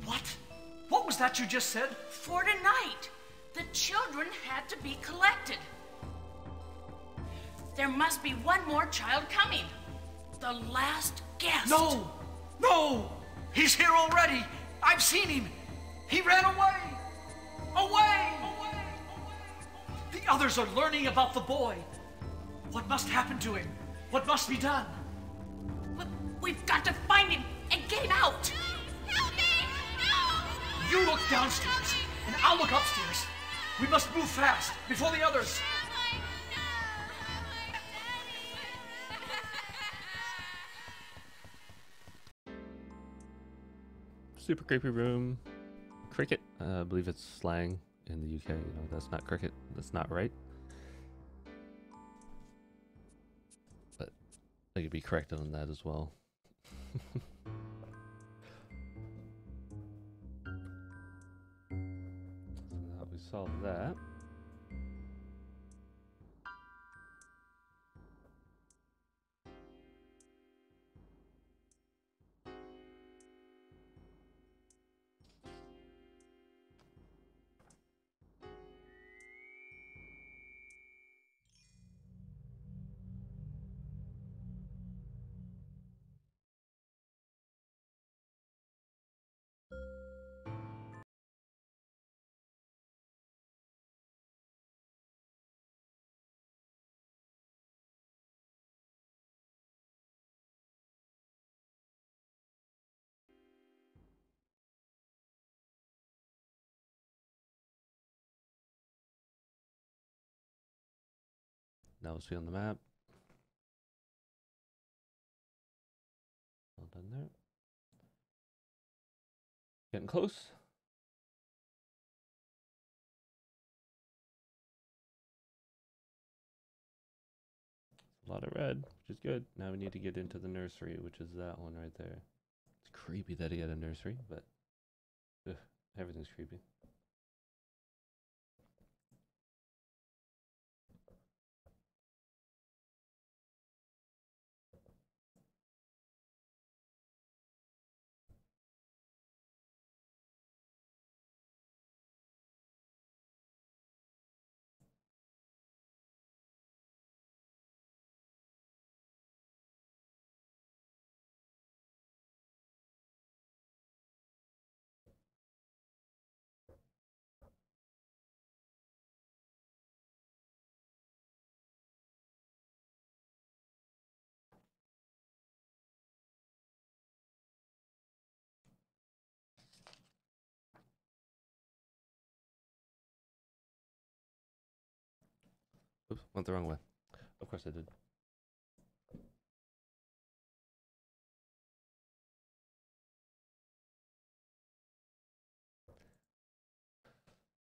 What? What was that you just said? For tonight, the children had to be collected. There must be one more child coming. The last guest. No! No! He's here already! I've seen him! He ran away! Away! The others are learning about the boy. What must happen to him? What must be done? We've got to find him and get him out! Help me! No! You look downstairs, and I'll look upstairs. We must move fast, before the others... Super creepy room. Cricket. I believe it's slang in the UK. You know, that's not cricket. That's not right. But I could be corrected on that as well. So now that we solved that. Now we'll see on the map. All done there. Getting close. A lot of red, which is good. Now we need to get into the nursery, which is that one right there. It's creepy that he had a nursery, but everything's creepy. Oops, went the wrong way. Of course I did.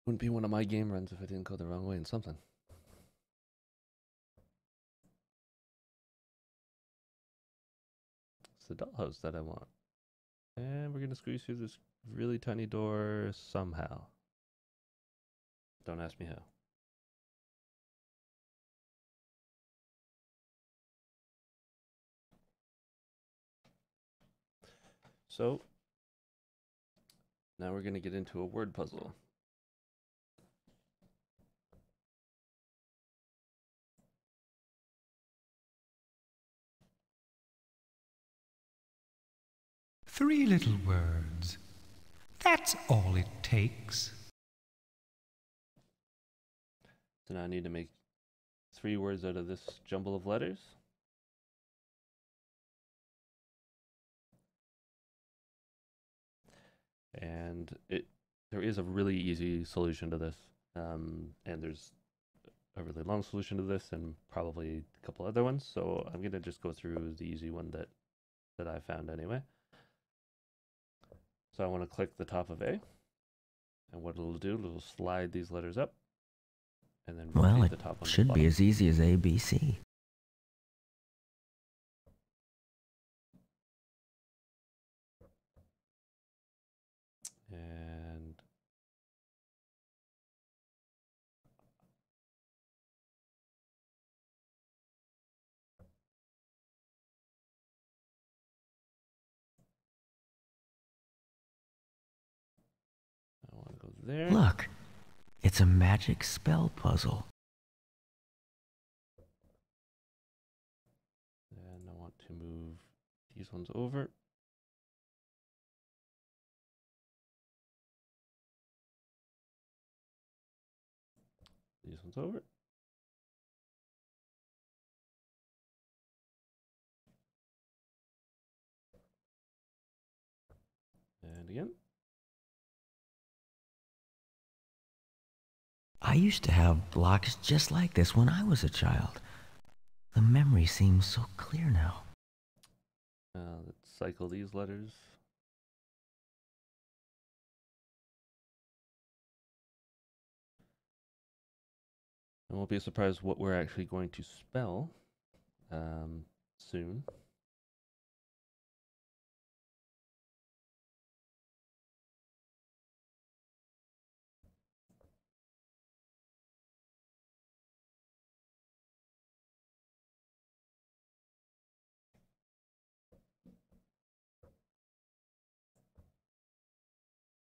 Wouldn't be one of my game runs if I didn't go the wrong way in something. It's the dollhouse that I want. And we're going to squeeze through this really tiny door somehow. Don't ask me how. So, now we're going to get into a word puzzle. Three little words. That's all it takes. So now I need to make 3 words out of this jumble of letters. And there is a really easy solution to this. And there's a really long solution to this and probably a couple other ones. So I'm going to just go through the easy one that I found anyway. So I want to click the top of A. And what it'll do, it'll slide these letters up. And then Well, rotate it the top one. should be as easy as ABC. And I want to go there. Look, it's a magic spell puzzle. And I want to move these ones over. These ones over. And again. I used to have blocks just like this when I was a child. The memory seems so clear now. Let's cycle these letters. I won't be surprised what we're actually going to spell soon.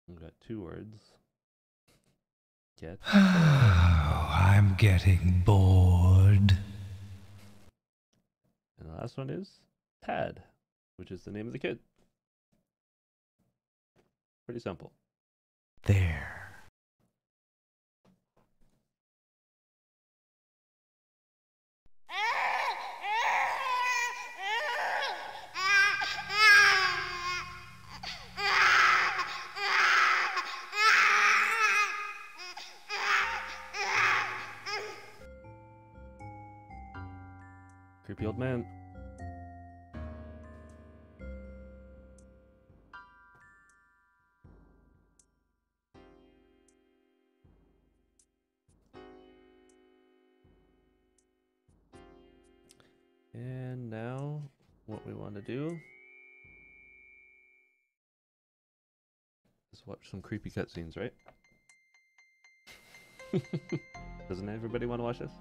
We've got 2 words. Get. Oh, I'm getting bored. And the last one is Tad, which is the name of the kid. Pretty simple. There. Creepy old man. And now what we want to do is watch some creepy cutscenes, right? Doesn't everybody want to watch this?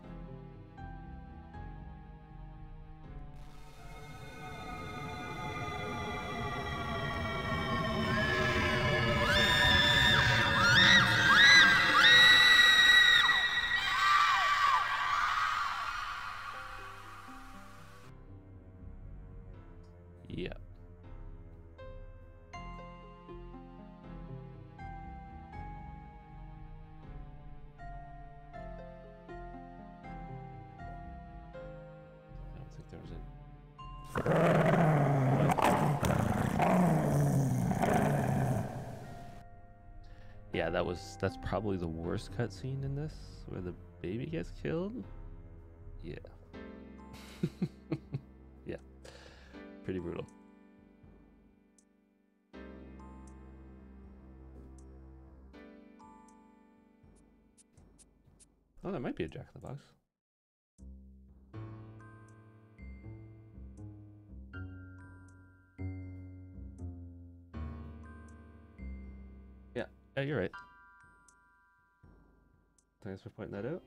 Yeah. I don't think there was any. Yeah, that's probably the worst cutscene in this, where the baby gets killed. Yeah. Yeah. Pretty brutal. Oh, that might be a Jack in the Box. Yeah, you're right. Thanks for pointing that out.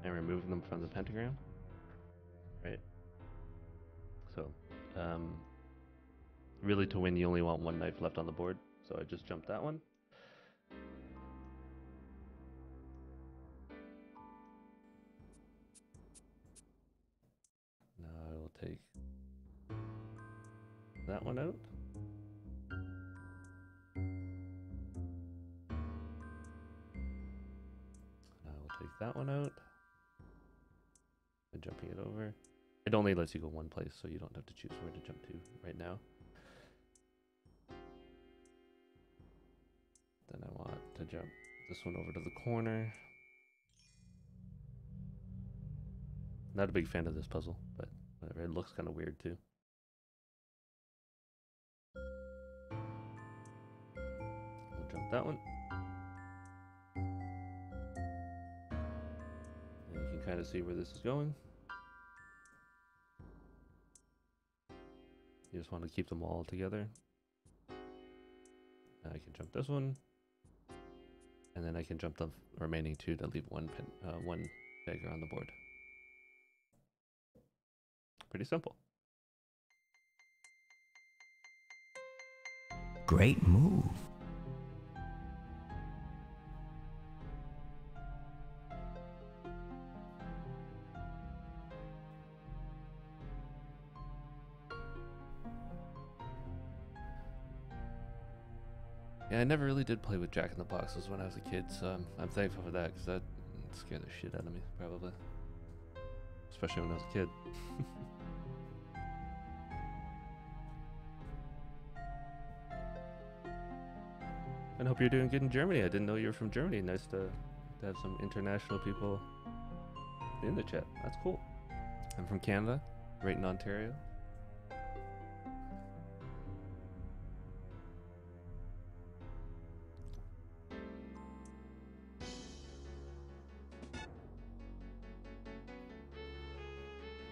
And remove them from the pentagram. Right. So, really to win you only want one knife left on the board, so I just jumped that one. Now I will take that one out. I will take that one out. And jumping it over. It only lets you go one place, so you don't have to choose where to jump to right now. Then I want to jump this one over to the corner. Not a big fan of this puzzle, but whatever. It looks kind of weird too. We'll jump that one. And you can kind of see where this is going. You just want to keep them all together. Now I can jump this one. And then I can jump the remaining two to leave one dagger on the board. Pretty simple. Great move. Yeah, I never really did play with Jack in the Boxes when I was a kid, so I'm thankful for that, because that scared the shit out of me, probably. Especially when I was a kid. And hope you're doing good in Germany. I didn't know you were from Germany. Nice to have some international people in the chat. That's cool. I'm from Canada, right in Ontario.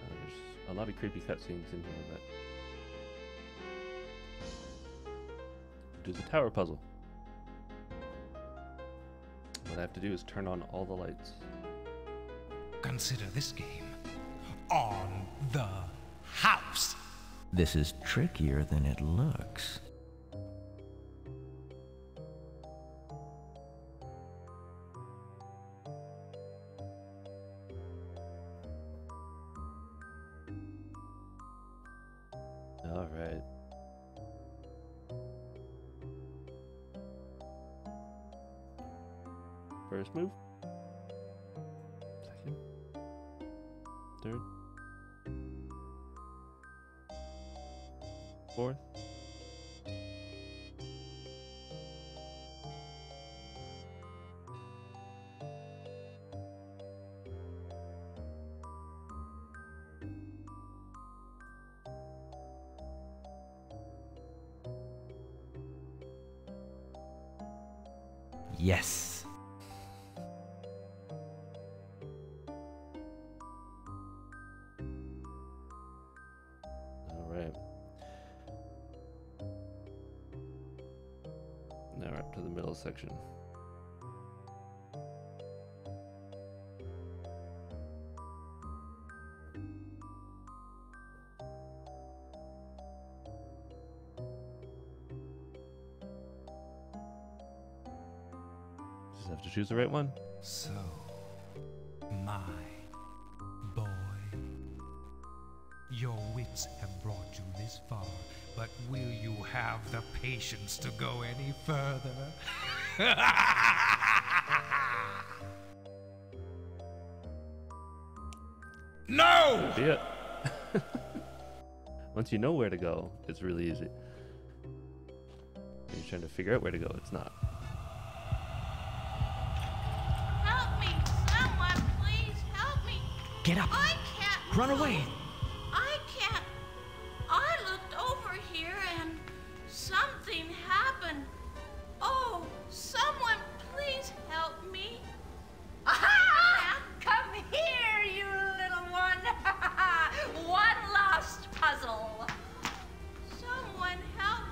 There's a lot of creepy cutscenes in here, but do the tower puzzle. What I have to do is turn on all the lights. Consider this game on the house. This is trickier than it looks. All right. First move. third, fourth. Yes. All right. Now we're up to the middle section. Just have to choose the right one. So, my boy, your wits have brought you this far, but will you have the patience to go any further? No! Be it. Once you know where to go, it's really easy. When you're trying to figure out where to go, it's not. Help me! Someone, please help me! Get up! I can't Run move. away! I can't. I looked over here and something happened. Oh, someone, please help me. Aha! Come here, you little one. One last puzzle. Someone help.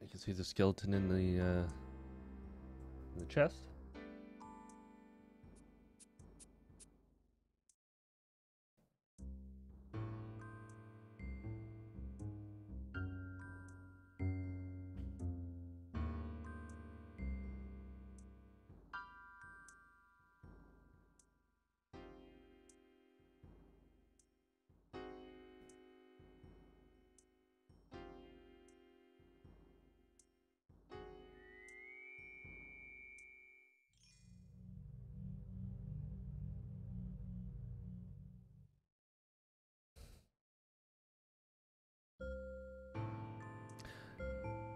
You can see the skeleton in the chest.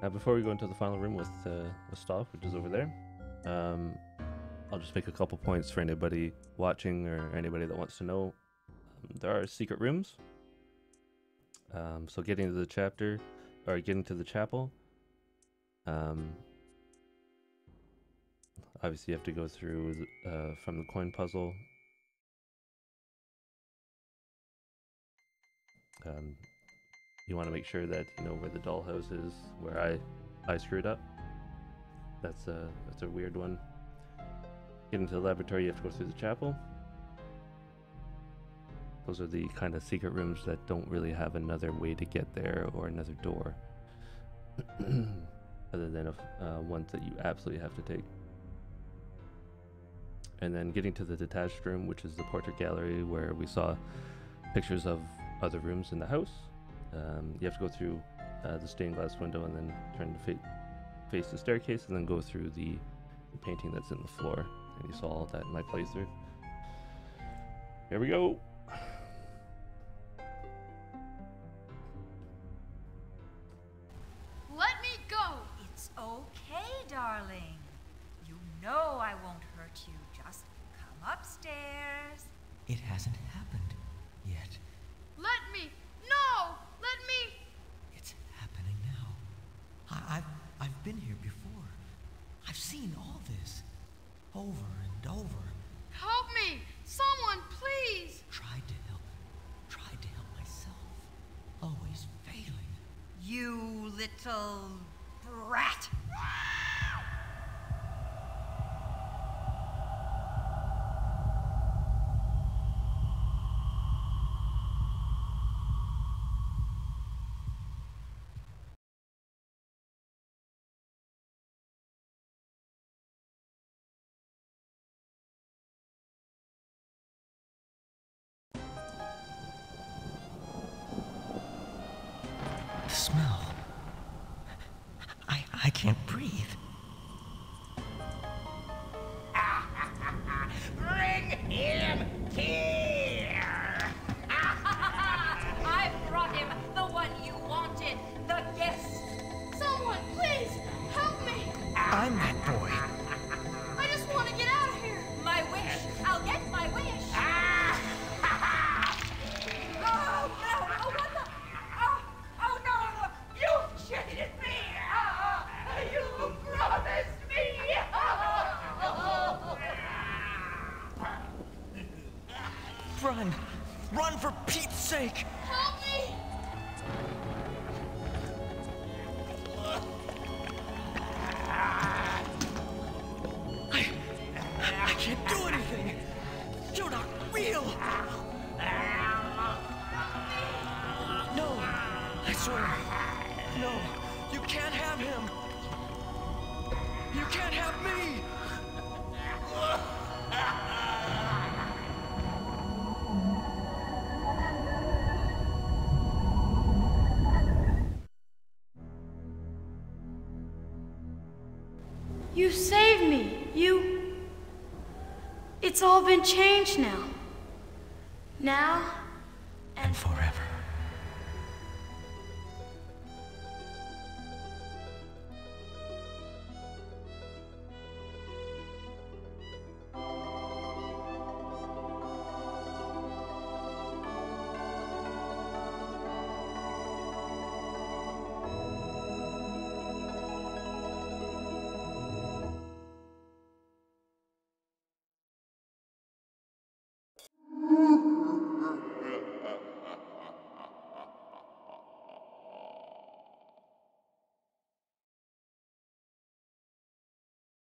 Now, before we go into the final room with Stauf, which is over there, I'll just make a couple points for anybody watching or anybody that wants to know. There are secret rooms. So getting to the chapter, or getting to the chapel, obviously you have to go through from the coin puzzle. You want to make sure that you know where the dollhouse is, where I screwed up. That's a weird one. Get into the laboratory, you have to go through the chapel. Those are the kind of secret rooms that don't really have another way to get there or another door. Other than ones that you absolutely have to take. And then getting to the detached room, which is the portrait gallery where we saw pictures of other rooms in the house. You have to go through the stained glass window and then turn to face the staircase and then go through the painting that's in the floor. And you saw all that in my playthrough. Here we go. Let me go. It's okay, darling. You know I won't hurt you. Just come upstairs. It hasn't happened yet. Let me! No! Let me! It's happening now. I've been here before. I've seen all this. Over and over. Help me! Someone, please! Tried to help myself. Always failing. You little brat. smell. I can't breathe. Bring him here! I brought him, the one you wanted, the guest. Someone, please, help me. I'm that boy. I just want to get out of here. My wish. I'll get my wish. Oh, no. Oh, what the? Oh, no. You cheated me. You promised me. Run! Run for Pete's sake! Help me. I can't do anything! You're not real! No! I swear! No! You can't have him! You can't have me! You saved me. It's all been changed now. Now and forever.